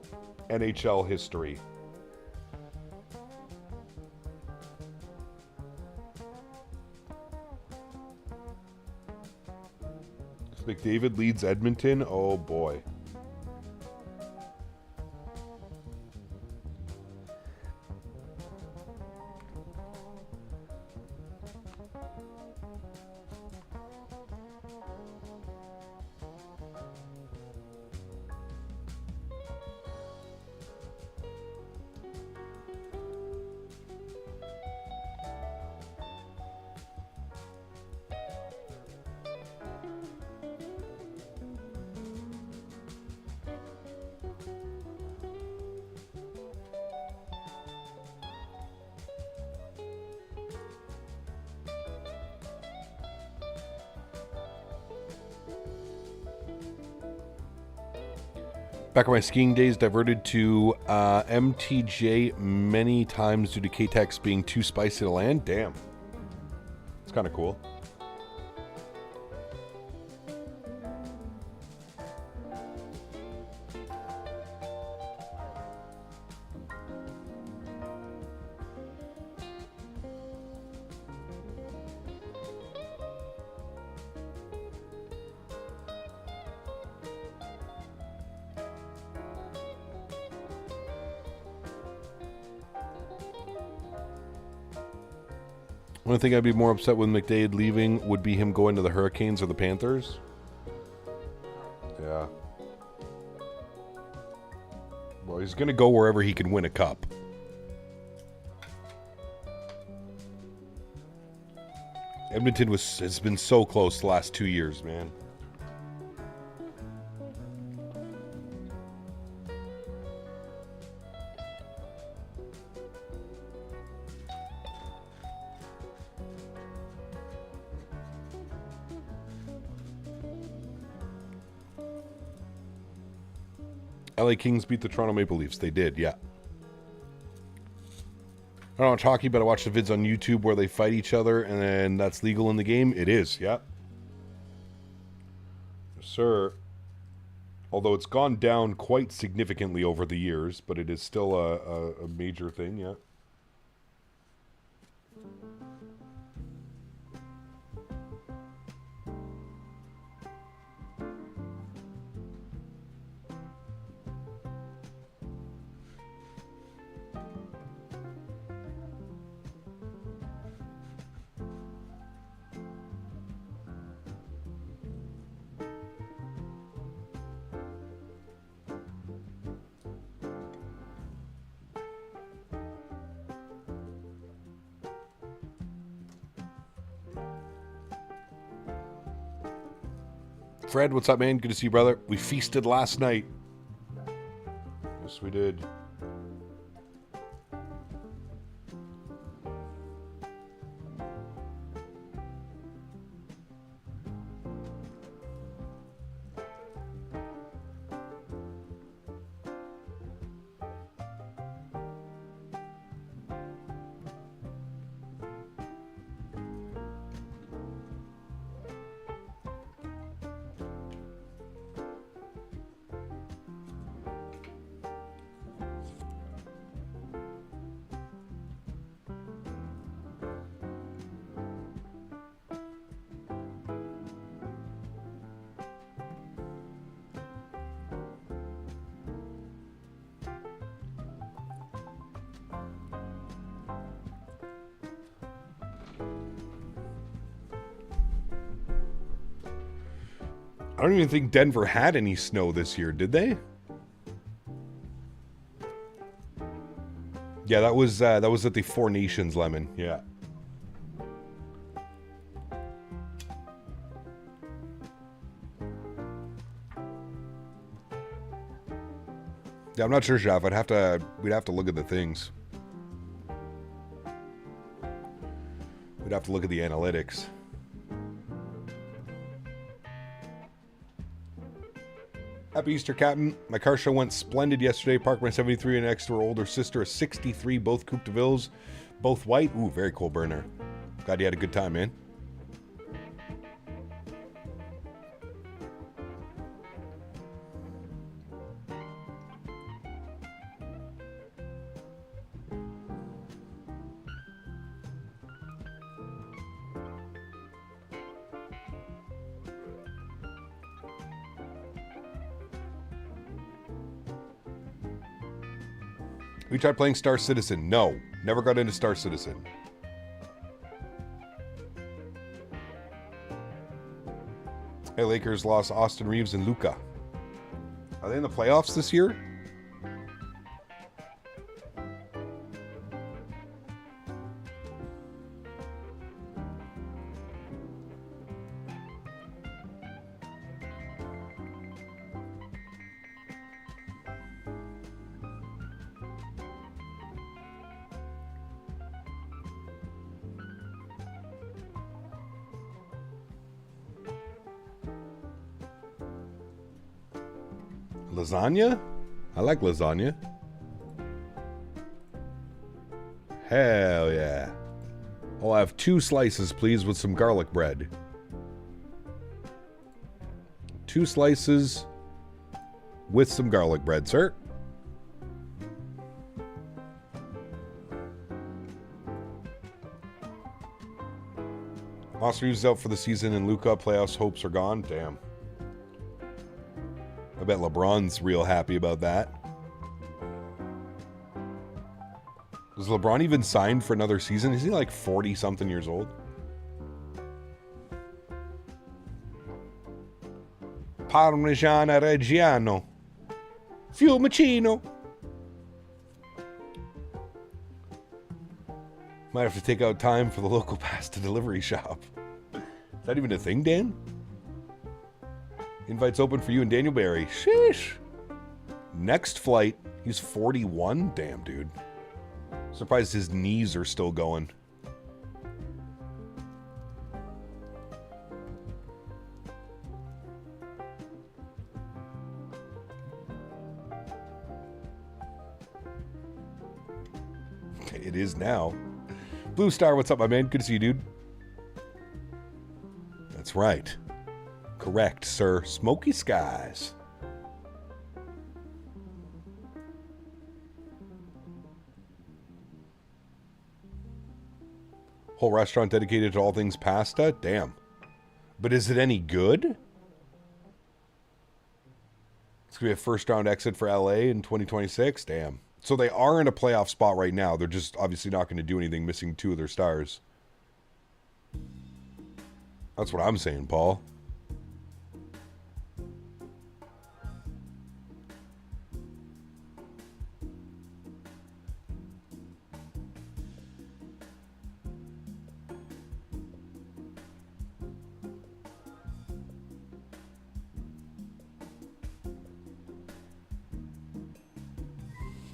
NHL history. If McDavid leads Edmonton, oh boy. Back in my skiing days, diverted to MTJ many times due to K-Tex being too spicy to land. Damn. It's kind of cool. One thing I'd be more upset with McDavid leaving would be him going to the Hurricanes or the Panthers. Yeah. Well, he's going to go wherever he can win a cup. Edmonton has been so close the last 2 years, man. LA Kings beat the Toronto Maple Leafs. They did, yeah. I don't watch hockey, but I watch the vids on YouTube where they fight each other, and then that's legal in the game. It is, yeah. Yes, sir. Although it's gone down quite significantly over the years, but it is still a major thing, yeah. Fred, what's up, man? Good to see you, brother. We feasted last night. Yes, we did. I don't even think Denver had any snow this year, did they? Yeah, that was at the Four Nations Lemon. Yeah. Yeah, I'm not sure, Jeff. We'd have to look at the things. We'd have to look at the analytics. Happy Easter, Captain. My car show went splendid yesterday. Parked my 73 next to her older sister, a 63, both Coupe de Villes, both white. Ooh, very cool burner. Glad you had a good time, man. We tried playing Star Citizen. No, never got into Star Citizen. Hey, Lakers lost Austin Reeves and Luka. Are they in the playoffs this year? Lasagna? I like lasagna. Hell yeah. I'll have 2 slices, please, with some garlic bread. 2 slices with some garlic bread, sir. Austin Reeves out for the season and Luka playoffs hopes are gone. Damn. I bet LeBron's real happy about that. Was LeBron even signed for another season? Is he like 40-something years old? Parmigiano Reggiano. Fiumicino. Might have to take out time for the local pasta delivery shop. Is that even a thing, Dan? Invites open for you and Daniel Barry. Sheesh. Next flight. He's 41. Damn, dude. Surprised his knees are still going. It is now. Blue Star, what's up, my man? Good to see you, dude. That's right. Correct, sir. Smoky skies. Whole restaurant dedicated to all things pasta? Damn. But is it any good? It's going to be a first round exit for LA in 2026? Damn. So they are in a playoff spot right now. They're just obviously not going to do anything, missing 2 of their stars. That's what I'm saying, Paul.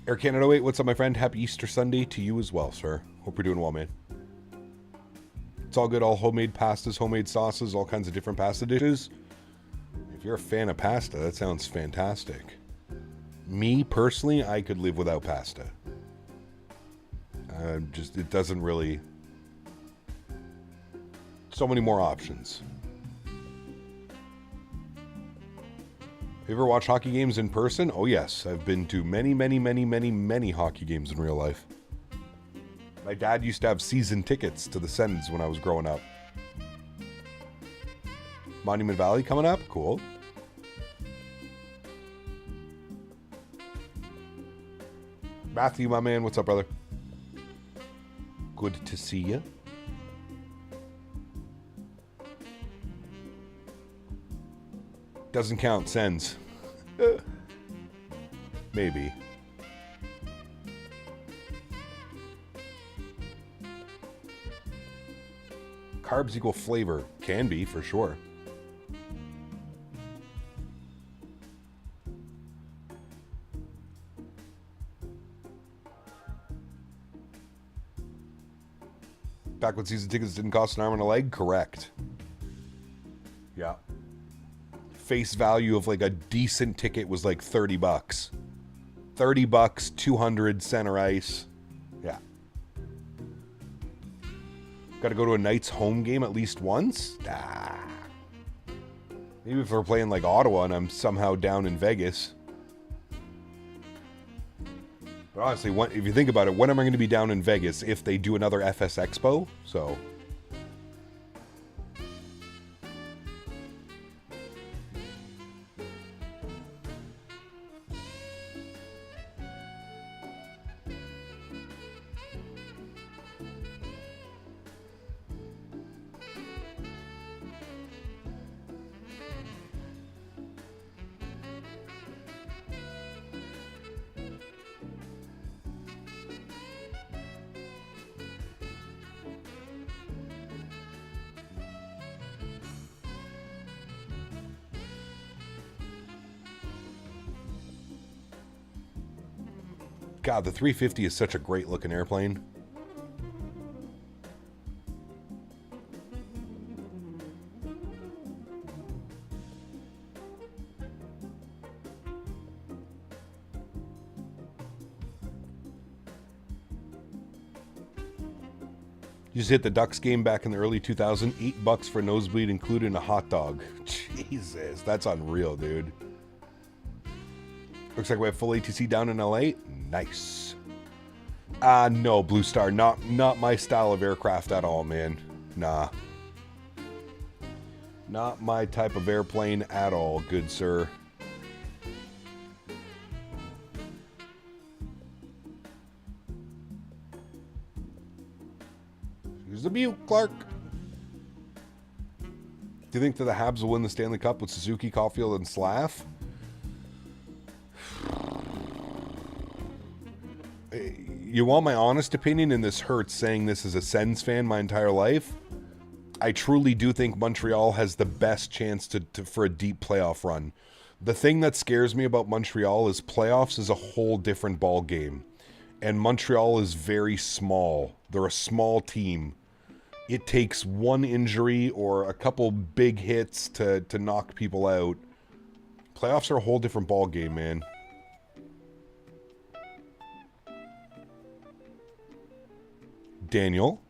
Air Canada 08, what's up, my friend? Happy Easter Sunday to you as well, sir. Hope you're doing well, man. It's all good, all homemade pastas, homemade sauces, all kinds of different pasta dishes. If you're a fan of pasta, that sounds fantastic. Me, personally, I could live without pasta. It doesn't really... So many more options. You ever watch hockey games in person? Oh yes, I've been to many, many, many, many, many hockey games in real life. My dad used to have season tickets to the Sens when I was growing up. Monument Valley coming up? Cool. Matthew, my man, what's up, brother? Good to see you. Doesn't count. Sends. Maybe. Carbs equal flavor. Can be, for sure. Back when season tickets didn't cost an arm and a leg? Correct. Yeah. Face value of like a decent ticket was like 30 bucks. 30 bucks, 200 center ice. Yeah. Got to go to a Knights home game at least once? Ah. Maybe if we're playing like Ottawa and I'm somehow down in Vegas. But honestly, if you think about it, when am I going to be down in Vegas if they do another FS Expo? So... God, the 350 is such a great looking airplane. You just hit the Ducks game back in the early 2000s. $8 for nosebleed included in a hot dog. Jesus, that's unreal, dude. Looks like we have full ATC down in LA. Nice. No, Blue Star. Not my style of aircraft at all, man. Nah. Not my type of airplane at all, good sir. Here's the Butte, Clark. Do you think that the Habs will win the Stanley Cup with Suzuki, Caulfield, and Slav? You want my honest opinion, and this hurts saying this as a Sens fan my entire life. I truly do think Montreal has the best chance for a deep playoff run. The thing that scares me about Montreal is playoffs is a whole different ball game. And Montreal is very small. They're a small team. It takes one injury or a couple big hits to knock people out. Playoffs are a whole different ball game, man. Daniel,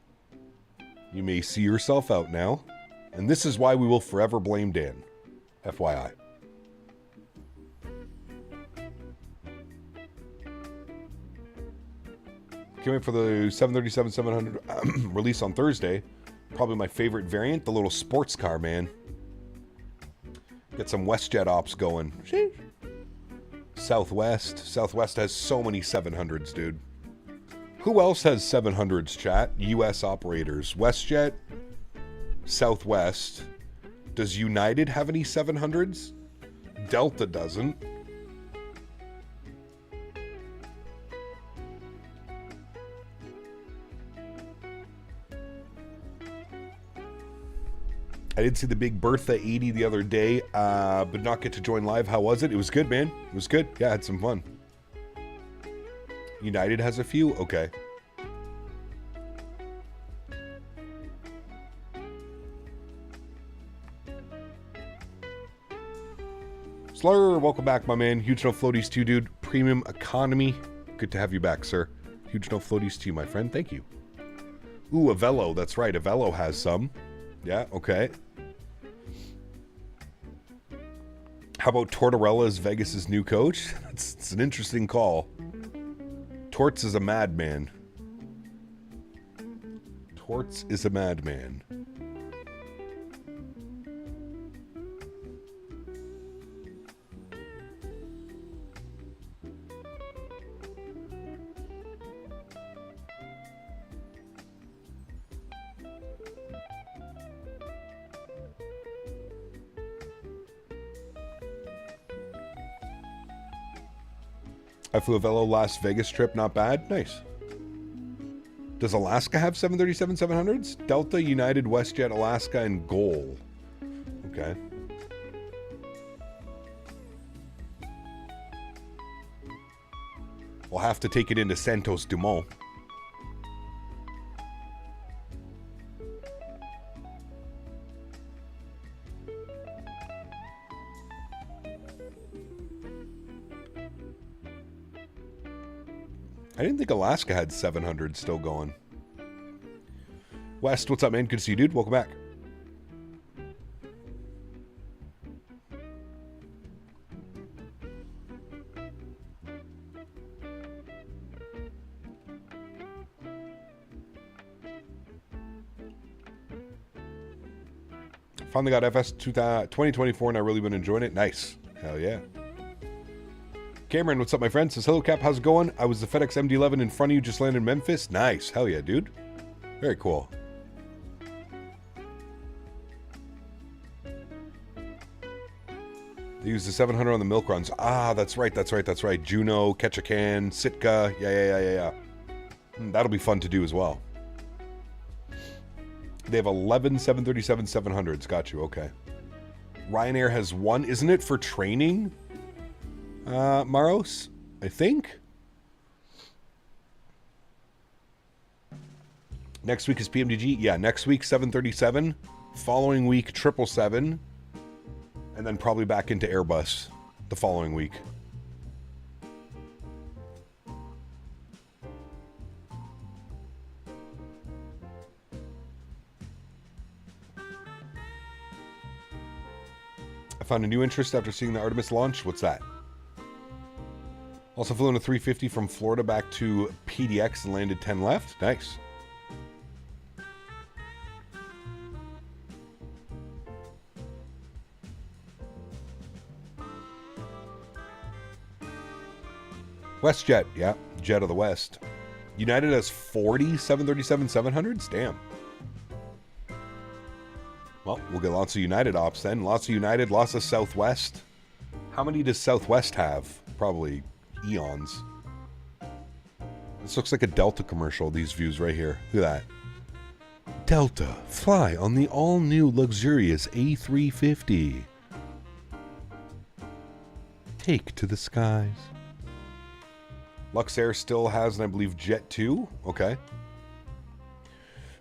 you may see yourself out now. And this is why we will forever blame Dan. FYI. Can't wait for the 737-700 release on Thursday. Probably my favorite variant, the little sports car, man. Get some WestJet ops going. Southwest. Southwest has so many 700s, dude. Who else has 700s, chat? U.S. operators. WestJet, Southwest. Does United have any 700s? Delta doesn't. I did see the Big Bertha 80 the other day, but not get to join live. How was it? It was good, man. It was good. Yeah, I had some fun. United has a few? Okay. Slur, welcome back, my man. Huge no floaties to you, dude. Premium economy. Good to have you back, sir. Huge no floaties to you, my friend. Thank you. Ooh, a Velo. That's right. A Velo has some. Yeah, okay. How about Tortorella as Vegas's new coach? It's an interesting call. Torts is a madman. Torts is a madman. I flew a Velo Las Vegas trip. Not bad. Nice. Does Alaska have 737-700s? Delta, United, WestJet, Alaska, and GOL. Okay. We'll have to take it into Santos Dumont. I didn't think Alaska had 700 still going. West, what's up, man? Good to see you, dude. Welcome back. Finally got FS 2024 and I really been enjoying it. Nice. Hell yeah. Cameron, what's up, my friend? Says, hello, Cap. How's it going? I was the FedEx MD-11 in front of you, just landed in Memphis. Nice. Hell yeah, dude. Very cool. They use the 700 on the milk runs. Ah, that's right. Juneau, Ketchikan, Sitka. Yeah. That'll be fun to do as well. They have 11 737-700s. Got you. Okay. Ryanair has one. Isn't it for training? Maros, I think. Next week is PMDG. Yeah, next week 737. Following week 777. And then probably back into Airbus the following week. I found a new interest after seeing the Artemis launch. What's that? Also flew in a 350 from Florida back to PDX and landed 10 left. Nice. WestJet, yeah, Jet of the West. United has 40 737-700s? Damn. Well, we'll get lots of United ops then. Lots of United, lots of Southwest. How many does Southwest have? Probably eons. This looks like a Delta commercial, these views right here. Look at that. Delta, fly on the all-new luxurious A350. Take to the skies. Luxair still has, and I believe, Jet 2. Okay.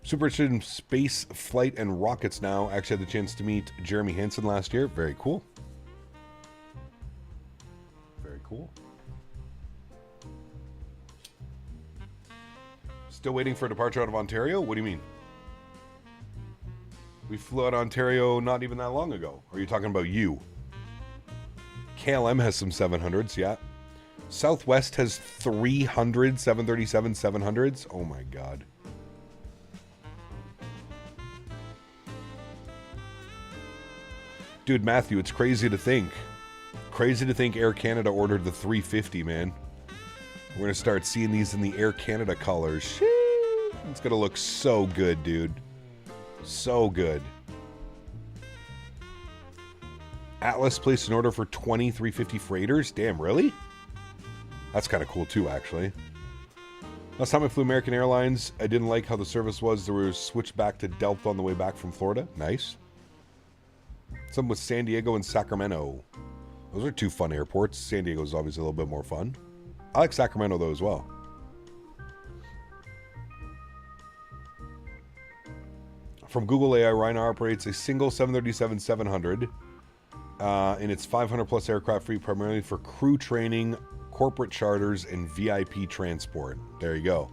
Super interested in space, flight, and rockets now. Actually had the chance to meet Jeremy Hansen last year. Very cool. Very cool. Still waiting for a departure out of Ontario? What do you mean? We flew out of Ontario not even that long ago. Or are you talking about you? KLM has some 700s, yeah. Southwest has 300 737-700s. Oh my god. Dude, Matthew, it's crazy to think. Crazy to think Air Canada ordered the 350, man. We're going to start seeing these in the Air Canada colors. Sheesh. It's going to look so good, dude. So good. Atlas placed an order for 20 350 freighters. Damn, really? That's kind of cool, too, actually. Last time I flew American Airlines, I didn't like how the service was. There was switched back to Delta on the way back from Florida. Nice. Some with San Diego and Sacramento. Those are two fun airports. San Diego's obviously a little bit more fun. I like Sacramento, though, as well. From Google AI, Ryanair operates a single 737-700 in its 500-plus aircraft fleet, primarily for crew training, corporate charters, and VIP transport. There you go.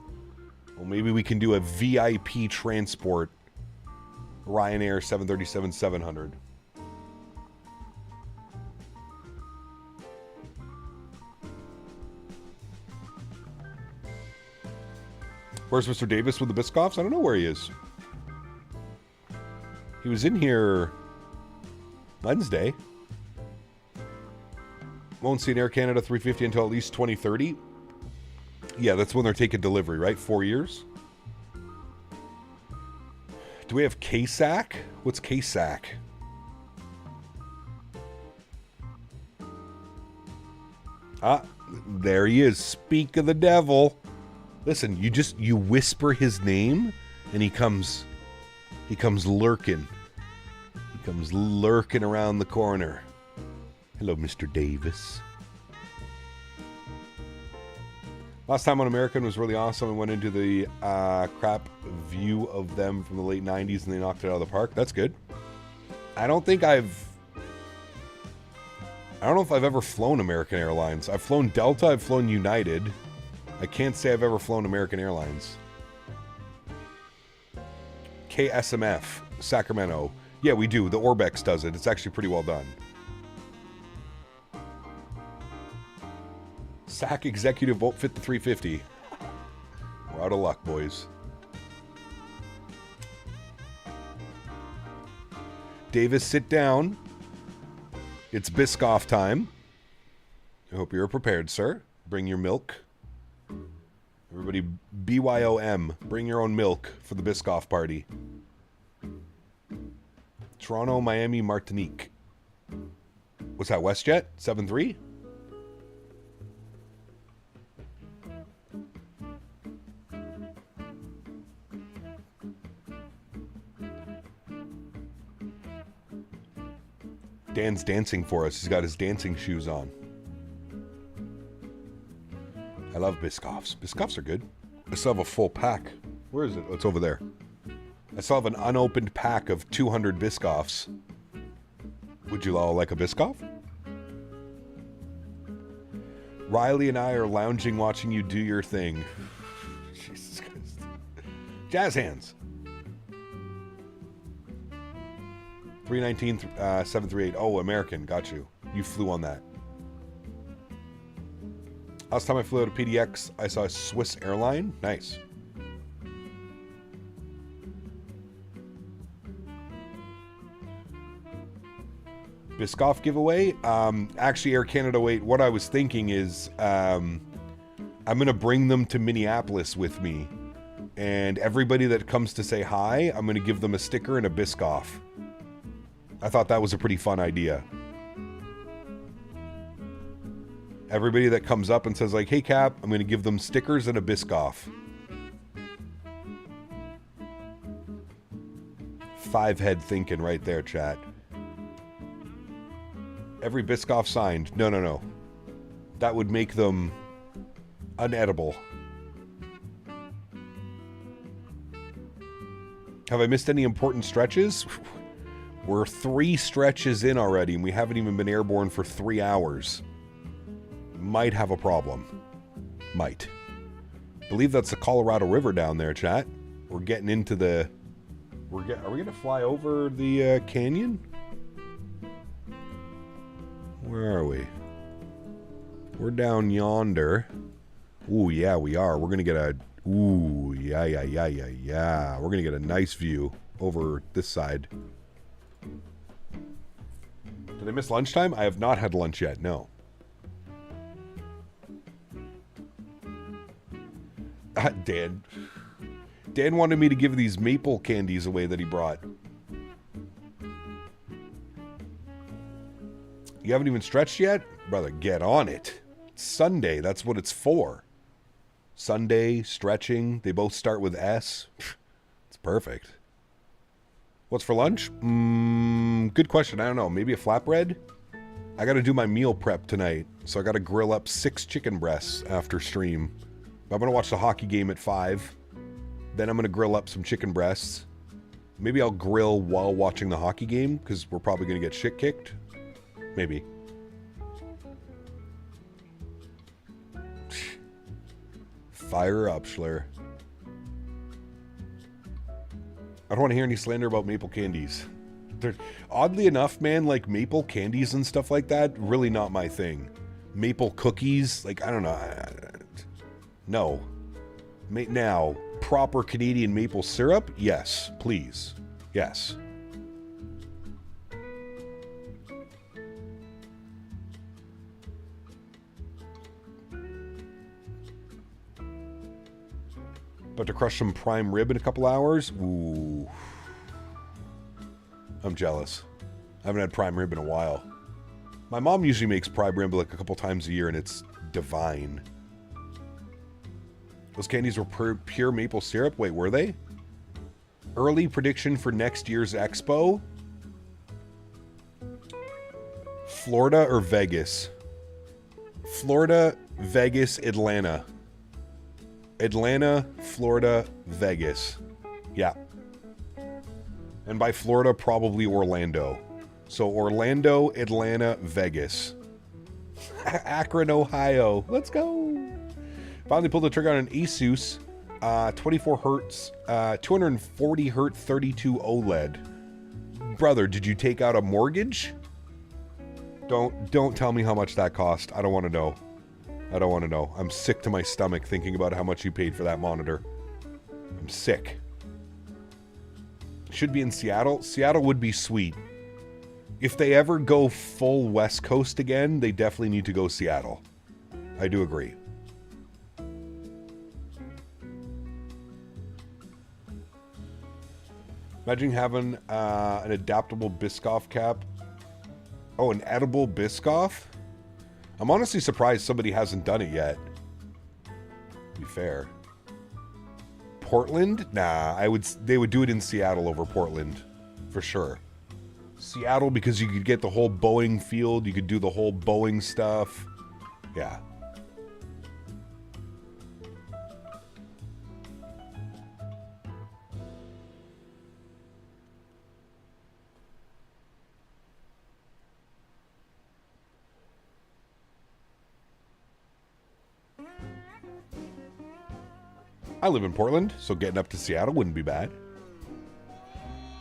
Well, maybe we can do a VIP transport Ryanair 737-700. Where's Mr. Davis with the Biscoffs? I don't know where he is. He was in here Wednesday. Won't see an Air Canada 350 until at least 2030. Yeah, that's when they're taking delivery, right? 4 years. Do we have KSAC? What's KSAC? Ah, there he is. Speak of the devil. Listen, you whisper his name and he comes lurking. He comes lurking around the corner. Hello, Mr. Davis. Last time on American was really awesome. I went into the crap view of them from the late 90s and they knocked it out of the park. That's good. I don't know if I've ever flown American Airlines. I've flown Delta, I've flown United. I can't say I've ever flown American Airlines. KSMF, Sacramento. Yeah, we do. The Orbex does it. It's actually pretty well done. SAC executive won't fit the 350. We're out of luck, boys. Davis, sit down. It's Biscoff time. I hope you're prepared, sir. Bring your milk. Everybody, BYOM. Bring your own milk for the Biscoff party. Toronto, Miami, Martinique. What's that, WestJet? 7-3? Dan's dancing for us. He's got his dancing shoes on. I love Biscoffs. Biscoffs are good. I still have a full pack. Where is it? Oh, it's over there. I still have an unopened pack of 200 Biscoffs. Would you all like a Biscoff? Riley and I are lounging watching you do your thing. Jesus Christ. Jazz hands. 319, 738. Oh, American. Got you. You flew on that. Last time I flew out of PDX, I saw a Swiss airline. Nice. Biscoff giveaway. Actually, Air Canada, wait. What I was thinking is I'm going to bring them to Minneapolis with me. And everybody that comes to say hi, I'm going to give them a sticker and a Biscoff. I thought that was a pretty fun idea. Everybody that comes up and says like, hey Cap, I'm going to give them stickers and a Biscoff. 5-head thinking right there, chat. Every Biscoff signed. No. That would make them unedible. Have I missed any important stretches? We're 3 stretches in already, and we haven't even been airborne for 3 hours. Might have a problem. Might. Believe that's the Colorado River down there, chat. We're getting into the... Are we going to fly over the canyon? Where are we? We're down yonder. Ooh, yeah, we are. We're going to get a... Ooh, yeah. We're going to get a nice view over this side. Did I miss lunchtime? I have not had lunch yet, no. Dan wanted me to give these maple candies away that he brought. You haven't even stretched yet? Brother, get on it. It's Sunday, that's what it's for. Sunday, stretching, they both start with S. It's perfect. What's for lunch? Good question. I don't know. Maybe a flatbread? I got to do my meal prep tonight. So I got to grill up 6 chicken breasts after stream. I'm going to watch the hockey game at 5. Then I'm going to grill up some chicken breasts. Maybe I'll grill while watching the hockey game because we're probably going to get shit kicked. Maybe. Fire up, Schler. I don't want to hear any slander about maple candies. Oddly enough, man, like maple candies and stuff like that, really not my thing. Maple cookies, like, I don't know. No. Now, proper Canadian maple syrup? Yes, please. Yes. About to crush some prime rib in a couple hours. Ooh. I'm jealous. I haven't had prime rib in a while. My mom usually makes prime rib like a couple times a year, and it's divine. Those candies were pure maple syrup. Wait, were they? Early prediction for next year's expo? Florida or Vegas? Florida, Vegas, Atlanta. Atlanta, Florida, Vegas. Yeah. And by Florida, probably Orlando. So Orlando, Atlanta, Vegas. Akron, Ohio. Let's go. Finally pulled the trigger on an Asus 24 hertz, 240 hertz 32 OLED. Brother, did you take out a mortgage? Don't tell me how much that cost. I don't want to know. I don't want to know. I'm sick to my stomach thinking about how much you paid for that monitor. I'm sick. Should be in Seattle. Seattle would be sweet. If they ever go full West Coast again, they definitely need to go Seattle. I do agree. Imagine having an adaptable Biscoff cap. Oh, an edible Biscoff? I'm honestly surprised somebody hasn't done it yet. To be fair. Portland? Nah, they would do it in Seattle over Portland. For sure. Seattle, because you could get the whole Boeing field. You could do the whole Boeing stuff. Yeah. I live in Portland, so getting up to Seattle wouldn't be bad.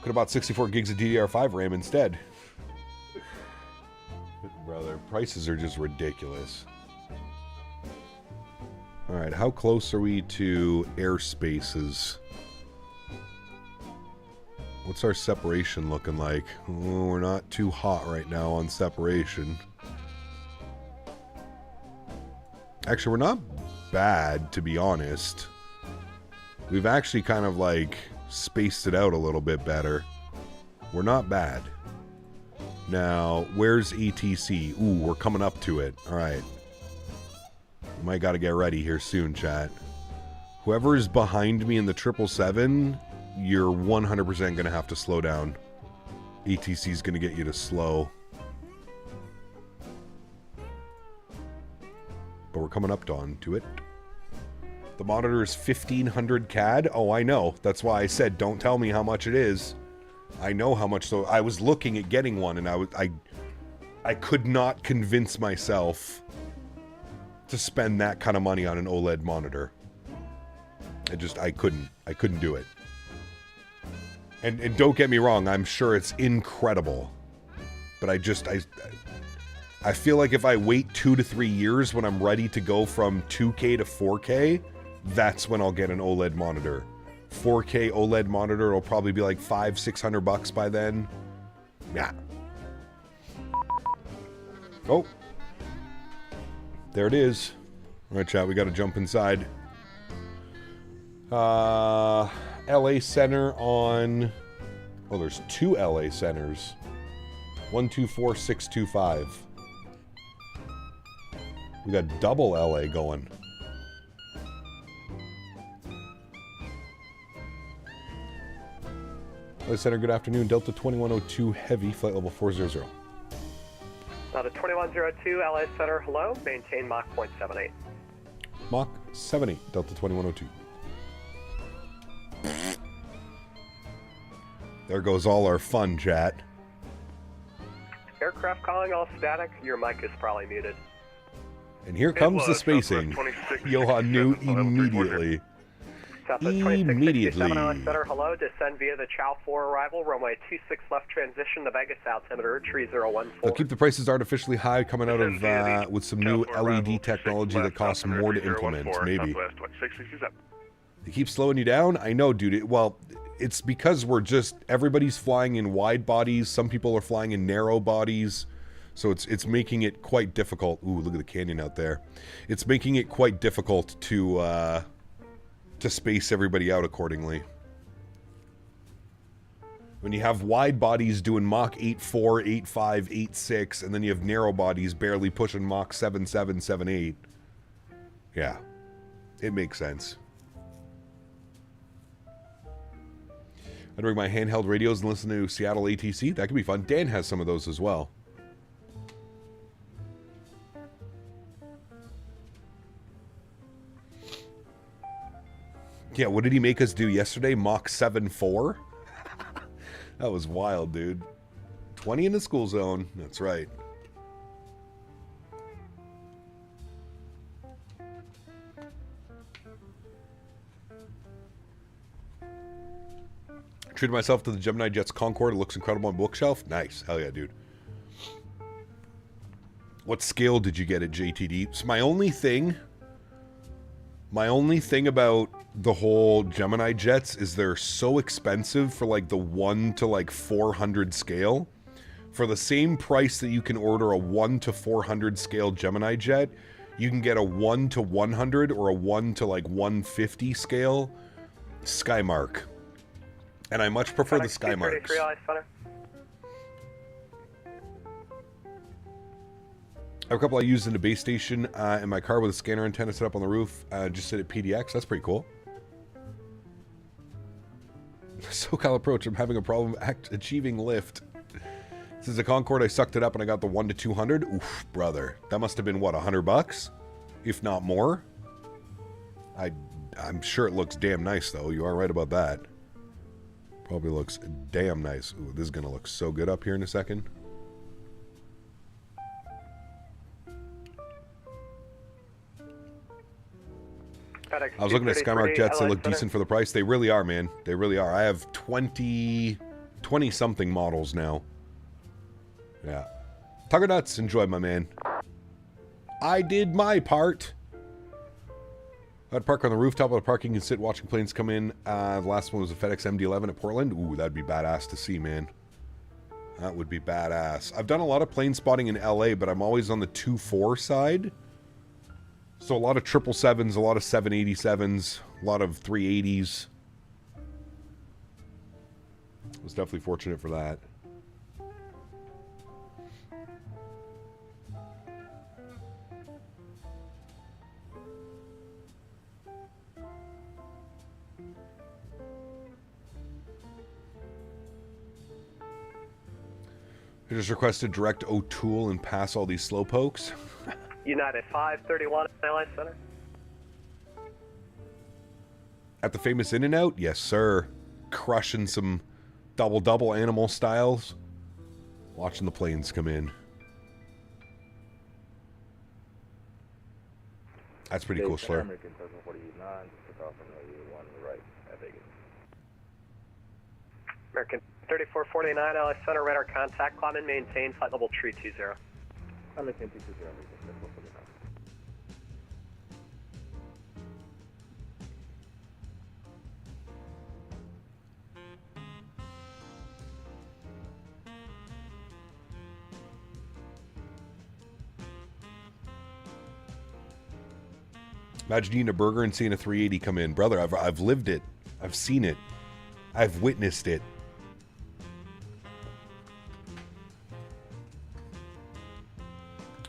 Could have bought 64 gigs of DDR5 RAM instead. Brother, prices are just ridiculous. Alright, how close are we to airspaces? What's our separation looking like? Oh, we're not too hot right now on separation. Actually, we're not bad, to be honest. We've actually kind of like spaced it out a little bit better. We're not bad. Now, where's ATC? Ooh, we're coming up to it. All right. Might got to get ready here soon, chat. Whoever is behind me in the 777, you're 100% going to have to slow down. ATC is going to get you to slow. But we're coming up to it. The monitor is 1500 CAD. Oh, I know. That's why I said don't tell me how much it is. I know how much. So I was looking at getting one, and I could not convince myself to spend that kind of money on an OLED monitor. I couldn't do it. And don't get me wrong, I'm sure it's incredible. But I feel like if I wait 2 to 3 years when I'm ready to go from 2K to 4K, that's when I'll get an OLED monitor. 4K OLED monitor will probably be like $500-600 by then. Yeah. Oh. There it is. All right, chat, we got to jump inside. LA Center on... Oh, there's 2 LA Centers. 124625. We got double LA going. LA Center, good afternoon. Delta 2102 Heavy, flight level 400. The 2102 LA Center, hello. Maintain Mach 0.78. Mach 78, Delta 2102. There goes all our fun, chat. Aircraft calling all static. Your mic is probably muted. And here comes the spacing. Johan knew immediately. Immediately. Center, hello. Descend via the Chow 4 arrival. Runway 26 left transition to Vegas altimeter 3014. They'll keep the prices artificially high coming out of with some new LED technology that costs more to implement. Maybe. They keep slowing you down? I know, dude. Well, it's because everybody's flying in wide bodies. Some people are flying in narrow bodies. So it's making it quite difficult. Ooh, look at the canyon out there. It's making it quite difficult to space everybody out accordingly. When you have wide bodies doing Mach 8.4, 8.5, 8.6, and then you have narrow bodies barely pushing Mach 7.7, 7.8. Yeah, it makes sense. I'd bring my handheld radios and listen to Seattle ATC. That could be fun. Dan has some of those as well. Yeah, what did he make us do yesterday? Mach 7.4? That was wild, dude. 20 in the school zone. That's right. Treated myself to the Gemini Jets Concorde. It looks incredible on bookshelf. Nice. Hell yeah, dude. What scale did you get at JTD? So my only thing about the whole Gemini jets is they're so expensive for like the 1 to like 400 scale. For the same price that you can order a 1 to 400 scale Gemini jet, you can get a 1 to 100 or a 1 to like 150 scale Skymark. And I much prefer the Skymarks. I have a couple I used in the base station in my car with a scanner antenna set up on the roof. Just sit at PDX. That's pretty cool. SoCal approach. I'm having a problem achieving lift. This is a Concorde. I sucked it up and I got the 1 to 200. Oof, brother. That must have been, what, $100? If not more? I'm sure it looks damn nice, though. You are right about that. Probably looks damn nice. Ooh, this is going to look so good up here in a second. I was looking at Skymark jets. They look decent for the price. They really are, man. They really are. I have 20-something models now. Yeah. Tugger nuts. Enjoy, my man. I did my part. I'd park on the rooftop of the parking and sit watching planes come in. The last one was a FedEx MD-11 at Portland. Ooh, that'd be badass to see, man. That would be badass. I've done a lot of plane spotting in LA, but I'm always on the 2-4 side. So a lot of 777s, a lot of 787s, a lot of 380s. I was definitely fortunate for that. I just requested direct O'Toole and pass all these slowpokes. United 531 LA Center. At the famous In-N-Out? Yes, sir. Crushing some double-double animal styles. Watching the planes come in. That's pretty cool, Slur. American 749, takeoff from the 1 right at Vegas. American 3449 LA Center, radar contact, climb and maintain, flight level 320. I'm at 1020, American 3449. Imagine eating a burger and seeing a 380 come in. Brother, I've lived it. I've seen it. I've witnessed it.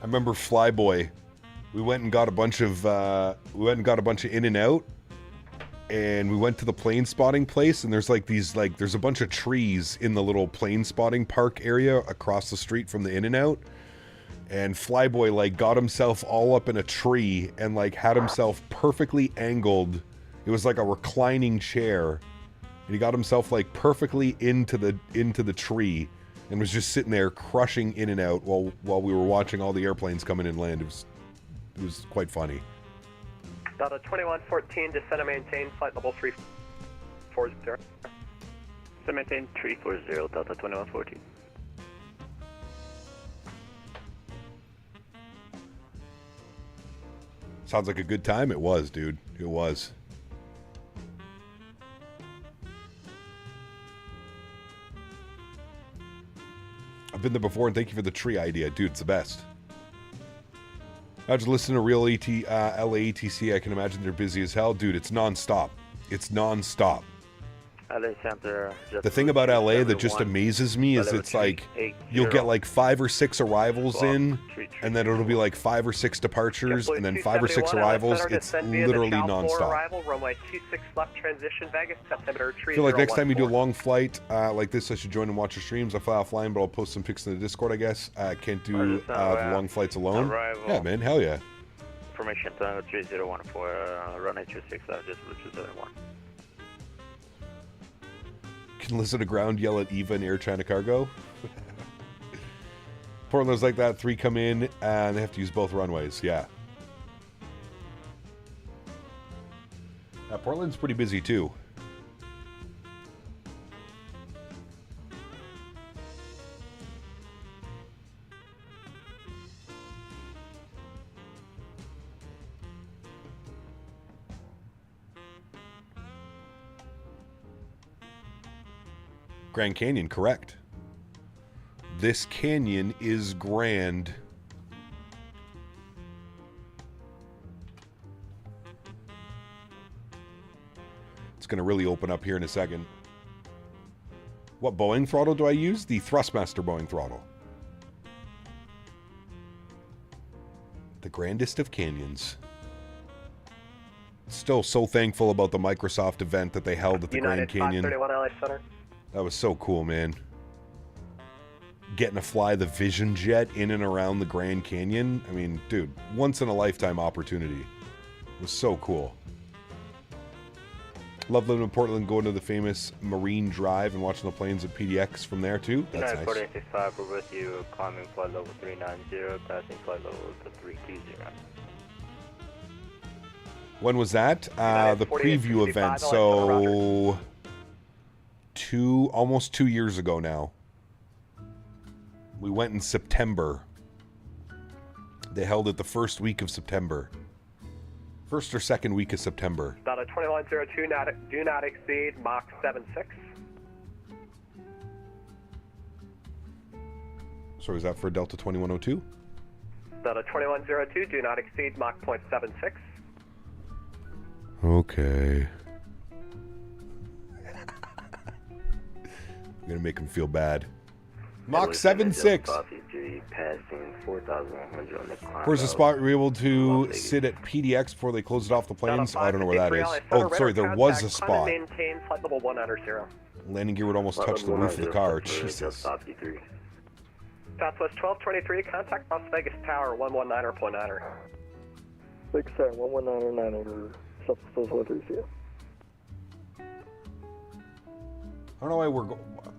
I remember Flyboy. We went and got a bunch of In-N-Out, and we went to the plane spotting place, and there's like these there's a bunch of trees in the little plane spotting park area across the street from the In-N-Out. And Flyboy got himself all up in a tree and had himself perfectly angled. It was like a reclining chair, and he got himself perfectly into the tree, and was just sitting there crushing In-N-Out while we were watching all the airplanes come in and land. It was quite funny. Delta 2114, descend and maintain, flight level 340. Descend and maintain 340, Delta 2114. Sounds like a good time. It was, dude. It was. I've been there before, and thank you for the tree idea. Dude, it's the best. Imagine listening to real LA ATC. I can imagine they're busy as hell. Dude, it's nonstop. It's nonstop. The thing about LA that just amazes me is it's like you'll get like 5 or 6 arrivals in, and then it'll be like 5 or 6 departures, and then 5 or 6 arrivals. It's literally nonstop. I feel like next time you do a long flight like this, I should join and watch your streams. I fly offline, but I'll post some pics in the Discord, I guess. I can't do the long flights alone. Yeah, man, hell yeah. Information 3014, runway 26, just 271. Can listen to ground yell at Eva and Air China Cargo. Portland's like that. 3 come in and they have to use both runways. Yeah. Portland's pretty busy too. Grand Canyon, correct. This canyon is grand. It's going to really open up here in a second. What Boeing throttle do I use? The Thrustmaster Boeing throttle. The grandest of canyons. Still so thankful about the Microsoft event that they held at the Grand Canyon. 531 LA Center. That was so cool, man. Getting to fly the Vision Jet in and around the Grand Canyon. I mean, dude, once in a lifetime opportunity. It was so cool. Love living in Portland, going to the famous Marine Drive and watching the planes at PDX from there too. That's nice. 4865, we're with you, climbing flight level 390, passing flight level 320. When was that? The preview event, so almost 2 years ago now. We went in September. They held it the first week of September. First or second week of September. About a 2102, do not exceed Mach 76. Sorry, is that for Delta 2102? About a 2102, do not exceed Mach 0.76. Okay. I'm gonna make him feel bad. Mach 7.6. Where's the spot we were able to sit at PDX before they closed it off the planes? I don't know where that is. Oh, sorry, there was a spot. Landing gear would almost touch the roof of the car. Jesus. Southwest 1223, contact Las Vegas Tower 119.9er. 67 119.9er, Southwest 1223. I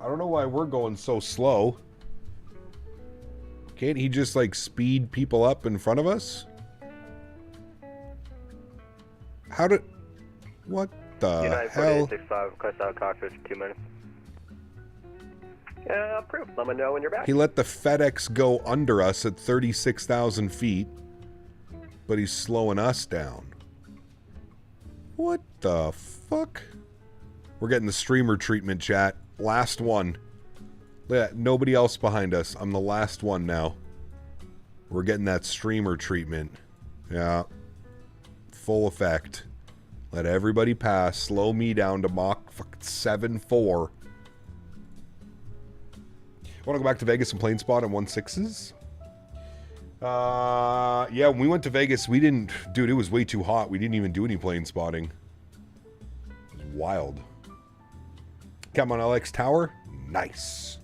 don't know why we're going so slow. Can't he just like speed people up in front of us? What the hell? 65, request out cockpit for 2 minutes. Yeah, approved. Let me know when you're back. He let the FedEx go under us at 36,000 feet, but he's slowing us down. What the fuck? We're getting the streamer treatment, chat. Last one. Yeah, nobody else behind us. I'm the last one now. We're getting that streamer treatment. Yeah. Full effect. Let everybody pass. Slow me down to Mach 7.4. Want to go back to Vegas and plane spot on 16s? Yeah, when we went to Vegas, we didn't... Dude, it was way too hot. We didn't even do any plane spotting. It was wild. Come on, LX Tower. Nice.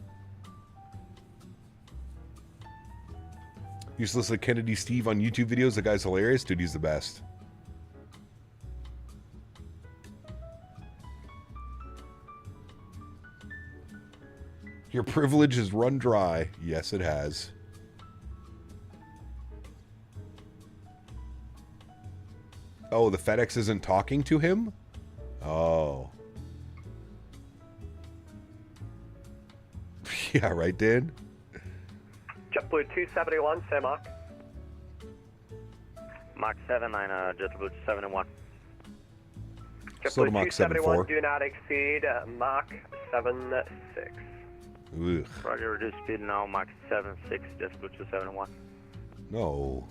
Used to listen to Kennedy Steve on YouTube videos. The guy's hilarious. Dude, he's the best. Your privilege has run dry. Yes, it has. Oh, the FedEx isn't talking to him? Oh. Yeah, right, Dan? JetBlue 271, say Mach. Mach 79, JetBlue 271. Slow to JetBlue Mach 271, 7.4. do not exceed Mach 76. Ugh. Roger, reduce speed now, Mach 76, JetBlue 271. No.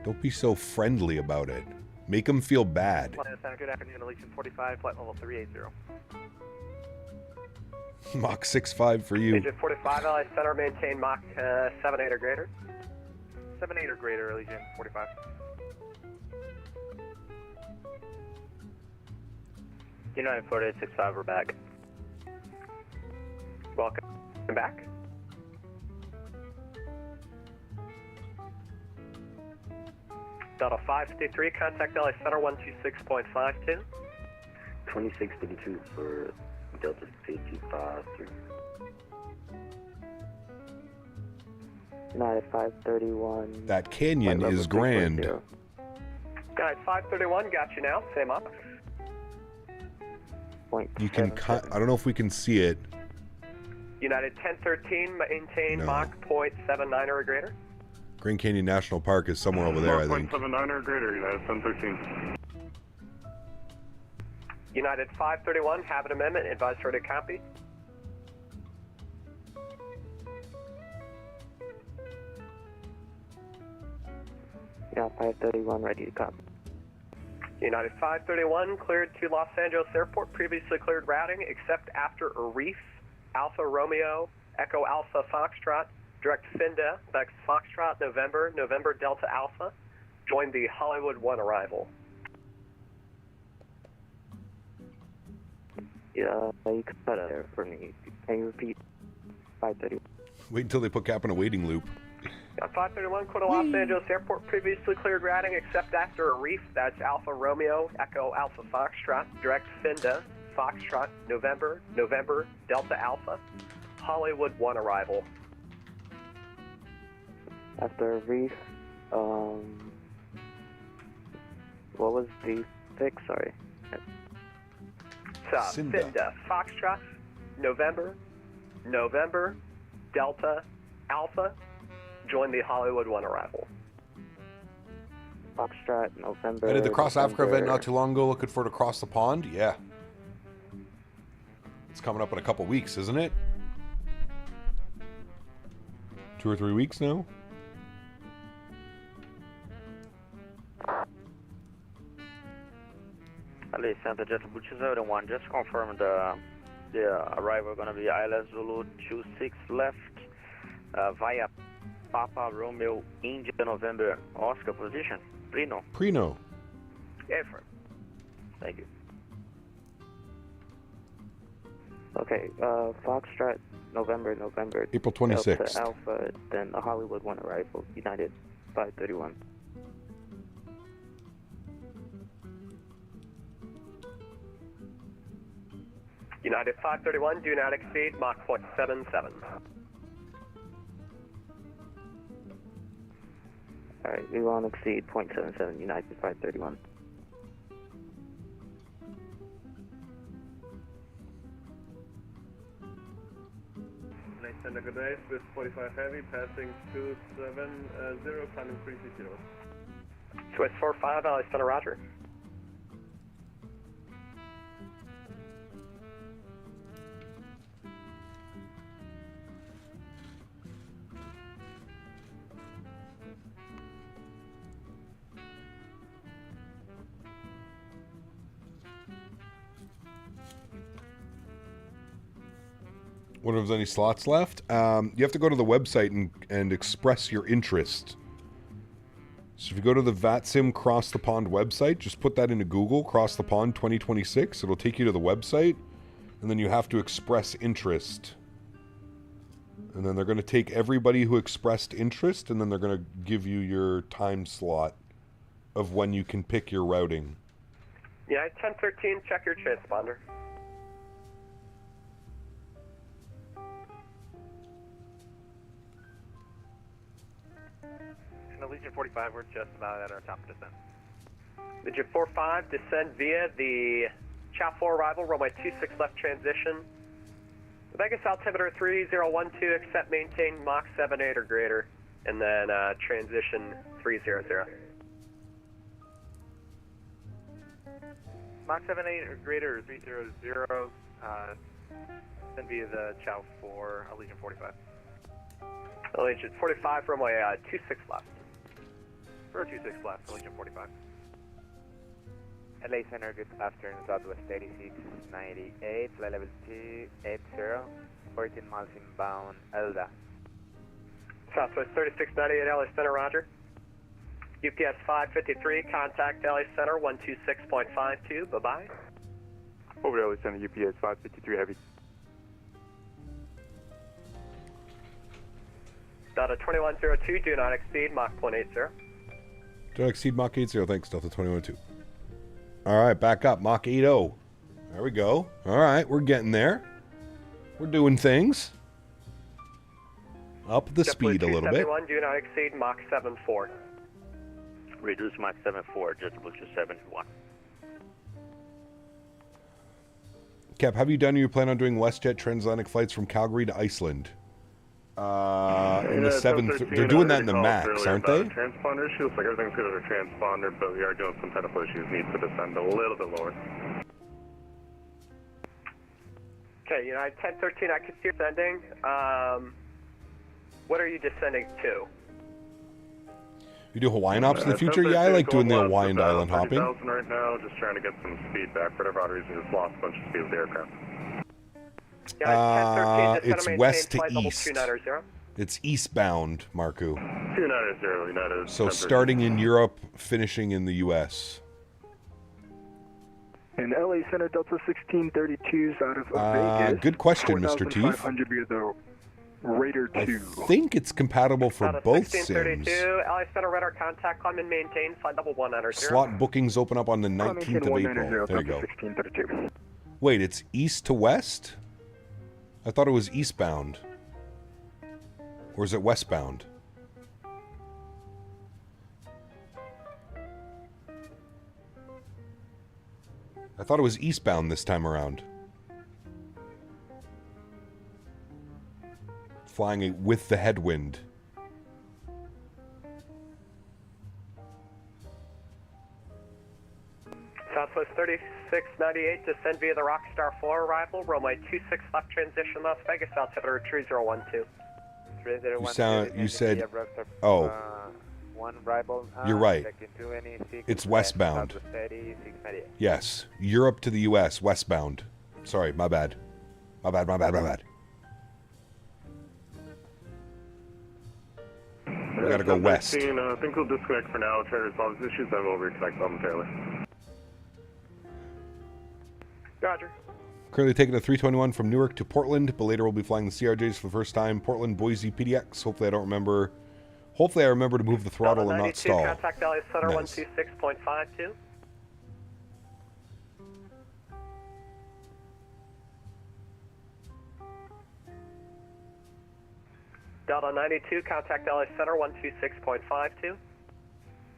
Don't be so friendly about it. Make them feel bad. Good afternoon, Allegiant 45, flight level 380. Mach 6.5 for you. Allegiant 45, LA Center, maintain Mach 7.8 or greater. 7.8 or greater, Allegiant 45. United 4865, we're back. Welcome back. Delta 553, contact LA Center 126.52. 2652 for Delta 553. United 531. That canyon is grand. Guide 531, got you now. Same up. You can cut. I don't know if we can see it. United 1013, maintain No. Mach 0.79 or greater. Grand Canyon National Park is somewhere over there, I think. 0.79 or greater, United 1013. United 531, habit amendment, advise ready to copy. Yeah, 531, ready to copy. United 531, cleared to Los Angeles Airport, previously cleared routing, except after Arif, Alpha Romeo, Echo Alpha Foxtrot, direct Finda, Bex Foxtrot, November, November Delta Alpha, join the Hollywood 1 arrival. Yeah, you can cut out there for me. Can you repeat? 531. Wait until they put Cap in a waiting loop. 531, clear to Los Angeles Airport, previously cleared routing, except after Arif, that's Alpha Romeo, Echo Alpha Foxtrot, direct Finda, Foxtrot, November, November Delta Alpha, Hollywood 1 arrival. After Reef, what was the fix? Sorry. Cinda. Finda, Foxtrot, November, November Delta Alpha, join the Hollywood 1 arrival. Foxtrot, November. I did the Cross Africa November. event not too long ago, looking for it across the pond. Yeah. It's coming up in a couple weeks, isn't it? 2 or 3 weeks now? LA Center Jet Butcher 01, just confirm the arrival going to be Isla Zulu 26 left via Papa Romeo India November Oscar position. Prino. Prino. Affirm. Thank you. Okay, Foxtrot, November, November. April 26th. Delta Alpha, then a Hollywood 1 arrival. United 531. United 531, do not exceed Mach 0.77. Alright, we won't exceed 0.77, United 531. Nice and good day, Swiss 45 Heavy, passing 270, climbing 360. Swiss 45, LA Center, roger. Wonder if there's any slots left. You have to go to the website and express your interest. So if you go to the VATSIM Cross the Pond website, just put that into Google, Cross the Pond 2026. It'll take you to the website, and then you have to express interest. And then they're going to take everybody who expressed interest, and then they're going to give you your time slot of when you can pick your routing. United 1013, check your transponder. Allegiant 45, we're just about at our top of descent. Allegiant 45, descend via the Chow 4 arrival, runway 26 left transition. Vegas altimeter 3012, accept maintain Mach 78 or greater, and then transition 300. Mach 78 or greater, 300, send via the Chow 4, Allegiant 45. Allegiant 45, runway 26 left. For 26 left, Allegiant 45. LA Center, good afternoon, Southwest 8698, flight level 280, 14 miles inbound, Elda. Southwest 3698 LA Center, roger. UPS 553, contact LA Center 126.52, bye-bye. Over to LA Center, UPS 553 heavy. Delta 2102, do not exceed Mach 0.80. Do not exceed Mach 80. Thanks, Delta 21-2. All right, back up. Mach 80. There we go. All right, we're getting there. We're doing things. Up the speed a little bit. Do not exceed Mach 74. Reduce Mach 74, JetBlue 271. Cap, have you done or you plan on doing WestJet transatlantic flights from Calgary to Iceland? In the 7th, they're doing that in the MAX, aren't they? Transponder issue, looks like everything's good with our transponder, but we are doing some technical issues, needs to descend a little bit lower. Okay, United 1013, I can see you descending. What are you descending to? You do Hawaiian hops in the future? Yeah, I like doing the Hawaiian island hopping. Right now, just trying to get some speed back. For whatever odd reason, just lost a bunch of speed with the aircraft. It's west to east. It's eastbound, Marku. 290, United. So starting in Europe, finishing in the U.S. And LA Center Delta 1632 is out of Vegas. Good question, Mr. Teef. 4,500 via the Raider 2. I think it's compatible for both sims. 1632, LA Center radar contact, climb and maintain, flight level 190. Slot bookings open up on the 19th of April. There you go. 1632. Wait, it's east to west? I thought it was eastbound. Or is it westbound? I thought it was eastbound this time around. Flying with the headwind. Southwest 3698, descend via the Rockstar 4 arrival, runway 26 left transition Las Vegas, altimeter 3012. You said, oh, one arrival, you're right. It's westbound. Yes, Europe to the U.S., westbound. Sorry, my bad. My bad. We gotta go west. I think we'll disconnect for now, try to resolve these issues, then we'll reconnect momentarily. Roger. Currently taking a 321 from Newark to Portland, but later we'll be flying the CRJs for the first time. Portland, Boise, PDX. Hopefully I remember to move the throttle and not stall. Contact LA Center 126.52. Delta 92, contact LA Center 126.52.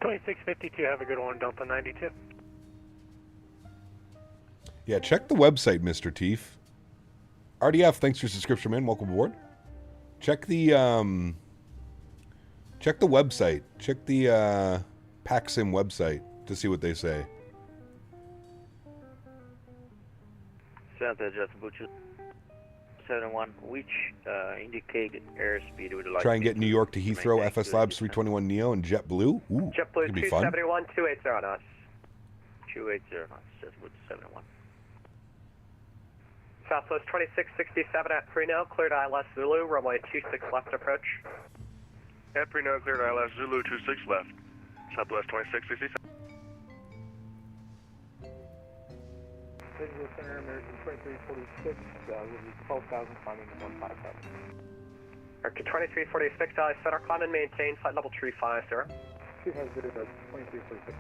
2652, have a good one, Delta 92. Yeah, check the website, Mr. Teef. RDF, thanks for your subscription, man. Welcome aboard. Check the website. Check the PACSIM website to see what they say. Center, just Butcher 71, which indicated airspeed would like. Try and get New York to Heathrow, FS Labs 321 Neo, and JetBlue. Ooh, JetBlue could be fun. 271, 280 knots. 280 knots, just Butcher 71. Southwest 2667 at Preno, cleared ILS Zulu, runway 26 left approach. At Preno, cleared ILS Zulu 26 left. Southwest 2667. Visual Center, American 2346, will be 12,000, climbing 157. American 2346, LA Center, climb and maintain, flight level 350. 2346.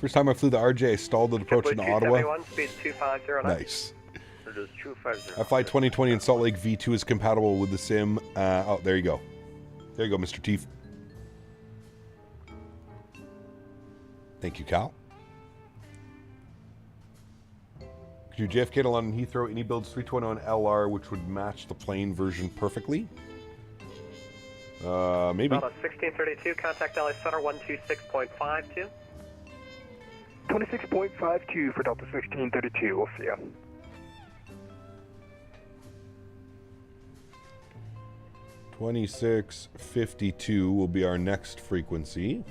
First time I flew the RJ, I stalled at approach into Ottawa. Speed 250. Nice. Reduce 250. I fly 2020 in Salt Lake. V2 is compatible with the sim. Oh, there you go. There you go, Mr. Teef. Thank you, Karl. Could you JFK to London Heathrow, iniBuilds 321 LR, which would match the plane version perfectly? Maybe. 1632, contact LA Center 126.52. 26.52 for Delta 1632, we'll see ya. $26.52 will be our next frequency.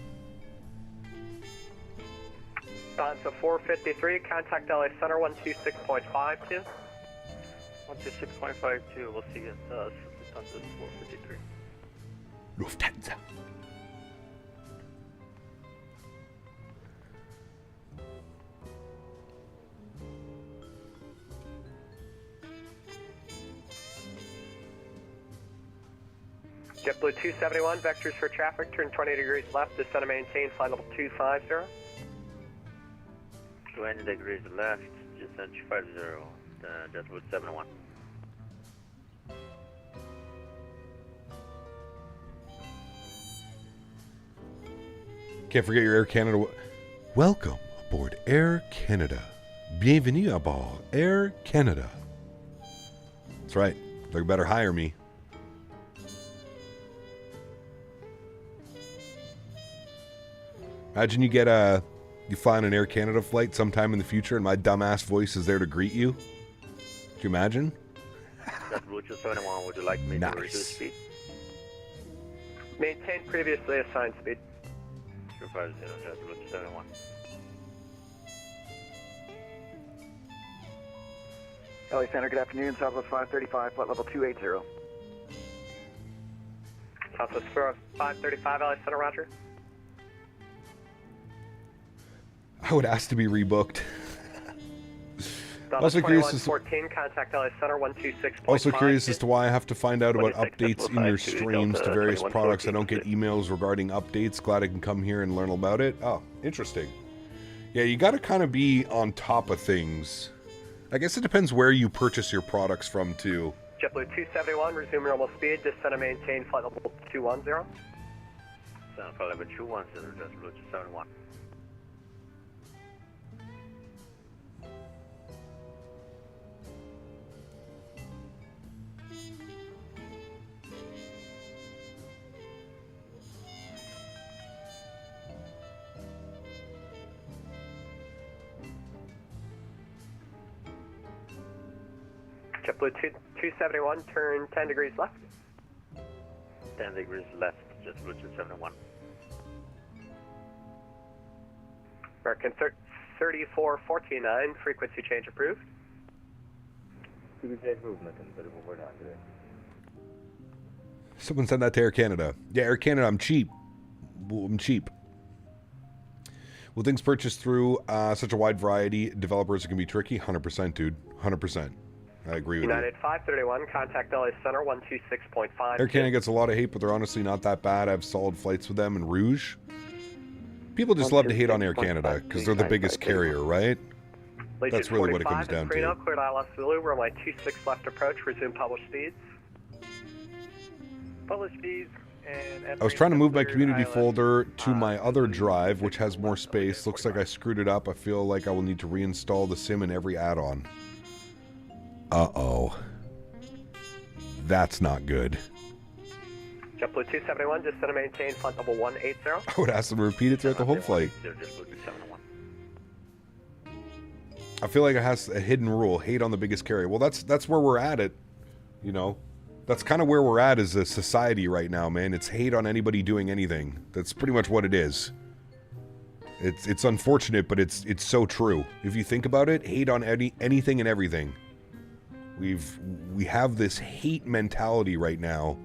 Bonza 453, contact LA Center 126.52. 126.52, we'll see you at Lufthansa 453. Lufthansa. JetBlue 271, vectors for traffic, turn 20 degrees left, descend and maintain flight level 250. 20 degrees left, descend 250, JetBlue 71. Can't forget your Air Canada. Welcome aboard Air Canada. Bienvenue à bord Air Canada. That's right. They better hire me. Imagine you fly on an Air Canada flight sometime in the future and my dumbass voice is there to greet you. Could you imagine? JetBlue 271, would you like me to reduce speed? Maintain previously assigned speed. 250, JetBlue 271. LA Center, good afternoon. Southwest 535, flight level 280. Southwest 535, LA Center, roger. I would ask to be rebooked. Also curious as to, contact LA Center 126.5. Also curious as to why I have to find out about updates in your streams to various products. I don't get emails regarding updates. Glad I can come here and learn about it. Oh, interesting. Yeah, you got to kind of be on top of things. I guess it depends where you purchase your products from, too. JetBlue 271, resume normal speed, descend and maintain flight level 210. Flight level 210, JetBlue 271. JetBlue 271, turn 10 degrees left. 10 degrees left, JetBlue 271. American 3449, frequency change approved. Someone send that to Air Canada. Yeah, Air Canada, I'm cheap. I'm cheap. Will things purchased through such a wide variety developers can be tricky? 100%, dude. 100%. I agree with United 531, contact LA Center 126.5. Air Canada gets a lot of hate, but they're honestly not that bad. I have solid flights with them and Rouge. People just love to hate on Air Canada because they're the biggest carrier, right? That's really what it comes down to. Cleared ILS Zulu, runway 26 left approach, resume published speeds. Published speeds. And I was trying to move my community folder to my other drive, which has more space. Looks like I screwed it up. I feel like I will need to reinstall the sim in every add-on. Uh-oh. That's not good. JetBlue 271, descend and maintain flight level 180. I would ask them to repeat it throughout the whole flight. I feel like it has a hidden rule, hate on the biggest carrier. Well, that's where we're at you know. That's kind of where we're at as a society right now, man. It's hate on anybody doing anything. That's pretty much what it is. It's unfortunate, but it's so true. If you think about it, hate on anything and everything. We have this hate mentality right now.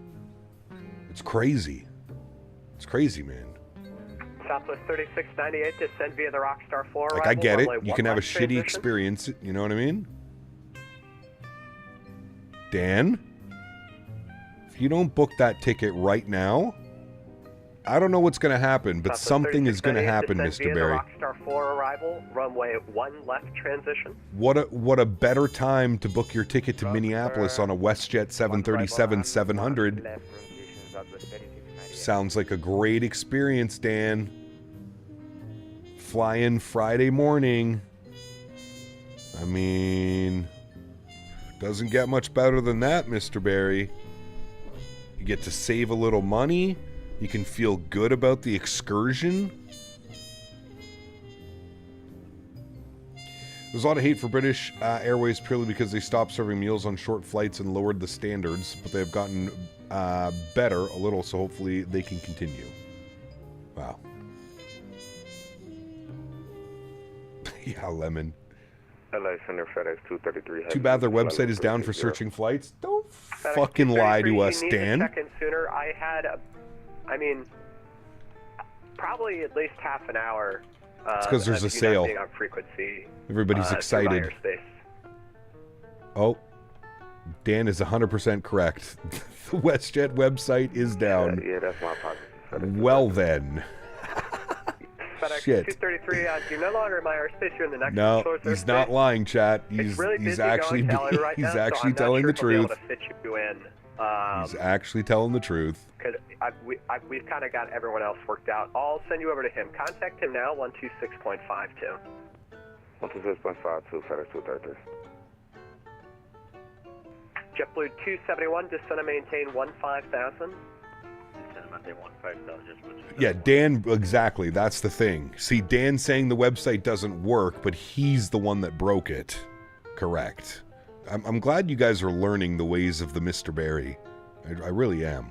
It's crazy. It's crazy, man. Southwest 3698, descend via the Rockstar 4 like, I get it. You can have a shitty experience. You know what I mean? Dan? If you don't book that ticket right now, I don't know what's going to happen, but something is going to happen, Mr. Barry. Rockstar 4 arrival, runway 1 left transition. What a better time to book your ticket to Minneapolis on a WestJet 737-700. Sounds like a great experience, Dan. Fly in Friday morning. I mean, doesn't get much better than that, Mr. Barry. You get to save a little money. You can feel good about the excursion. There's a lot of hate for British Airways purely because they stopped serving meals on short flights and lowered the standards, but they've gotten better a little, so hopefully they can continue. Wow. Yeah, lemon. LA Center FedEx 233. Too bad their website is down for searching flights. Don't fucking lie to us, Dan. Check in sooner. I had, probably at least half an hour. It's because there's a sale. On frequency. Everybody's excited. Oh, Dan is 100% correct. The WestJet website is down. Yeah, that's my positive. Well then. FedEx Shit. 233, you're no longer in my airspace. You're in the next No, he's not lying, chat. He's actually telling the truth. He's actually telling the truth. Because we've kind of got everyone else worked out. I'll send you over to him. Contact him now, 126.52. 126.52, FedEx 233. JetBlue 271, descend and maintain 15,000. Yeah, Dan, exactly. That's the thing. See, Dan's saying the website doesn't work, but he's the one that broke it. Correct. I'm glad you guys are learning the ways of the Mr. Barry. I really am.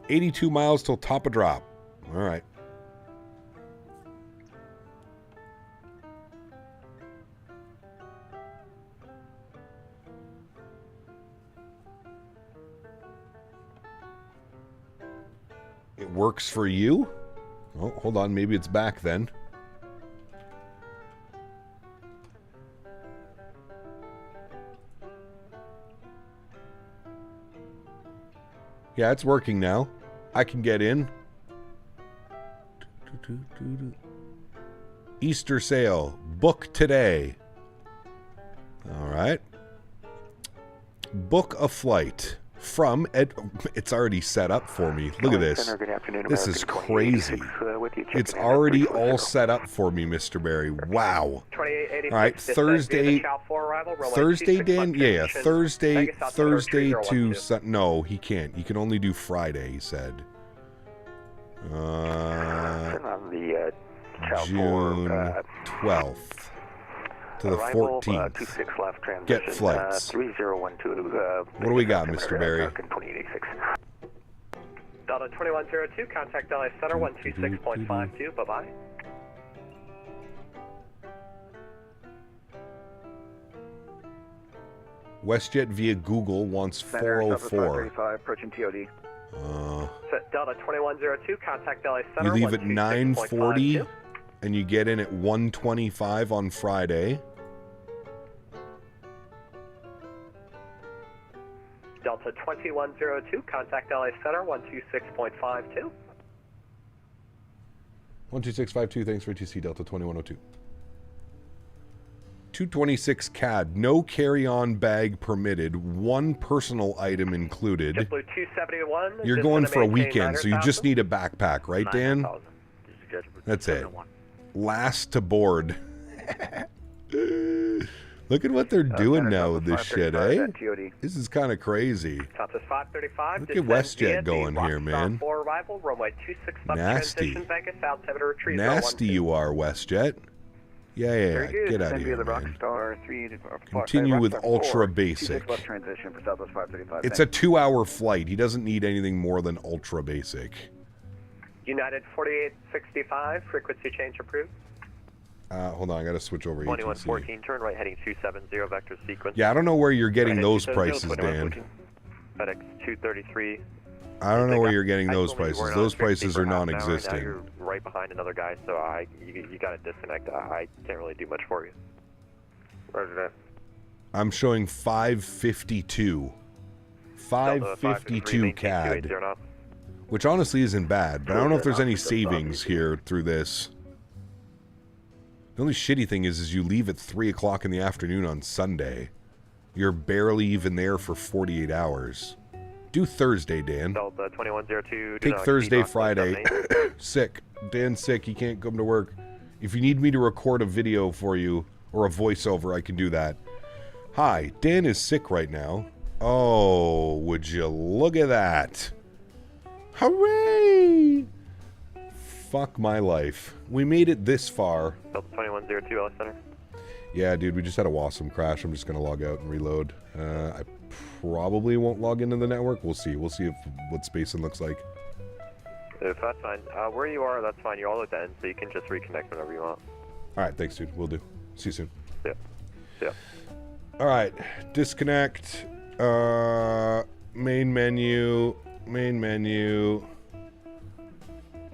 82 miles till top of drop. All right. It works for you? Oh, hold on. Maybe it's back then. Yeah, it's working now. I can get in. Easter sale. Book today. All right. Book a flight. From it's already set up for me. Look at this. This is crazy. It's already all set up for me, Mr. Barry. Wow. All right, Thursday, Dan. Yeah, Thursday to no, he can't. He can only do Friday. He said. June 12th. To the 14th. Get flights. 3012. What do we got, Mr. Barry? Delta 2102, contact LA Center 126.52. Bye-bye. WestJet via Google wants 404. Approaching TOD. Delta 2102, contact LA Center. You leave at 9:40 and you get in at 1:25 on Friday. Delta 2102, contact LA Center 126.52. 12652, thanks for TC Delta 2102. 226 CAD, no carry-on bag permitted, one personal item included. JetBlue 271. You're going for a weekend, so you just need a backpack, right, Dan? That's it. Last to board. Look at what they're doing now with this shit, eh? This is kind of crazy. Look at WestJet going here, man. Nasty. Nasty you are, WestJet. Yeah. Get out of here, man. Continue with Ultra Basic. It's a 2-hour flight. He doesn't need anything more than Ultra Basic. United 4865, frequency change approved. Hold on, I gotta switch over. 2114, turn right heading 270, vector sequence. Yeah, I don't know where you're getting those prices, Dan. FedEx 233. I don't know where you're getting those prices. Those prices are non-existent. Now you're right behind another guy, so you got to disconnect. I can't really do much for you. Roger that. I'm showing 552. 552 CAD. Which honestly isn't bad, but I don't know if there's any savings here through this. The only shitty thing is you leave at 3 o'clock in the afternoon on Sunday. You're barely even there for 48 hours. Do Thursday, Dan. Delta 2102. Take Thursday, Friday. Sick. Dan's sick. He can't come to work. If you need me to record a video for you or a voiceover, I can do that. Hi, Dan is sick right now. Oh, would you look at that? Hooray! Fuck my life. We made it this far. Delta 2102, LA Center. Yeah, dude, we just had a WASM crash. I'm just going to log out and reload. I probably won't log into the network. We'll see. We'll see what spacing looks like. If that's fine. Where you are, that's fine. You're all at the end, so you can just reconnect whenever you want. All right, thanks, dude. We'll do. See you soon. Yeah. Yeah. All right, disconnect. Main menu.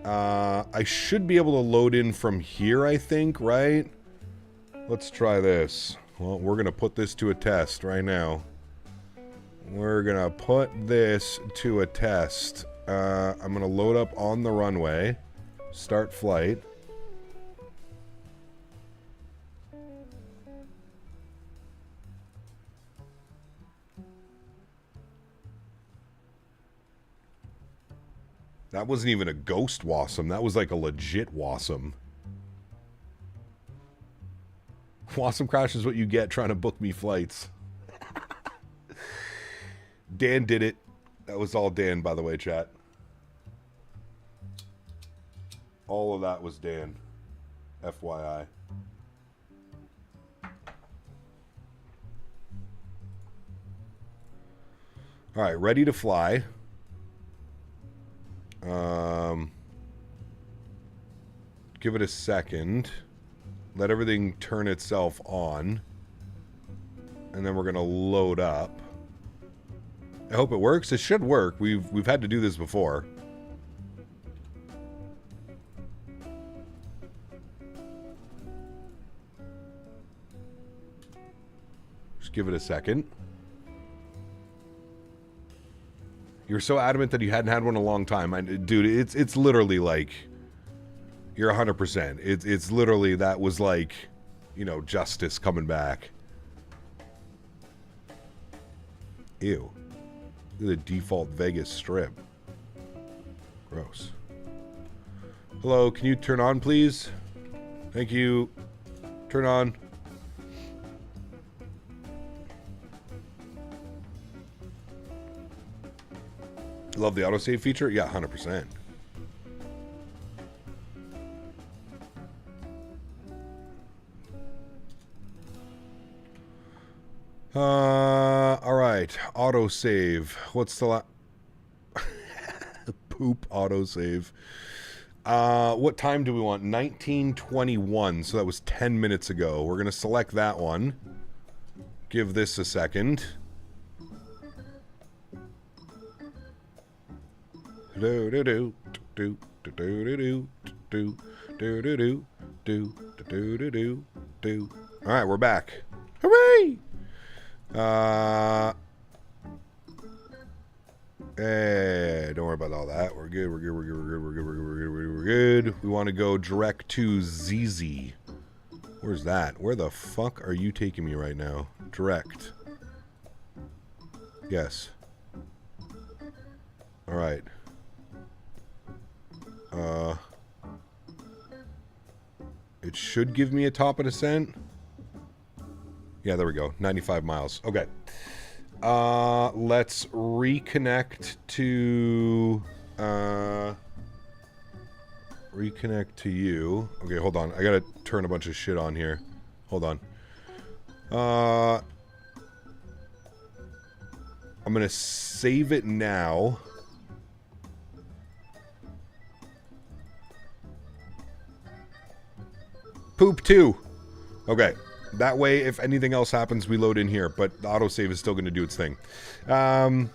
I should be able to load in from here, I think, right? Let's try this. Well, we're going to put this to a test right now. We're going to put this to a test. I'm going to load up on the runway. Start flight. That wasn't even a ghost WASM. That was like a legit WASM. WASM crash is what you get trying to book me flights. Dan did it. That was all Dan, by the way, chat. All of that was Dan. FYI. All right, ready to fly. Give it a second. Let everything turn itself on. And then we're going to load up. I hope it works. It should work. We've had to do this before. Just give it a second. You're so adamant that you hadn't had one in a long time. Dude, it's literally like... You're 100%. It's literally, that was like, you know, justice coming back. Ew. Look at the default Vegas strip. Gross. Hello, can you turn on, please? Thank you. Turn on. Love the autosave feature? Yeah, 100%. All right. Autosave. What's the poop autosave? What time do we want? 19:21. So that was 10 minutes ago. We're going to select that one. Give this a second. Do do do do do do do do do do do do do do do do. All right, we're back. Hooray! Hey, don't worry about all that. We're good. We're good. We're good. We're good. We're good. We're good. We're good. We're good. We want to go direct to ZZ. Where's that? Where the fuck are you taking me right now? Direct. Yes. All right. It should give me a top and ascent. Yeah, there we go. 95 miles. Okay. Let's reconnect to you. Okay, hold on. I gotta turn a bunch of shit on here. Hold on. I'm gonna save it now. Poop 2. Okay. That way, if anything else happens, we load in here. But the autosave is still going to do its thing. Okay,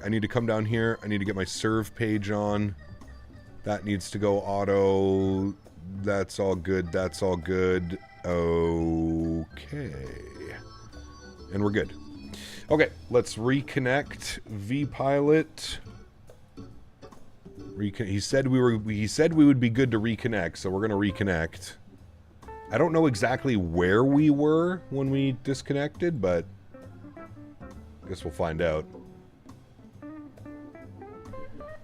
I need to come down here. I need to get my serve page on. That needs to go auto. That's all good. That's all good. Okay. And we're good. Okay, let's reconnect. VPilot. He said we would be good to reconnect, so we're going to reconnect. I don't know exactly where we were when we disconnected, but I guess we'll find out. I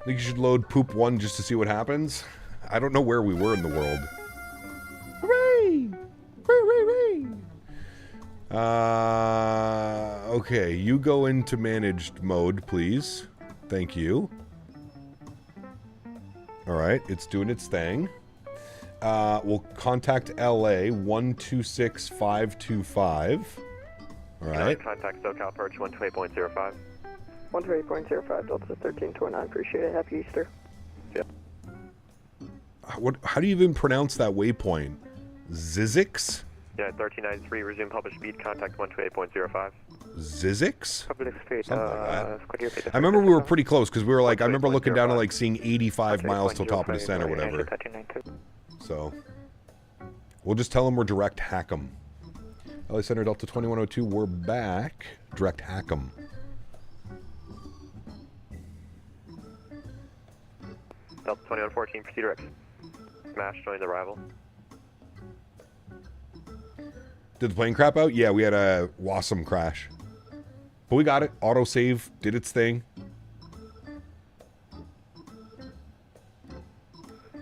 think you should load Poop 1 just to see what happens. I don't know where we were in the world. Hooray! Hooray! Okay, you go into managed mode, please. Thank you. Alright, it's doing its thing. We'll contact LA 126525. Alright. Contact SoCal approach 128.05. 128.05, Delta 1329. Appreciate it. Happy Easter. Yep. How do you even pronounce that waypoint? Zizix? United 1393, resume published speed, contact 128.05. Zizix? Public speed, I remember we were pretty close because we were like, I remember looking down and like seeing 85 miles till top of descent or whatever. So, we'll just tell them we're direct hack 'em. LA Center Delta 2102, we're back. Direct hack 'em. Delta 2114, proceed direct. Smash, join the arrival. Did the plane crap out? Yeah, we had a WASM crash. But we got it. Autosave did its thing.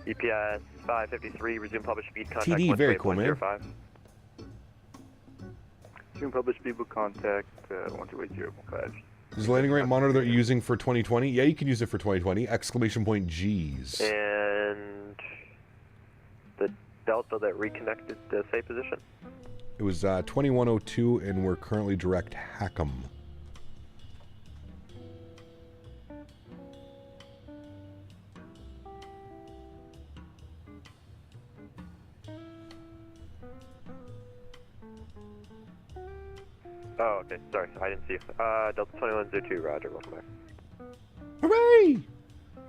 EPS 553, resume published speed, contact TD, very cool, man. 128.05. Resume published speed with contact 128.05. Is the landing rate monitor that you're using for 2020? Yeah, you can use it for 2020. Exclamation point G's. And the Delta that reconnected the safe position? It was 2102, and we're currently direct hack 'em. Oh, okay. Sorry, I didn't see you. Delta 2102, roger. Welcome back. Hooray!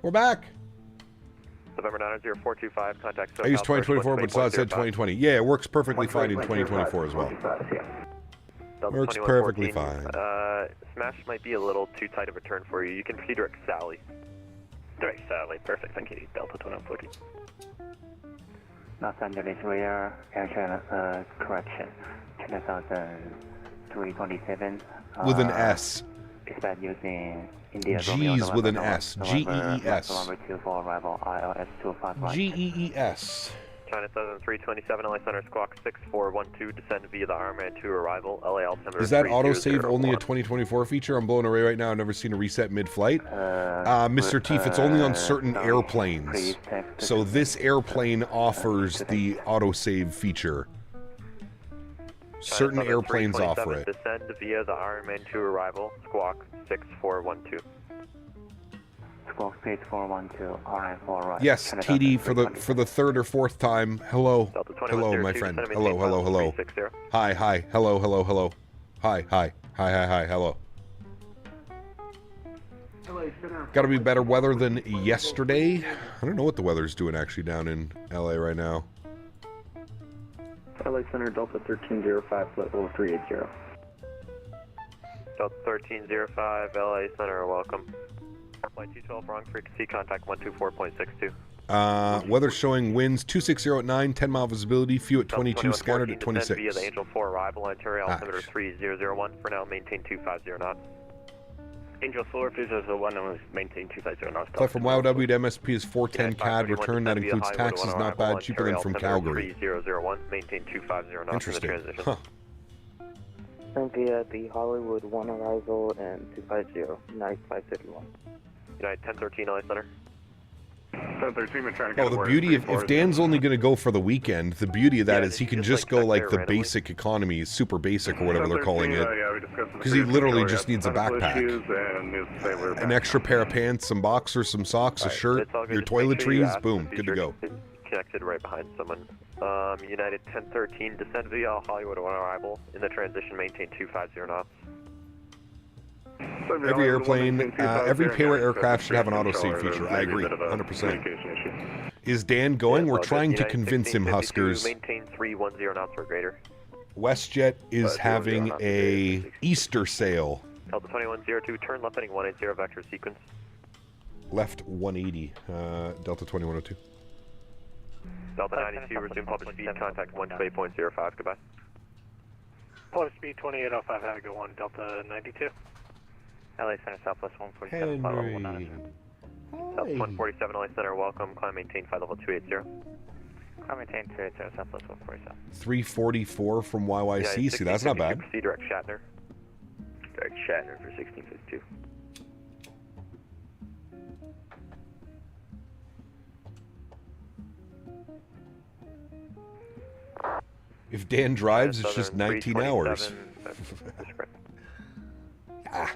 We're back. November 90425, contact. I used 2024, but it said 2020. Yeah, it works perfectly fine in 2024 as well. Works perfectly fine. Smash might be a little too tight of a turn for you. You can proceed direct Sally. Direct Sally, perfect. Thank you. Delta 2140. Los Angeles Rear Air Channel correction. 2327. With an S. Dispatch using India G's with an S. G-E-E-S. November 24 arrival ILS 251. G-E-E-S. China 7327, LA Center Squawk 6412, descend via the Ironman 2 arrival, LA altimeter. Is that autosave only a 2024 feature? I'm blowing away right now. I've never seen a reset mid-flight. Mr. Teef, it's only on certain airplanes. So this airplane offers the autosave feature. Certain airplanes offer it. Descend via the Ironman 2 arrival, Squawk 6412. Squawk 6412, RN4 right. Yes, TD for the third or fourth time. Hello. Hello, my friend. Hello, hello, hello. Hi, hi. Hello, hello, hello. Hi, hi. Hi, hi, hi. Hello. Got to be better weather than yesterday. I don't know what the weather's doing actually down in LA right now. LA Center Delta 1305, flight level 380. Delta 1305, LA Center, welcome. Flight 212, wrong frequency, contact 124.62. Weather showing winds 260 at 9, 10 mile visibility, few at 22, scattered at 26. Via the Angel 4 arrival, Ontario altimeter 3001. For now, maintain 250 knots. Angel 4, 3001, maintain 250 knots. Flight from YOW to MSP is 410 CAD, return, that includes taxes, not bad, cheaper than from Calgary. 3001, maintain 250 knots. Interesting. In the transition. Huh. Via the Hollywood 1 arrival and 250, United 531. United 1013, LA Center. 1013, trying to get Oh, the beauty of if Dan's only going to go for the weekend, the beauty of that is he can just go like the basic economy, super basic or whatever they're calling it, because he literally just needs a backpack, an extra pair of pants, some boxers, some socks, a shirt, your toiletries, boom, good to go. Connected right behind someone. United 1013, descend via Hollywood 1 arrival. In the transition, maintain 250 knots. Every airplane, every pair of aircraft should have an autosave feature. I agree, 100%. Is Dan going? We're trying to convince him, Huskers. Maintain 310 knots or greater. WestJet is having a Easter sale. Delta 2102, turn left heading 180, vector sequence. Left 180, Delta 2102. Delta 92, resume public speed, contact 128.05, goodbye. Public speed 2805, have a good one, Delta 92. LA Center Southwest 147, flight level 190. Delta 147, LA Center, welcome, climb maintain, flight level 280. Climb maintain 280, Southwest 147. 344 from YYC, yeah, see, that's not bad. Proceed direct Shatner. Direct Shatner for 1652. If Dan drives, it's just 19 hours. Ah.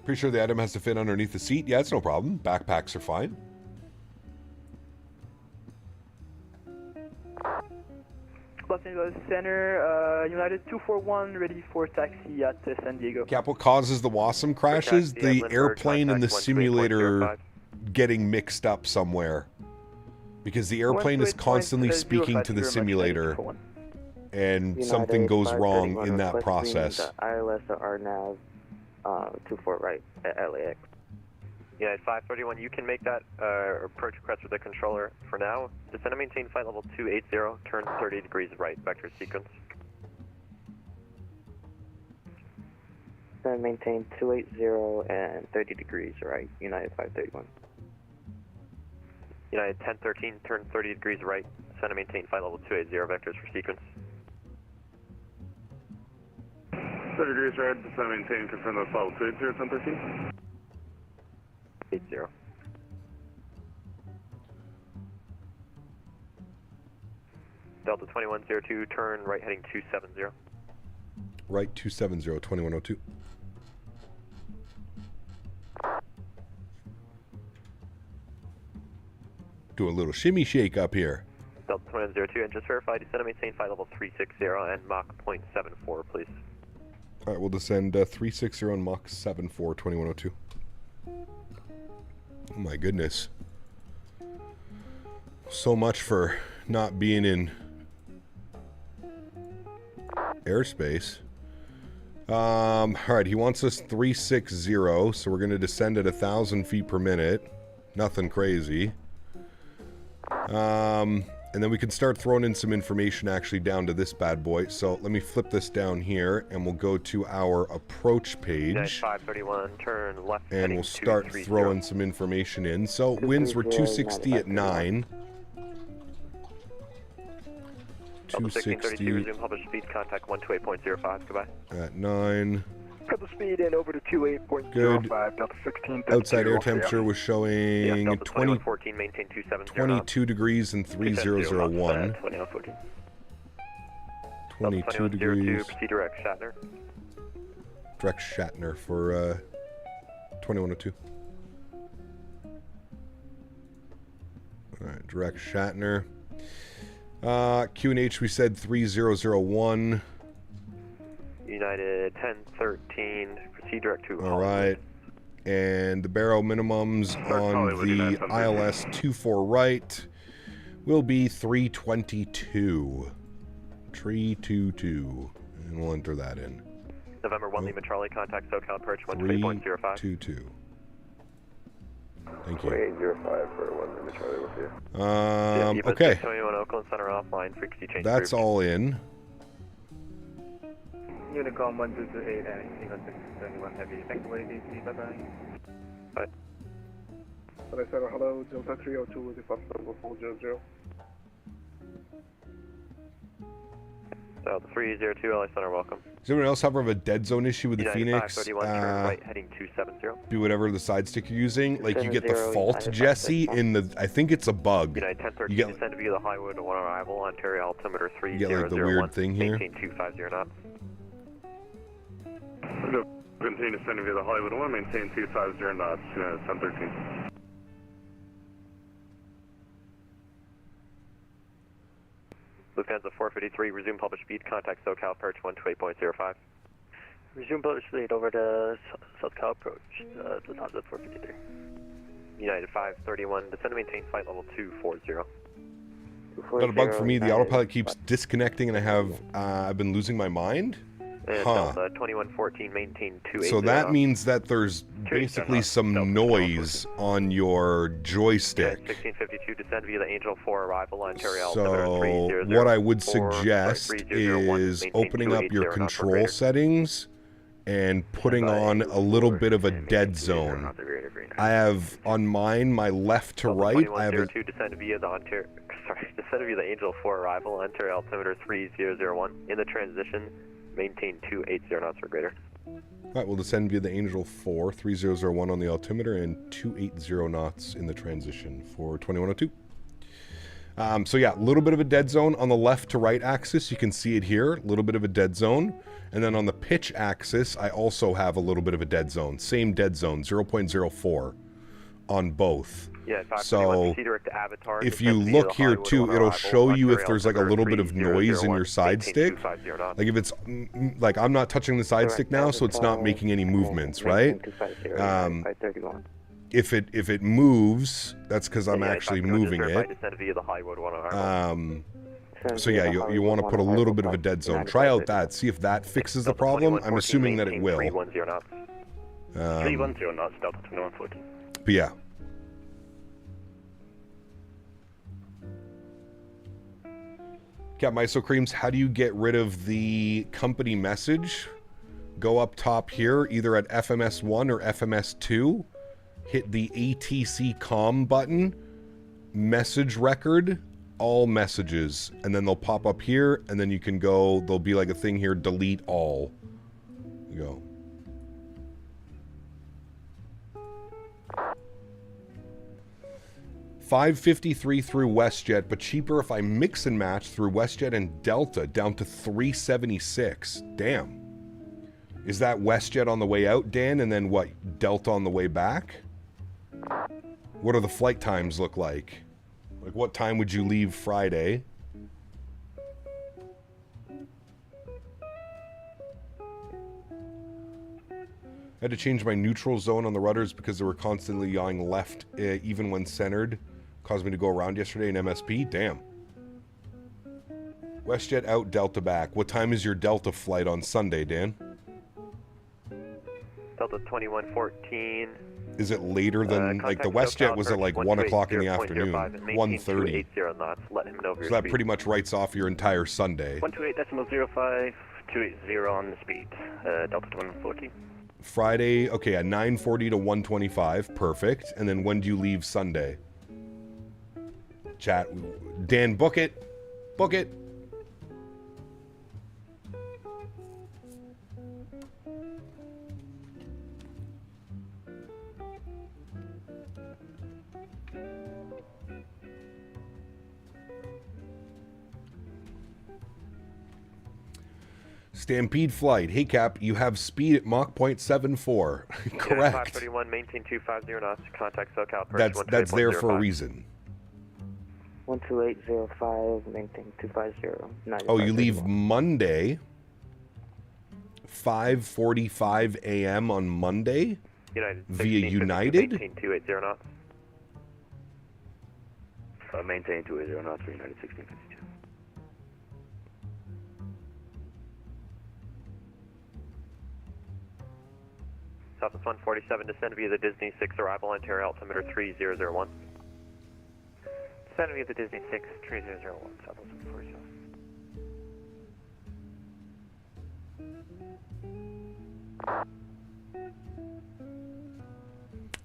Pretty sure the item has to fit underneath the seat. Yeah, it's no problem. Backpacks are fine. Los Angeles Center, United 241, ready for taxi at San Diego. Cap, what causes the WASM crashes? The airplane and the simulator getting mixed up somewhere. Because the airplane is constantly speaking to the simulator. And something goes wrong in that process. ILS RNAV 24 right at LAX. United 531, you can make that approach request with the controller for now. Descend and maintain flight level 280, turn 30 degrees right, vector sequence. Then maintain 280 and 30 degrees right, United 531. United 1013, turn 30 degrees right, descend and maintain flight level 280, vectors for sequence. 30 degrees right, descend and maintain, confirm the flight level 280, 1013. 80. Delta 2102, turn right heading 270. Right 270, 2102. Do a little shimmy shake up here. Delta 2102, and just verify descend and maintain flight level 360 and Mach 0.74, please. All right, we'll descend 360 and Mach 74, 2102. Oh my goodness. So much for not being in airspace. Alright, he wants us 360, so we're going to descend at 1,000 feet per minute. Nothing crazy. And then we can start throwing in some information actually down to this bad boy. So let me flip this down here and we'll go to our approach page. 531, turn left. And we'll start throwing some information in. So winds were 260 at 9. 260 resume published speed, contact 128.05, goodbye. At 9. Cut the speed in over to 28.05, Good. Delta 16. Outside air temperature was showing 2114, maintain 270. 22 degrees and 3001. 22 degrees. Proceed direct, Shatner. Direct Shatner for 2102. Alright, direct Shatner. QNH we said 3001. United 1013, proceed direct to Alright. And the barrel minimums on the ILS 24 right will be 322. 322. And we'll enter that in. November 1 Lima Charlie, contact SoCal approach 13.05. 322. Thank you. 2805 for 1 Lima Charlie with you. Okay. 21 Oakland Center offline, frequency change. That's all in. Unicom 1228 and England 671 heavy. Thank you, ADC. Bye-bye. Bye. Hello, Delta 302 with the flight level 400. Delta 302, LA Center, welcome. Does anyone else have a dead zone issue with the United Phoenix? 531, turn right, heading 270. Be whatever the side stick you're using. Like you get the fault, Jesse, in the. I think it's a bug. United 1013, descend to view the Hollywood 1 arrival, Ontario altimeter 3001. You get like the weird thing here. Maintain 250 knots. Continue descending via the Hollywood 1, maintain 250 knots, United 1013. Lufthansa 453, resume published speed, contact SoCal approach 128.05. Resume published speed over to SoCal approach, Lufthansa 453. United 531, descend and maintain flight level 240. Got a bug for me. The autopilot keeps disconnecting, and I've been losing my mind. And Delta 2114, maintain 280. So that means that there's basically some noise on your joystick. 1652, descend via the Angel 4 arrival, Ontario So altimeter 300. what I would suggest is opening up your control settings and putting on a little bit of a dead zone. I have on mine, my left to right, I have a... descend via the Angel 4 arrival, Ontario altimeter 3001. In the transition, maintain 280 knots or greater. Alright, we'll descend via the Angel 4, 3001 on the altimeter and 280 knots in the transition for 2102. So yeah, a little bit of a dead zone on the left to right axis. You can see it here, a little bit of a dead zone. And then on the pitch axis, I also have a little bit of a dead zone. Same dead zone, 0.04 on both. Yeah, so direct to Avatar, if you look here too, it'll show you if there's like a little bit of noise in your side stick. Like if it's, like I'm not touching the side stick now, so it's not making any movements, right? If it moves, that's because I'm actually moving it. So yeah, you want to put a little bit of a dead zone. Try out that, see if that fixes the problem. I'm assuming that it will. 310 knots, Delta 2140. But yeah. Cat Miso Creams, how do you get rid of the company message? Go up top here, either at FMS1 or FMS2. Hit the ATC COM button, message record, all messages, and then they'll pop up here, and then you can go, there'll be like a thing here, delete all. You go. $553 through WestJet, but cheaper if I mix and match through WestJet and Delta, down to $376. Damn. Is that WestJet on the way out, Dan, and then what, Delta on the way back? What do the flight times look like? Like, what time would you leave Friday? I had to change my neutral zone on the rudders because they were constantly yawing left, even when centered. Caused me to go around yesterday in MSP. Damn. WestJet out, Delta back. What time is your Delta flight on Sunday, Dan? Delta 2114. Is it later than, like, the WestJet was at, like, 1 o'clock in the afternoon, 1:30. So that pretty much writes off your entire Sunday. 128.05, 280 on the speed, Delta 2140. Friday, okay, at 9:40 to 1:25, perfect. And then when do you leave Sunday? Chat, Dan, book it. Book it. Stampede Flight. Hey, Cap, you have speed at Mach 0.74. Correct. 531, maintain 250 knots. Contact SoCal. That's there for a reason. 12805, maintain 250. Oh, you leave Monday, 5:45 a.m. on Monday? United. Via United? Maintain 280 knots. Maintain 280 knots for United 1652. Southwest 147, descend via the Disney 6 arrival, Ontario altimeter 3001. Descend via the Disney 6 3001, Southwest 147.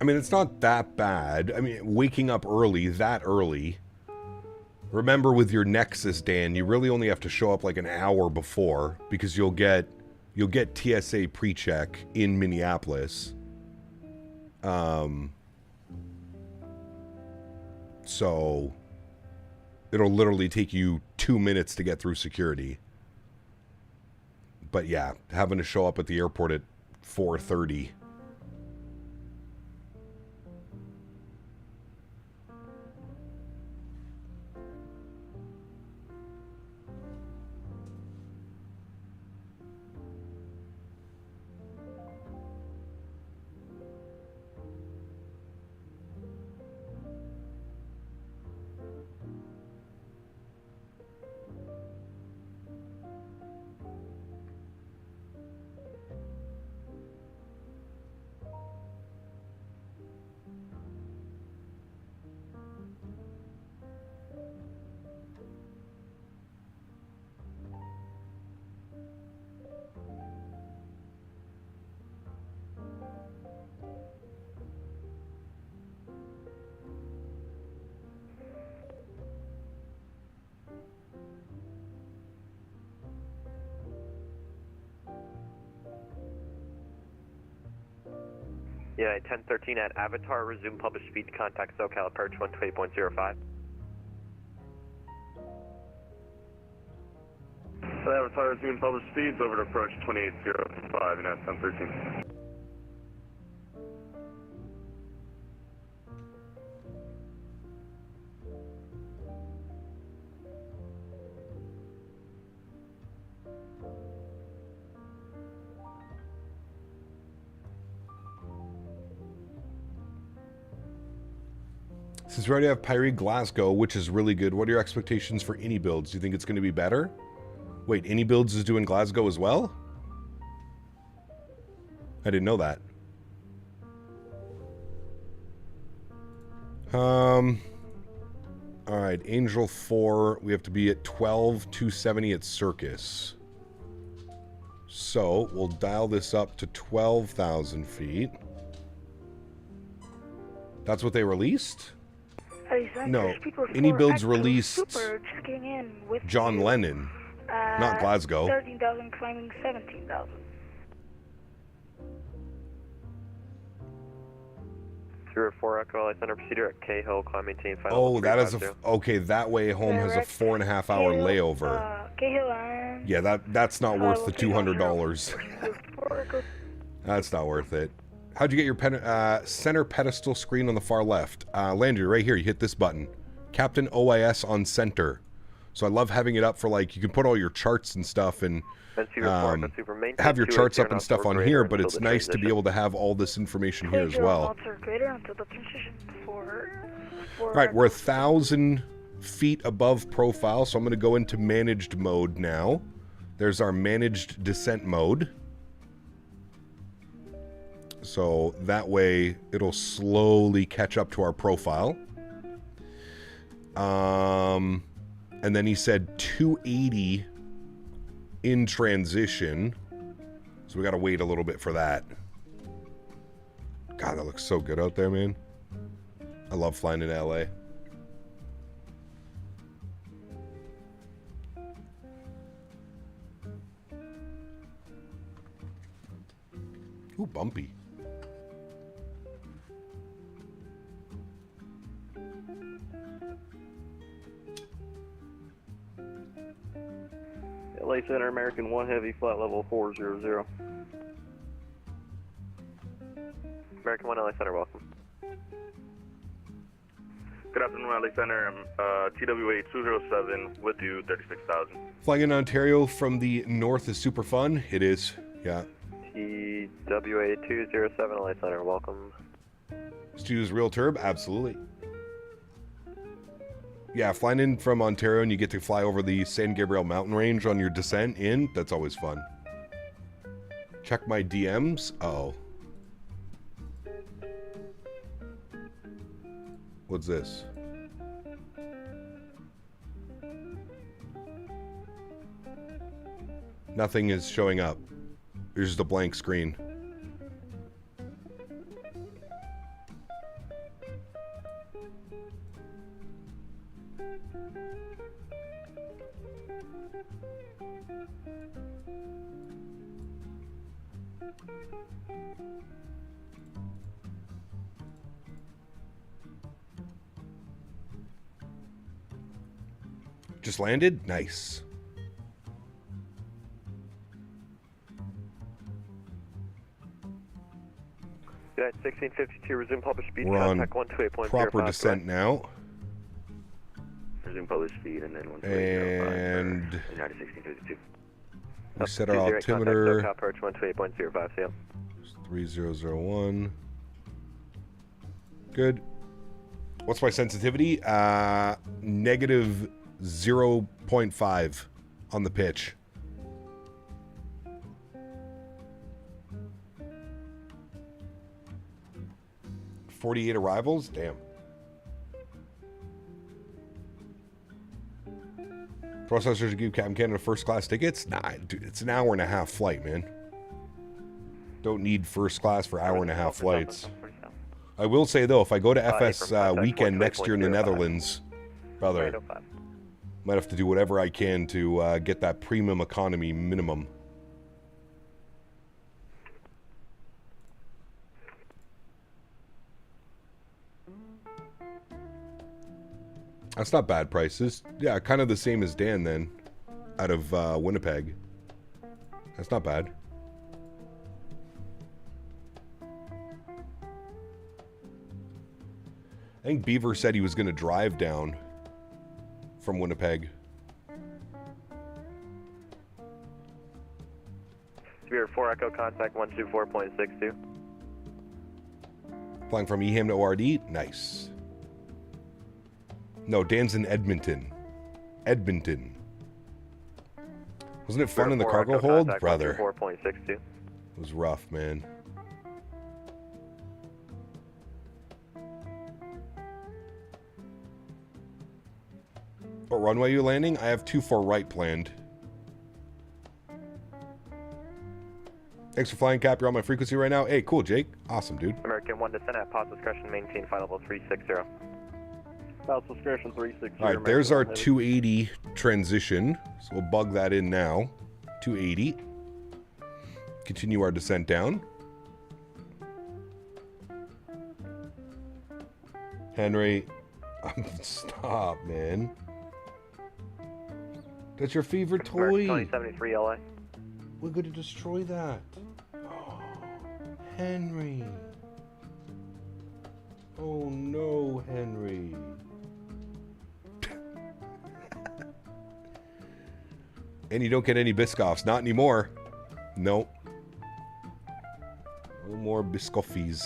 I mean, it's not that bad. I mean, waking up early, that early. Remember with your Nexus, Dan, you really only have to show up like an hour before because you'll get TSA pre-check in Minneapolis. So it'll literally take you 2 minutes to get through security. But yeah, having to show up at the airport at 4:30. Yeah, 1013 at Avatar, resume published speed, contact SoCal approach 128.05. Avatar resume published speeds over to approach 2805 and at 1013. Since we already have Pyre Glasgow, which is really good, what are your expectations for iniBuilds? Do you think it's going to be better? Wait, iniBuilds is doing Glasgow as well? I didn't know that. Alright, Angel 4, we have to be at 12,270 at Circus. So, we'll dial this up to 12,000 feet. That's what they released? No, iniBuilds released John Lennon, not Glasgow. 13,000 climbing 17,000. Zero 4 Echo LA Center procedure at Cahill, climb maintain final. Oh, that is a okay. That way home has a 4.5 hour layover. Yeah, that's not worth the $200. That's not worth it. How'd you get your center pedestal screen on the far left? Landry, right here, you hit this button. Captain OIS on center. So I love having it up for, like, you can put all your charts and stuff and have your charts up and stuff on here, but it's nice to be able to have all this information here as well. Alright, we're 1,000 feet above profile, so I'm going to go into managed mode now. There's our managed descent mode. So that way it'll slowly catch up to our profile. And then he said 280 in transition. So we got to wait a little bit for that. God, that looks so good out there, man. I love flying in LA. Ooh, bumpy. LA Center, American 1 Heavy, flight level 400. American 1 LA Center, welcome. Good afternoon, LA Center. TWA 207 with you, 36,000. Flying in Ontario from the north is super fun. It is, yeah. TWA 207 LA Center, welcome. Stu's real turb, absolutely. Yeah, flying in from Ontario and you get to fly over the San Gabriel mountain range on your descent in, that's always fun. Check my DMs. Oh. What's this? Nothing is showing up. There's just a blank screen. Just landed? Nice. United 1652, resume published speed. We're on contact proper descent now. Resume published speed and then 128.05 And United 1652. we set our altimeter. Approach 128.05, see ya. 3001. Good. What's my sensitivity? Negative 0.5 on the pitch. $48 arrivals? Damn. Processors to give Captain Canada first class tickets? Nah, dude, it's an hour and a half flight, man. Don't need first class for hour and a half flights. I will say though, if I go to FS weekend next year in the Netherlands, brother, might have to do whatever I can to get that premium economy minimum. That's not bad prices. Yeah, kind of the same as Dan then. out of Winnipeg. That's not bad. I think Beaver said he was going to drive down from Winnipeg. Spirit 4 Echo, contact 124.62. Flying from Eham to ORD? Nice. No, Dan's in Edmonton. Edmonton. Wasn't it fun in the cargo hold? Brother. 124.62. It was rough, man. What runway are you landing? I have 24 right planned. Thanks for flying, Cap. You're on my frequency right now. Hey, cool, Jake. Awesome, dude. American 1 descent at pause discretion, maintain flight level 360. Pause discretion 360. All right, there's our 280 transition. So we'll bug that in now. 280. Continue our descent down. Henry, stop, man. That's your favorite toy. 2073 LA. We're going to destroy that. Oh, Henry. Oh no, Henry. And you don't get any Biscoffs. Not anymore. Nope. No more Biscoffies.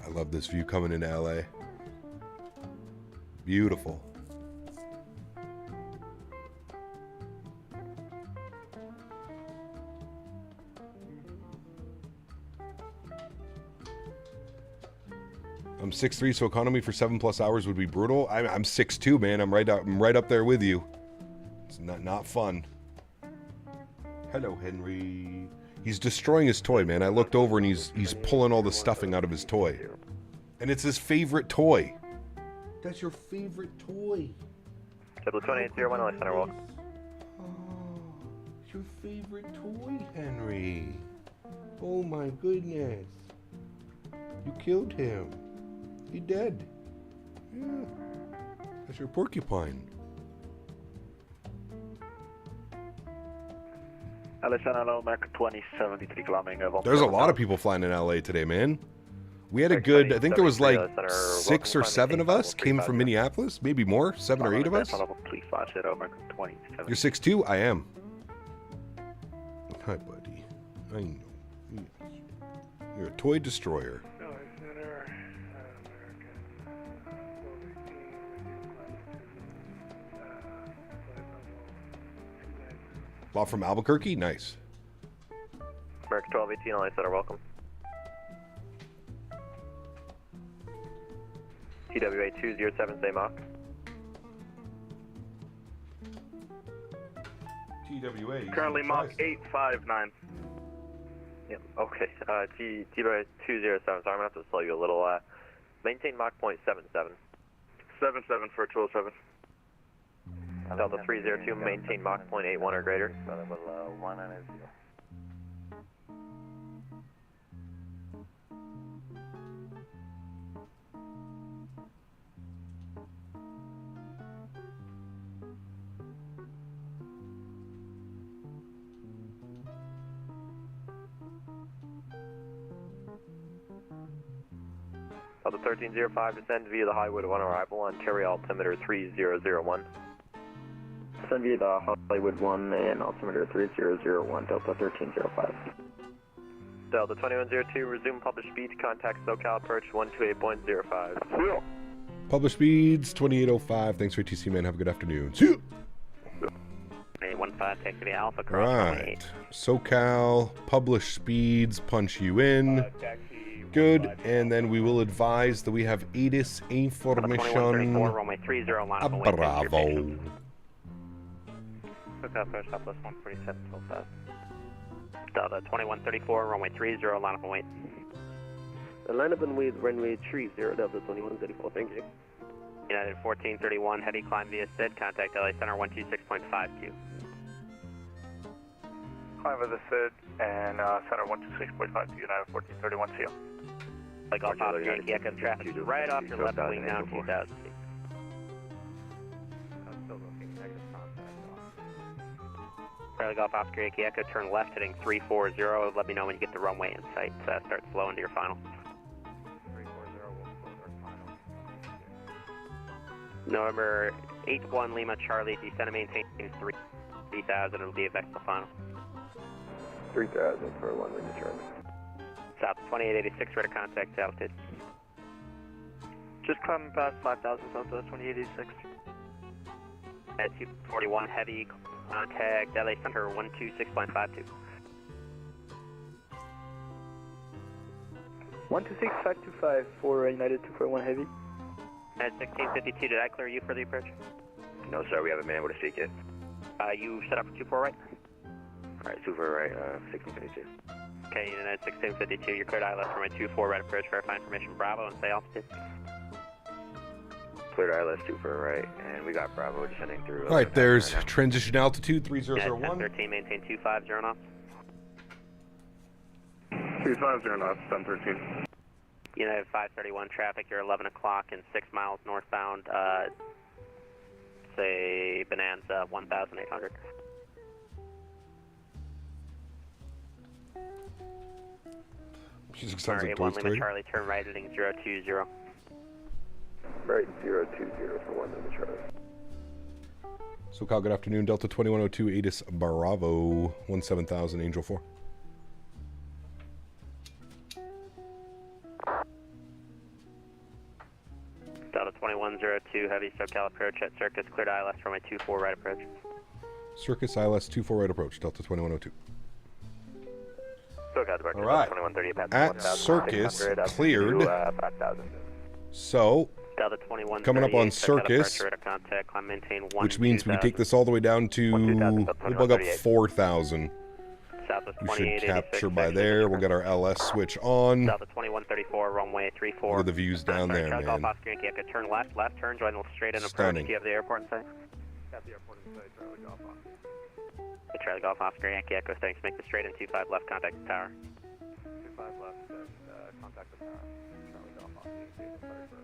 I love this view coming into LA. Beautiful. I'm 6'3", so economy for 7+ hours would be brutal. I'm 6'2", man. I'm right up there with you. It's not fun. Hello, Henry. He's destroying his toy, man. I looked over and he's pulling all the stuffing out of his toy. And it's his favorite toy. That's your favorite toy. Double 2801 LA Center walk. Oh, it's your favorite toy, Henry. Oh my goodness. You killed him. He dead. Yeah. That's your porcupine. LA Center, America 2073 climbing. There's a lot of people flying in LA today, man. We had a good, I think there was like 6 or 7 of us came from Minneapolis, maybe more, 7 or 8 of us. You're 6'2"? I am. Hi, buddy. I know. You're a toy destroyer. Bought from Albuquerque? Nice. America 1218 LA Center, welcome. TWA 207, stay Mach. TWA. Currently Mach 859. Yep, okay. TWA 207, so I'm going to have to slow you a little. Maintain Mach 0.77. 77 for 207. Delta 302, maintain Mach 0.81 or greater. Delta 1305, descend via the Hollywood 1 arrival, Ontario altimeter 3001. Descend via the Hollywood 1 and altimeter 3001, Delta 1305. Delta 2102, resume published speed, contact SoCal approach 128.05. Published speeds, 2805. Thanks for TC, man. Have a good afternoon. See you. 815, take the Alpha All right. SoCal, published speeds, punch you in. Good, and then we will advise that we have ATIS information. Runway 30, Bravo. Delta 2134, runway 30, line up and wait. Line up and wait, runway 30, Delta 2134, thank you. United 1431, heady climb via SID, contact LA Center 126.5Q. Climb via the SID and Center 126.5 to United 1431, see you. Like off Yankee Echo traffic right off your left wing now 2000 feet. Charlie Golf Oscar Yankee Echo, turn left heading 340. Let me know when you get the runway in sight. Start slow into your final. 340 will close our final. November 81 Lima Charlie, descend and maintain 3000. It'll be a Vexel final. 3000 for 1 Lima Charlie. South 2886, ready to contact altitude. Just climbing past 5,000 Southwest 2886. At 241 heavy, contact LA Center 126.52. 126.525 for United 241 Heavy. At 1652, did I clear you for the approach? No, sir, we haven't been able to seek it. You set up for 24 right? Alright, 24 right, 1652. Okay, United 1652, you're cleared ILS for my 24 right approach, verify information Bravo and say altitude. Cleared ILS 24 right, and we got Bravo descending through. Alright, there's transition altitude 3001. United 1013, maintain 250 knots. 250 knots, 1013. United 531 traffic, you're 11 o'clock and 6 miles northbound, say Bonanza 1,800. She sounds like 1 Toy Lima Story. Charlie, turn right heading 020. Right, 020 for 1 Lima Charlie. SoCal, good afternoon. Delta 2102, ATIS Bravo, 17000, Angel 4. Delta 2102, heavy SoCal approach at Circus, cleared ILS for my 24 right approach. Circus ILS 24 right approach, Delta 2102. SoCal departure, All right. 2130, At Circus, cleared. 5,000. So, Delta 2138, coming up on SoCal Circus, departure, contact, climb, maintain 1, which means we can 2000. take this all the way down to, we'll bug up 4,000. Southwest We should 2886, capture by there. We'll get our LS switch on. Delta 2134, runway 34. Look at the views down there, Charlie Golf man. Oscar Yankee Echo, turn left, turn, join the straight in approach. Stunning. Do you have the airport in sight? Got the airport in sight, Charlie Golf Oscar. Charlie Golf Oscar Yankee Echo, thanks. Make the straight in 25 left, contact the tower. 25 left and contact the tower. Charlie Golf Oscar. Sorry for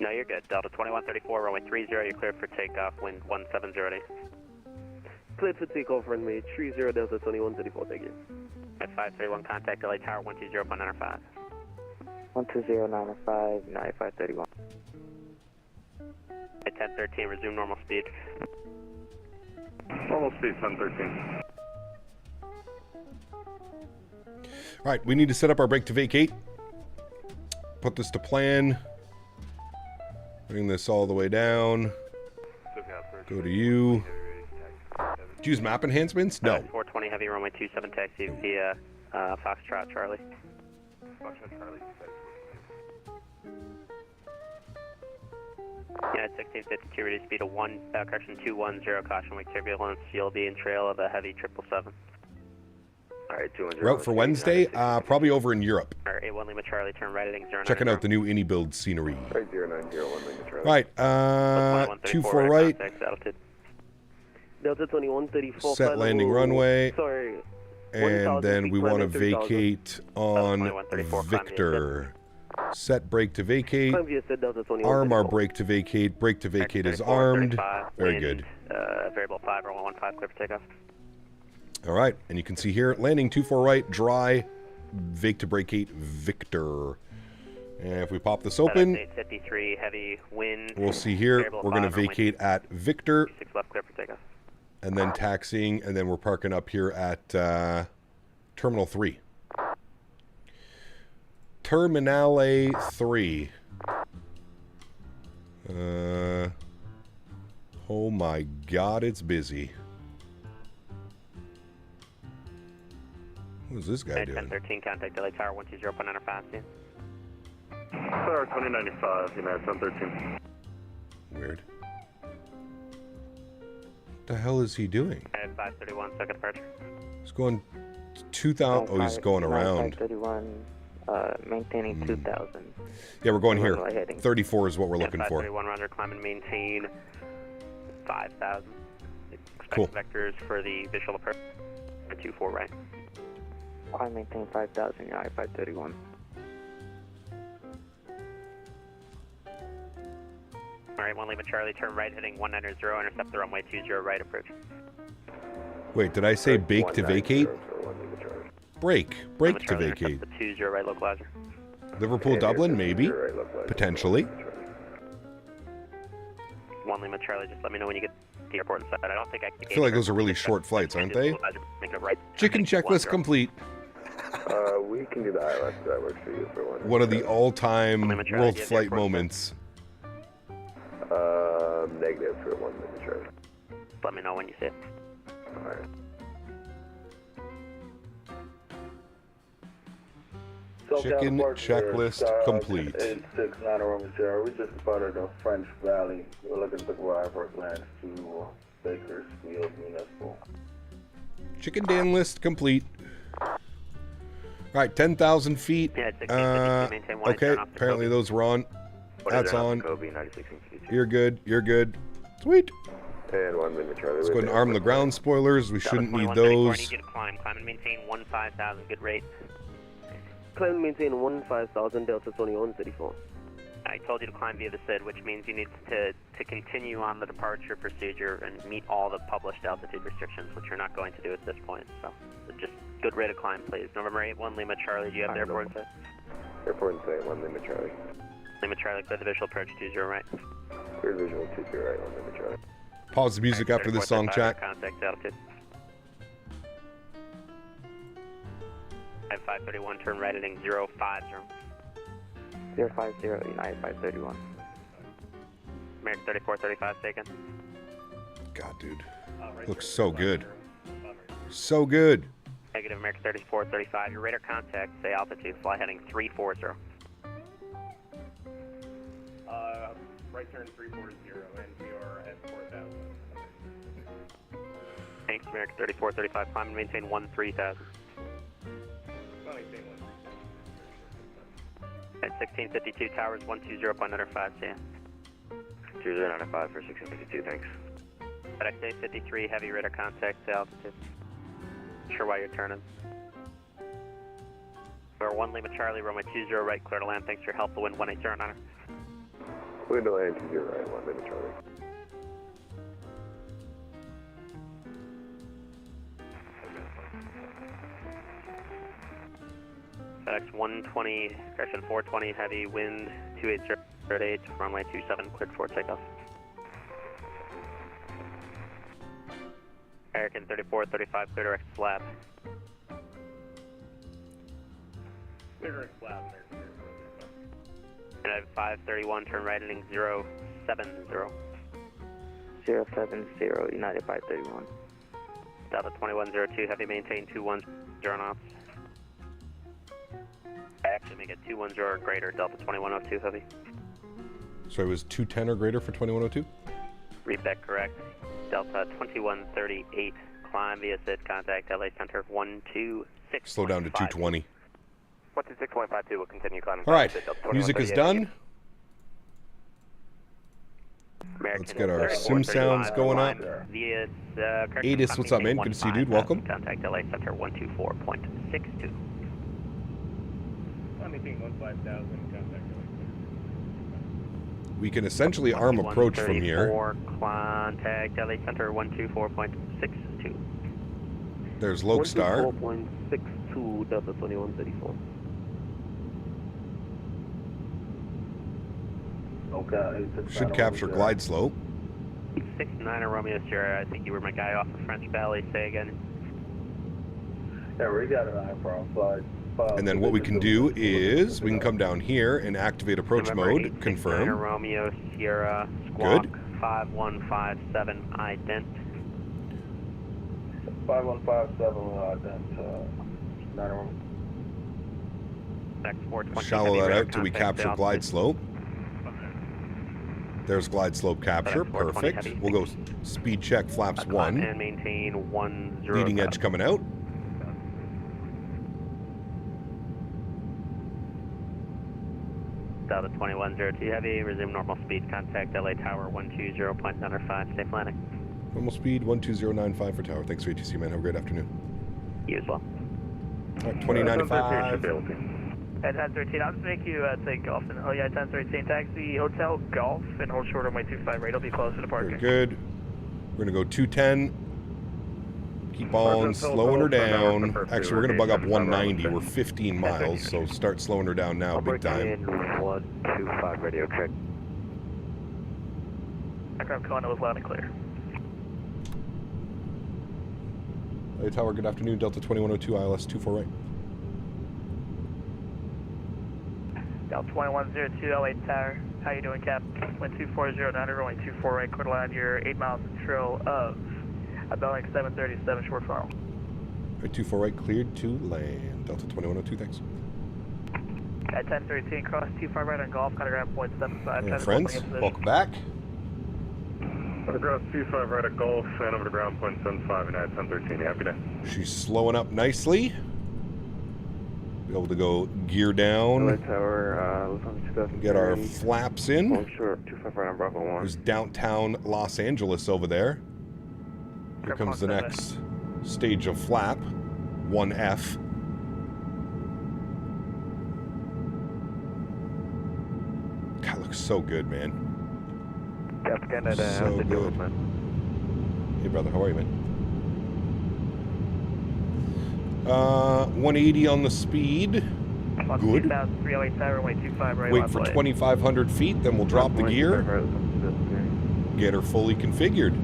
No, you're good. Delta 2134, runway 30, you're cleared for takeoff, wind 170. Cleared for takeoff, runway 30, Delta 2134, thank you. At 531, contact LA Tower 120.95. 120.95, 9531. At 1013, resume normal speed. Normal speed, 1013. All right, we need to set up our brake to vacate. Put this to plan. Bring this all the way down. Go to you. Do you use map enhancements? No. 420 heavy, runway 27, taxi via Foxtrot Charlie. Foxtrot Charlie. Yeah, 1652, reduce speed to 210, caution wake turbulence, you'll be in trail of a heavy 777. Alright, 200. Route for Wednesday? Probably over in Europe. Alright, 81 Lima Charlie, turn right heading 09. Checking out the new iniBuilds scenery. Right, 0901 Lima Charlie. Right, 24 right. Delta 2134. Set landing runway. Sorry. And then we want to vacate on Victor. Set brake to vacate. Arm our brake to vacate. Brake to vacate is armed. Very good. Variable 5 or 115, clear for takeoff. All right, and you can see here, landing 24 right, dry, vake to brakate, Victor. And if we pop this open, 853, heavy wind. We'll see here, we're going to vacate at Victor. 6 left, clear for takeoff. And then taxiing, and then we're parking up here at Terminal 3. Terminale 3. Oh my God, it's busy. What is this guy doing? 1013, contact LA Tower 120.95. Tower 2095, United 1013. Weird. What the hell is he doing? At 531, second departure. He's going 2,000. Oh, he's going around. 531, maintaining 2,000. Yeah, we're going here. Runway heading. 34 is what we're looking for. 531, rounder, climb and maintain 5,000. Expect Cool. vectors for the visual approach. 24 right. I maintain 5,000, you're I 531. Alright, 1 Lima Charlie, turn right heading 190, intercept the runway 20 right approach. Wait, did I say bake to vacate? Break to vacate. The 20 right localizer. Liverpool, Dublin, maybe, potentially. 1 Lima Charlie, just let me know when you get to the airport inside. I don't think I can. I feel like those are really short flights, aren't they? Right. Chicken checklist complete. We can do the ILS, that works for you for one of the all-time world flight moments. Negative for 1 Lima Charlie. Let me know when you see it. Alright. Chicken checklist complete. 869 Roman Sierra. We just spotted the French Valley. We're looking to provide for plans to Bakersfield Municipal. Chicken Dan list complete. All right, 10,000 feet. Okay, apparently those were on. That's on. You're good. You're good. Sweet. And 1 Lima Charlie. Let's go ahead and arm the ground spoilers. We shouldn't need those. Climb and maintain 15,000. Good rate. Climb and maintain 15,000 Delta 2134. I told you to climb via the SID, which means you need to continue on the departure procedure and meet all the published altitude restrictions, which you're not going to do at this point. So just good rate of climb, please. November 8, 1 Lima Charlie. Do you have the airport in sight? Airport in sight, 1 Lima Charlie. Lima Charlie, clear the visual approach 20 right. Clear visual 20 right, 1 Lima Charlie. Pause the music after this song, chat. Contact altitude. 531, turn right heading 050. 050, United 531. American 3435 taken. God, dude. Looks so good. So good. Negative American 3435. Your radar contact, say altitude, fly heading 340. Right turn 340, and we are at 4,000. Thanks, American 3435. Climb and maintain 13,000. At 1652, towers 120.95, see ya. 2095 for 1652, thanks. FedEx A53, heavy radar contact, say altitude. Sure why you're turning. We're 1 Lima Charlie, runway 20 right, clear to land. Thanks for your help. The wind 180, Wind to land 20 right, 1 Lima Charlie. FedEx 120, correction 420, heavy wind 280 runway 27, cleared for takeoff. American 3435, clear direct slab. Clear direct slab, United 531, turn right heading 070. 070, United 531. Delta 2102, heavy maintain 210 knots. Actually make it 210 or greater, Delta 2102 heavy. So it was 210 or greater for 2102? Read that correct. Delta 2138, climb via SID, contact LA Center 126. Slow down to 220. 126.52 will continue climbing. All right, music is done. Let's get our sim sounds going up. Adis, what's up, man? Good to see you, dude. Welcome. Contact LA Center 124.62. We can essentially arm approach from here. Contact LA Center 124.62. There's Lokestar. 124.62 Delta 2134. Okay. Should capture glide slope. 69 Romeo Sierra. I think you were my guy off the French Valley. Say again. Yeah, we got an eye for flight. And then what we can do is we can come down here and activate approach mode. Confirm. Romeo Sierra. Squawk 5157 ident. 5157 ident. Shallow that out till we capture glide slope. There's glide slope capture. Perfect. We'll go speed check flaps 1. And maintain 10. Leading edge coming out. Delta 2102 heavy, resume normal speed, contact LA Tower 120.95, safe landing. Normal speed 120.95 for tower. Thanks for ATC, man. Have a great afternoon. You as well. All right, 2095. At 1013, I'll just make you take Golf and yeah, 1013, taxi Hotel Golf and hold short on way 25 right. It'll be closer to parking. Very good. We're going to go 210. Keep on slowing her down. Actually, we're going to bug up 190. We're 15 miles, so start slowing her down now, big time. 125 radio check. Aircraft Kona was loud and clear. Hey, Tower, good afternoon. Delta 2102, ILS 24 right. Delta 2102, LA Tower. How you doing, Cap? Wind 240, runway 24 right, quarter line. You're 8 miles control of a Boeing 737 short funnel. Right, 24 right, cleared to land. Delta 2102, thanks. At 1013, cross 25 right on Golf, contact 0.75. Hey, friends, welcome back. Autograph 25 right at Golf, and over to ground 0.75 and at 1013. Happy day. She's slowing up nicely. Be able to go gear down. LA Tower, get our flaps in. Oh, sure. 25 right on Bravo 1. There's downtown Los Angeles over there. Here comes the next stage of flap. 1F. God, looks so good, man. Captain, so good. Hey, brother, how are you, man? 180 on the speed. Good. Wait for 2,500 feet, then we'll drop the gear. Get her fully configured.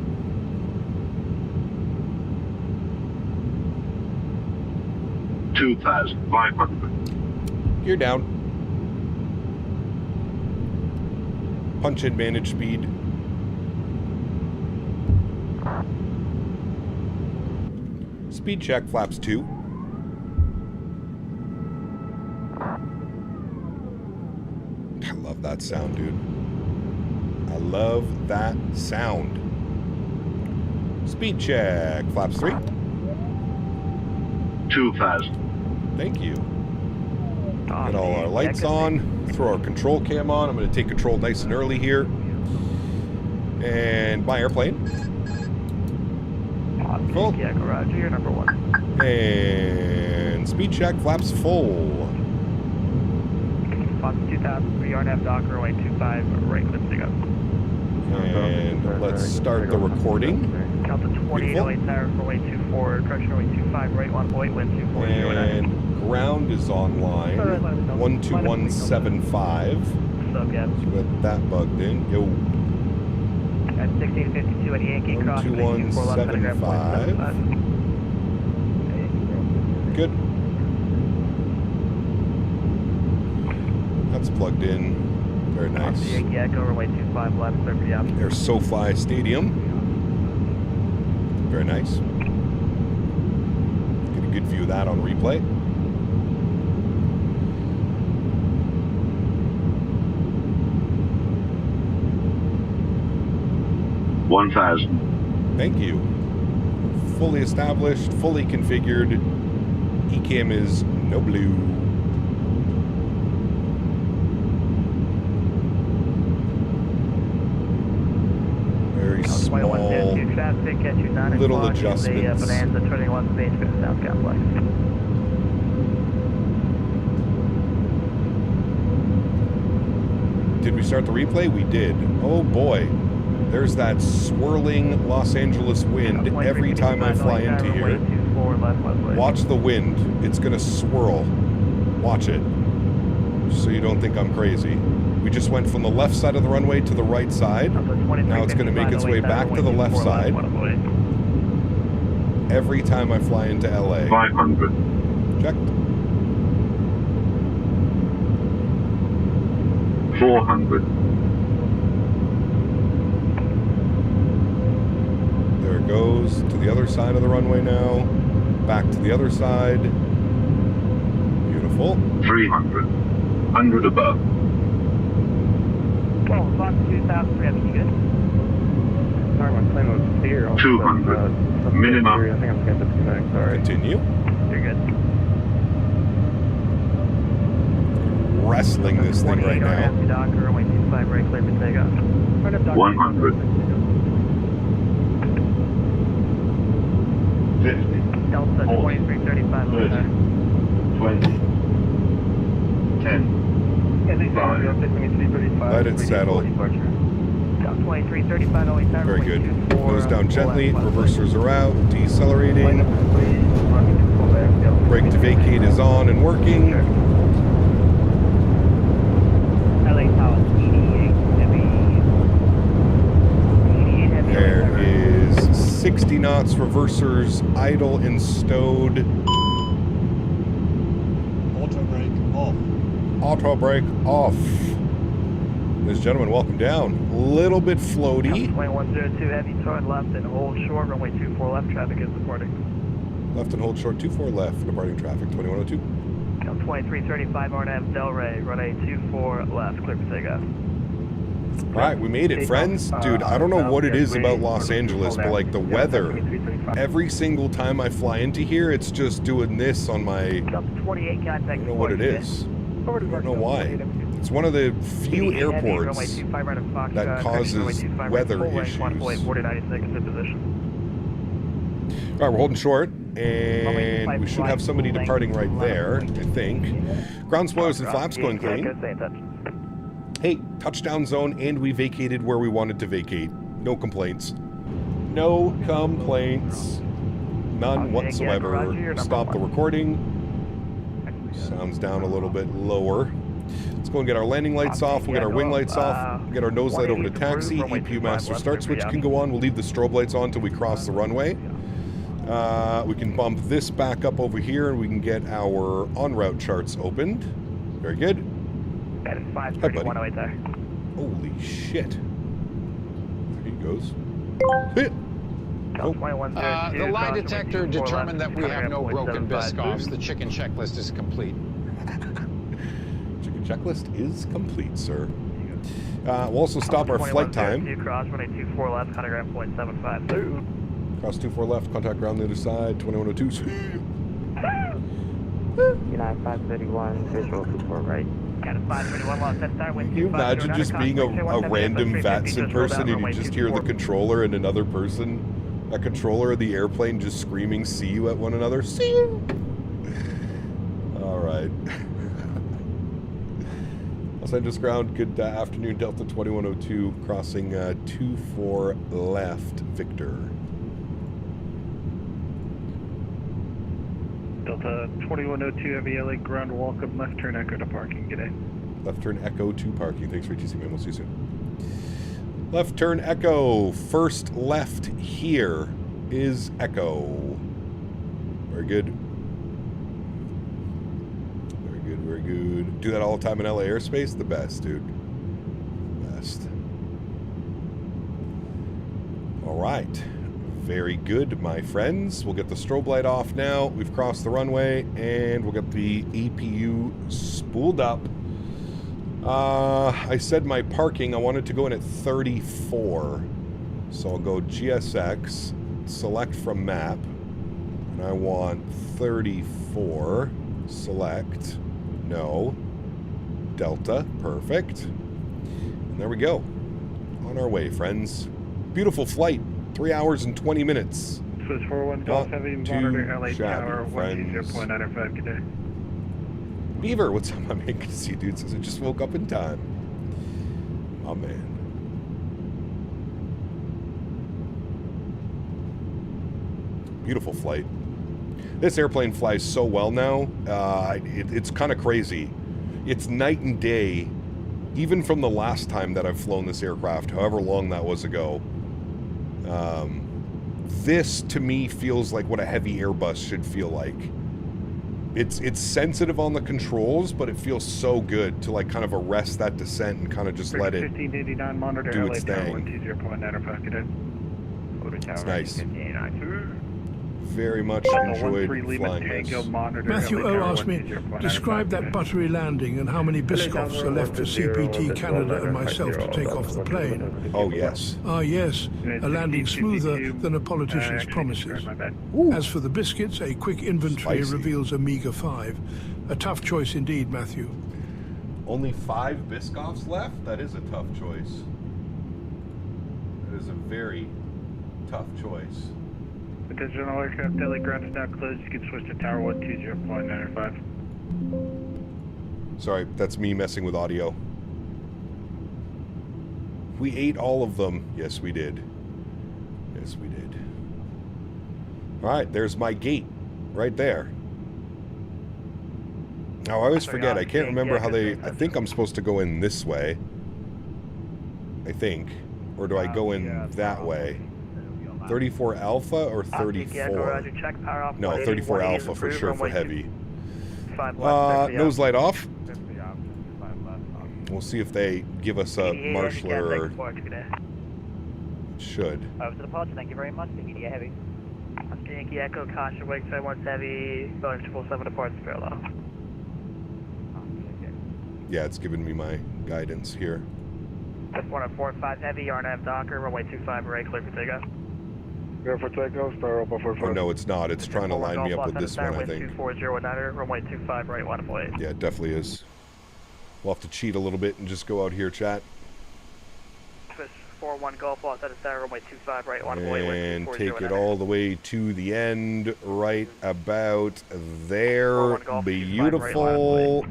$2,500. Gear down. Punch in manage speed. Speed check, flaps 2. I love that sound, dude. I love that sound. Speed check, flaps 3. 2,000. Thank you. Get all our lights on. Throw our control cam on. I'm going to take control nice and early here. And my airplane. Full. Yeah, garage here, number 1. And speed check, flaps full. Fox 2000, 3.5 Docker, runway 25, right, clear to go. And let's start the recording. Delta 2808 Tower, runway 24, correction, runway 25, right, 1 point, wind 240. And ground is online. 12175. So we got that bugged in. Yo. At 1652 at Yankee Cross, 12175. Good. That's plugged in. Very nice. Yankee Echo, runway 25 left, clear for the option. There's SoFi Stadium. Very nice. Get a good view of that on replay. $1,000. Thank you. Fully established, fully configured. ECAM is no blue. Very small, little adjustments. Did we start the replay? We did. Oh boy. There's that swirling Los Angeles wind every time I fly into here. Watch the wind. It's going to swirl. Watch it. So you don't think I'm crazy. We just went from the left side of the runway to the right side. Now it's going to make its way back to the left side. Every time I fly into LA. 500. Checked. 400. There it goes to the other side of the runway now. Back to the other side. Beautiful. 300. 100 above. Well, Fox 2003, I think you good? Sorry, my plane was clear. 200. Minimum. I think I'm going to disconnect, sorry. Continue. You're good. Wrestling this thing right now. 100. 50. Delta 2335. 30. 20. 10, 5. Let it settle. 2335 Always Tower. Very good. Goes down gently. Reversers are out. Decelerating. Brake to vacate is on and working. LA Tower, 88 heavy. There is 60 knots. Reversers idle and stowed. Auto brake off. Auto brake off. Ladies and gentlemen, welcome down. A little bit floaty. 2102 heavy, turn left and hold short, runway 24 left, traffic is departing. Left and hold short, 24 left, departing traffic, 2102. 2335 RNF Delray, runway 24 left, clear for takeoff. All right, we made it, friends. Dude, I don't know what it is about Los Angeles, but like the weather, every single time I fly into here, it's just doing this on my, I don't know what it is. I don't know why. It's one of the few airports that causes weather issues. All right, we're holding short, and we should have somebody departing right there, I think. Ground spoilers and flaps going clean. Hey, touchdown zone, and we vacated where we wanted to vacate. No complaints. No complaints. None whatsoever. Stop the recording. Sounds down a little bit lower. Let's go and get our landing lights off. We'll get our wing lights off. We'll get our nose light over to taxi. EPU master start switch can go on. We'll leave the strobe lights on until we cross the runway. We can bump this back up over here, and we can get our en route charts opened. Very good. Hi, buddy. Holy shit. There he goes. Hit. Oh. The lie detector determined that we have no broken biscoffs. The chicken checklist is complete. Chicken checklist is complete, sir. We'll also stop our flight time. Cross runway 24 left, contact ground point 75. Cross 24 left, contact ground the other side, 2102. United 531, visual 24 right. Can you imagine just being a random VATSIM person and you just hear the controller and another person, a controller of the airplane just screaming "see you" at one another? See you! All right. Los Angeles ground, good afternoon, Delta 2102, crossing 24 left, Victor. Delta 2102 heavy LA ground, welcome, left turn echo to parking, g'day. Left turn echo to parking, thanks for ATC, man, we'll see you soon. Left turn echo, first left here is echo. Very good. Very good, very good. Do that all the time in LA airspace? The best, dude. Best. All right. Very good, my friends. We'll get the strobe light off now. We've crossed the runway, and we'll get the APU spooled up. I said my parking, I wanted to go in at 34. So I'll go GSX, select from map, and I want 34. Select, no. Delta, perfect. And there we go. On our way, friends. Beautiful flight. 3 hours and 20 minutes. Switch 41 Golf Heavy, monitor LA Tower, 120.95, good day. Beaver, what's up, my man? Good to see you, dude. Says I just woke up in time. Oh, man. Beautiful flight. This airplane flies so well now. It's kind of crazy. It's night and day, even from the last time that I've flown this aircraft, however long that was ago. This to me feels like what a heavy Airbus should feel like. It's sensitive on the controls, but it feels so good to like kind of arrest that descent and kind of just let it 1589 monitor do LA its Tower, thing. 120.95, good day. It's nice. Very much enjoyed flying this. Matthew O asked me, describe that buttery landing and how many Biscoffs are left for CPT Canada and myself to take off the plane. Oh, yes. Ah, yes, a landing smoother than a politician's promises. As for the biscuits, a quick inventory reveals a meager 5. A tough choice indeed, Matthew. Only 5 Biscoffs left? That is a tough choice. That is a very tough choice. Attention all aircraft, LA ground is now closed. You can switch to tower 120.95. Sorry, that's me messing with audio. We ate all of them. Yes, we did. Yes, we did. All right, there's my gate right there. Now, I always forget. I can't remember how they... I think I'm supposed to go in this way. I think. Or do I go in that way? 34 Alpha or 34? No, 34 Alpha for sure for heavy. Nose light off. We'll see if they give us a marshaller. Should. Over to the pod, thank you very much. Media heavy. Yankee Echo, caution, wake side 1 heavy, Boeing 777 departs parallel. Yeah, it's giving me my guidance here. Just 145 heavy, RNF Docker, runway 25, array clear for takeoff. Clear for takeoff, star up for Oh, no, it's not. It's trying to line me up with this one, I think. 24019, runway 25, right, 148. Yeah, it definitely is. We'll have to cheat a little bit and just go out here, chat. 41 Golf, lost out of center, runway 25, right, 148. And take it all the way to the end, right about there. Beautiful.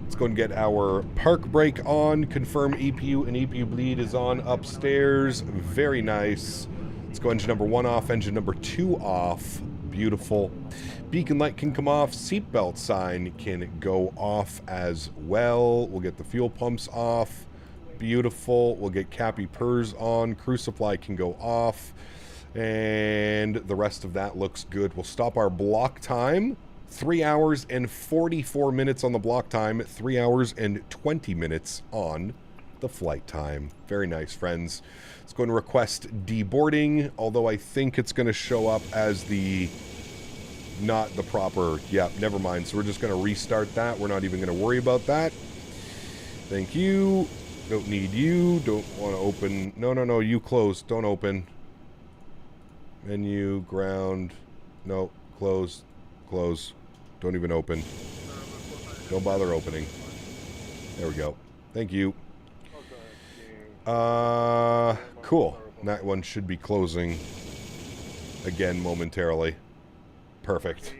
Let's go and get our park brake on. Confirm EPU and EPU bleed is on upstairs. Very nice. Let's go engine number 1 off, engine number 2 off. Beautiful. Beacon light can come off. Seatbelt sign can go off as well. We'll get the fuel pumps off. Beautiful. We'll get Cappy Pers on. Crew supply can go off. And the rest of that looks good. We'll stop our block time. 3 hours and 44 minutes on the block time. 3 hours and 20 minutes on the flight time. Very nice, friends. Let's go and request deboarding, although I think it's going to show up as the... not the proper... yeah, never mind. So we're just going to restart that. We're not even going to worry about that. Thank you. Don't need you. Don't want to open. No. You close. Don't open. Menu, ground. No. Close. Close. Don't even open. Don't bother opening. There we go. Thank you. Cool. That one should be closing again momentarily. Perfect.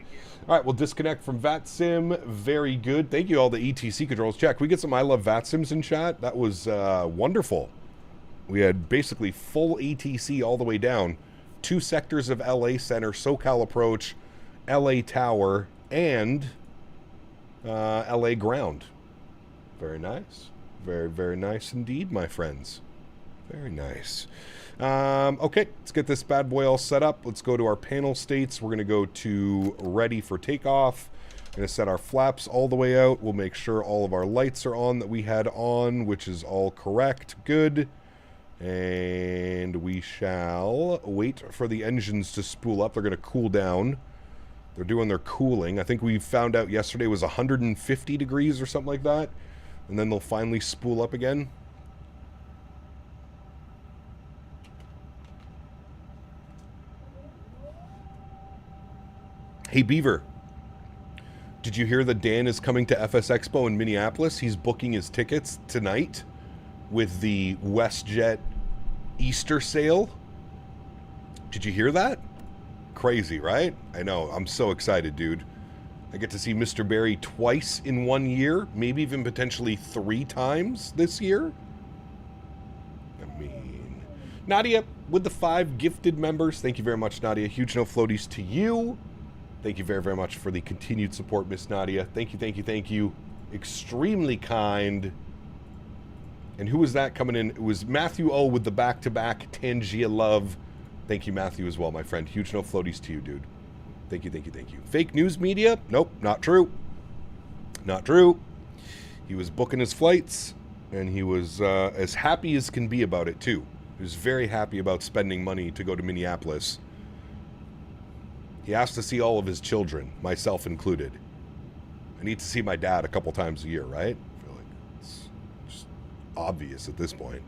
All right, we'll disconnect from VATSIM. Very good. Thank you all the ETC controls. Check. We get some I Love VATSIMs in chat. That was wonderful. We had basically full ATC all the way down. 2 sectors of LA Center, SoCal Approach, LA Tower, and LA Ground. Very nice. Very, very nice indeed, my friends. Very nice. Okay, let's get this bad boy all set up. Let's go to our panel states. We're going to go to ready for takeoff. We're going to set our flaps all the way out. We'll make sure all of our lights are on that we had on, which is all correct. Good. And we shall wait for the engines to spool up. They're going to cool down. They're doing their cooling. I think we found out yesterday was 150 degrees or something like that. And then they'll finally spool up again. Hey, Beaver. Did you hear that Dan is coming to FS Expo in Minneapolis? He's booking his tickets tonight with the WestJet Easter sale. Did you hear that? Crazy, right? I know. I'm so excited, dude. I get to see Mr. Barry twice in 1 year, maybe even potentially 3 times this year. I mean, Nadya with the 5 gifted members. Thank you very much, Nadya. Huge no floaties to you. Thank you very, very much for the continued support, Miss Nadya. Thank you, thank you, thank you. Extremely kind. And who was that coming in? It was Matthew O with the back-to-back Tangia love. Thank you, Matthew, as well, my friend. Huge no floaties to you, dude. Thank you, thank you, thank you. Fake news media? Nope, not true. Not true. He was booking his flights, and he was as happy as can be about it, too. He was very happy about spending money to go to Minneapolis. He asked to see all of his children, myself included. I need to see my dad a couple times a year, right? I feel like it's just obvious at this point.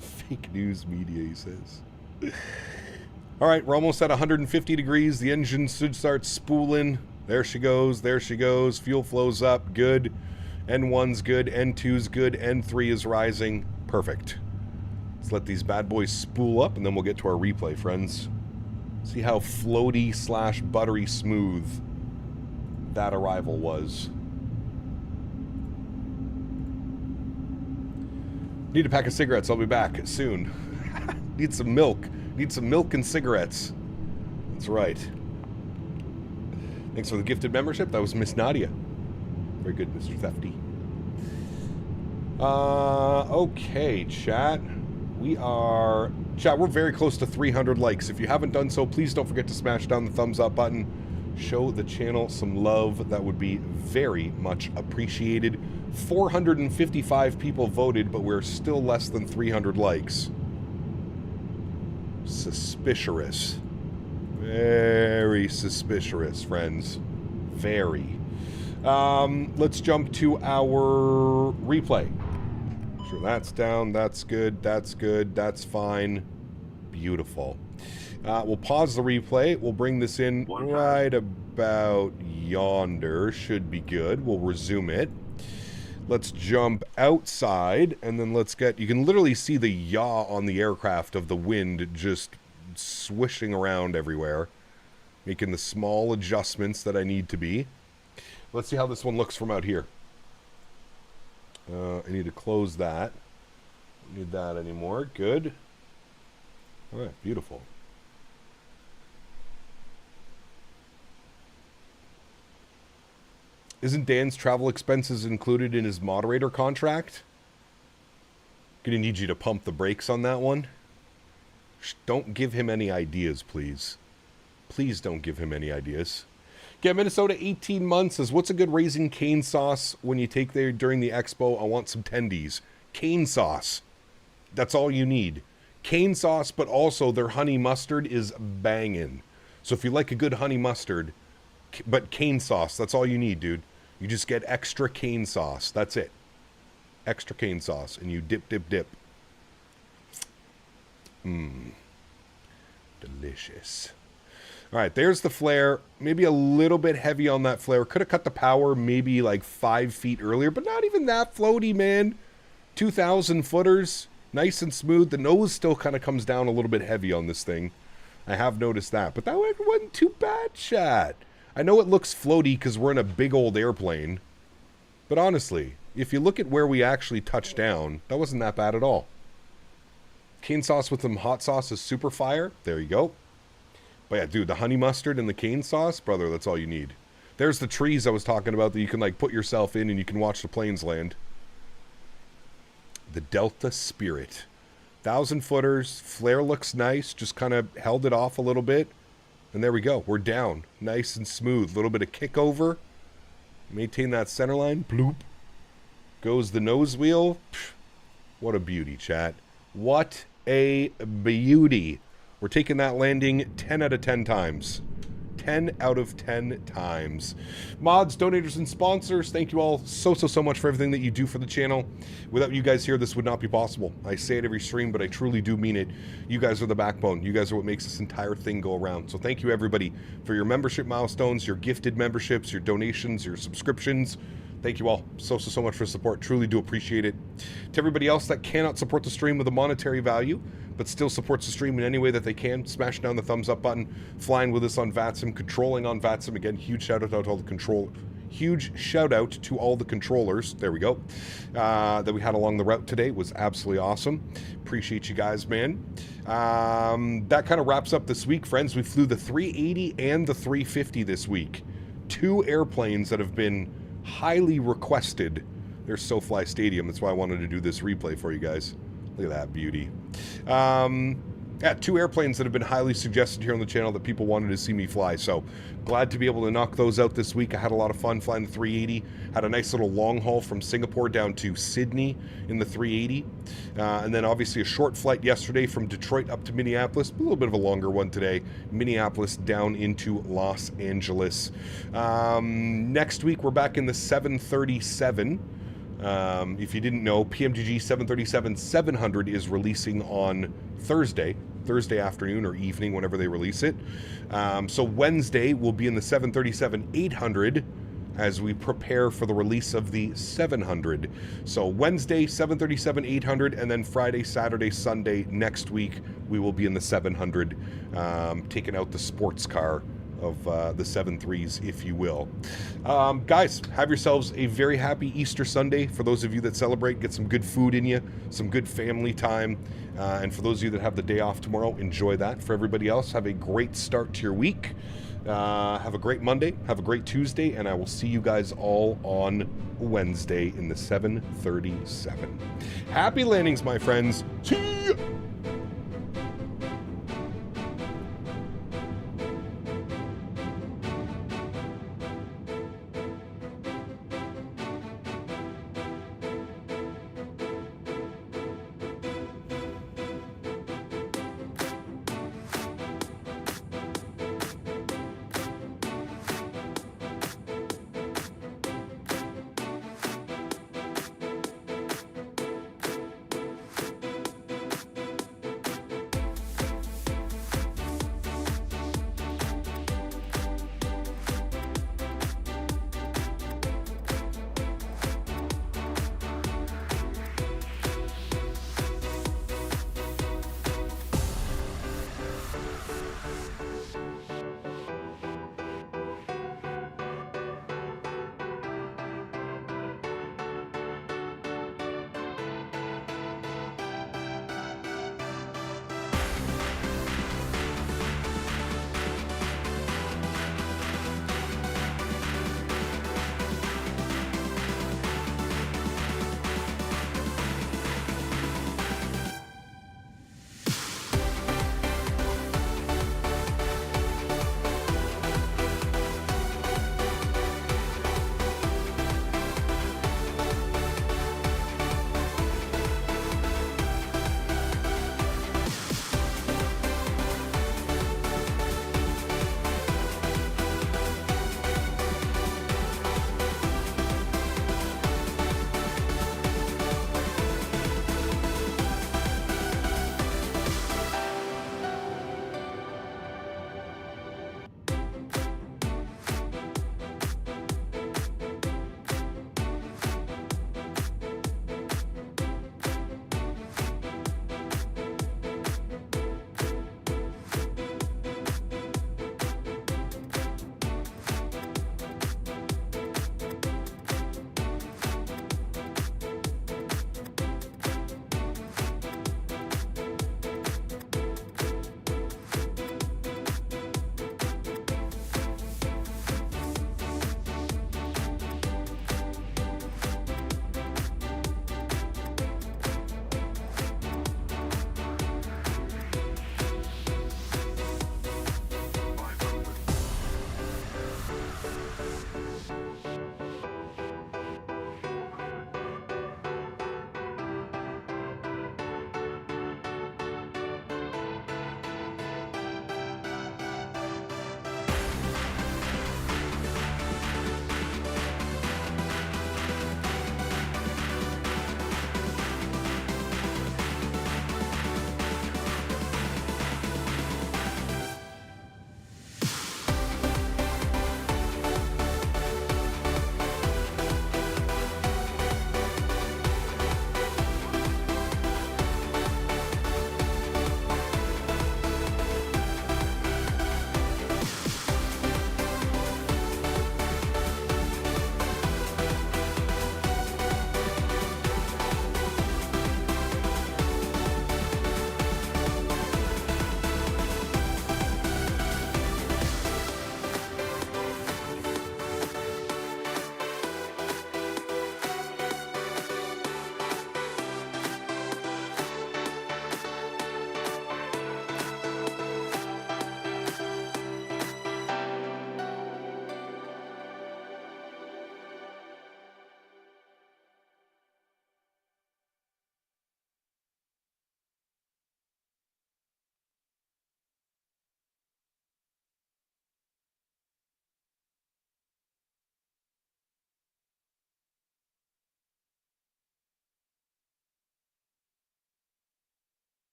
Fake news media, he says. All right, we're almost at 150 degrees. The engine should start spooling. There she goes. There she goes. Fuel flows up. Good. N1's good. N2's good. N3 is rising. Perfect. Let's let these bad boys spool up, and then we'll get to our replay, friends. See how floaty / buttery smooth that arrival was. Need a pack of cigarettes. I'll be back soon. Need some milk. Need some milk and cigarettes. That's right. Thanks for the gifted membership. That was Miss Nadya. Very good, Mr. Thefty. Okay, chat. Chat, we're very close to 300 likes. If you haven't done so, please don't forget to smash down the thumbs up button. Show the channel some love. That would be very much appreciated. 455 people voted, but we're still less than 300 likes. Suspicious. Very suspicious, friends. Very. Let's jump to our replay. Sure, that's down. That's good. That's good. That's fine. Beautiful. We'll pause the replay. We'll bring this in right about yonder. Should be good. We'll resume it. Let's jump outside, and then let's get... You can literally see the yaw on the aircraft of the wind just swishing around everywhere, making the small adjustments that I need to be. Let's see how this one looks from out here. I need to close that. Don't need that anymore. Good. All right, beautiful. Isn't Dan's travel expenses included in his moderator contract? Gonna need you to pump the brakes on that one. Don't give him any ideas, please. Please don't give him any ideas. Yeah, Minnesota 18 months says, what's a good Raising Cane sauce when you take there during the expo? I want some tendies. Cane sauce. That's all you need. Cane sauce, but also their honey mustard is banging. So if you like a good honey mustard, but cane sauce, that's all you need, dude. You just get extra cane sauce. That's it. Extra cane sauce. And you dip, dip, dip. Mmm. Delicious. All right, there's the flare. Maybe a little bit heavy on that flare. Could have cut the power maybe like 5 feet earlier, but not even that floaty, man. 2,000 footers. Nice and smooth. The nose still kind of comes down a little bit heavy on this thing. I have noticed that. But that wasn't too bad, chat. I know it looks floaty because we're in a big old airplane. But honestly, if you look at where we actually touched down, that wasn't that bad at all. Cane sauce with some hot sauce is super fire. There you go. But yeah, dude, the honey mustard and the cane sauce, brother, that's all you need. There's the trees I was talking about that you can like put yourself in and you can watch the planes land. The Delta Spirit. 1,000 footers. Flare looks nice. Just kind of held it off a little bit. And there we go. We're down. Nice and smooth. A little bit of kick over. Maintain that center line. Bloop. Goes the nose wheel. Psh, what a beauty, chat. What a beauty. We're taking that landing 10 out of 10 times. 10 out of 10 times. Mods, donators, and sponsors, thank you all so much for everything that you do for the channel. Without you guys here, this would not be possible. I say it every stream, but I truly do mean it. You guys are the backbone. You guys are what makes this entire thing go around. So thank you, everybody, for your membership milestones, your gifted memberships, your donations, your subscriptions. Thank you all so much for support. Truly do appreciate it. To everybody else that cannot support the stream with a monetary value, but still supports the stream in any way that they can, smash down the thumbs up button, flying with us on VATSIM, controlling on VATSIM. Again, huge shout out to all the huge shout out to all the controllers. There we go. That we had along the route today was absolutely awesome. Appreciate you guys, man. That kind of wraps up this week, friends. We flew the 380 and the 350 this week. 2 airplanes that have been highly requested. There's SoFly Stadium. That's why I wanted to do this replay for you guys. Look at that beauty. Yeah, 2 airplanes that have been highly suggested here on the channel that people wanted to see me fly. So glad to be able to knock those out this week. I had a lot of fun flying the 380. Had a nice little long haul from Singapore down to Sydney in the 380. And then obviously a short flight yesterday from Detroit up to Minneapolis. A little bit of a longer one today. Minneapolis down into Los Angeles. Next week we're back in the 737. If you didn't know, PMGG 737-700 is releasing on Thursday afternoon or evening, whenever they release it. So Wednesday will be in the 737-800 as we prepare for the release of the 700. So Wednesday, 737-800, and then Friday, Saturday, Sunday next week, we will be in the 700, taking out the sports car of the 7-3s, if you will. Guys, have yourselves a very happy Easter Sunday. For those of you that celebrate, get some good food in you, some good family time. And for those of you that have the day off tomorrow, enjoy that. For everybody else, have a great start to your week. Have a great Monday, have a great Tuesday, and I will see you guys all on Wednesday in the 737. Happy landings, my friends. See ya!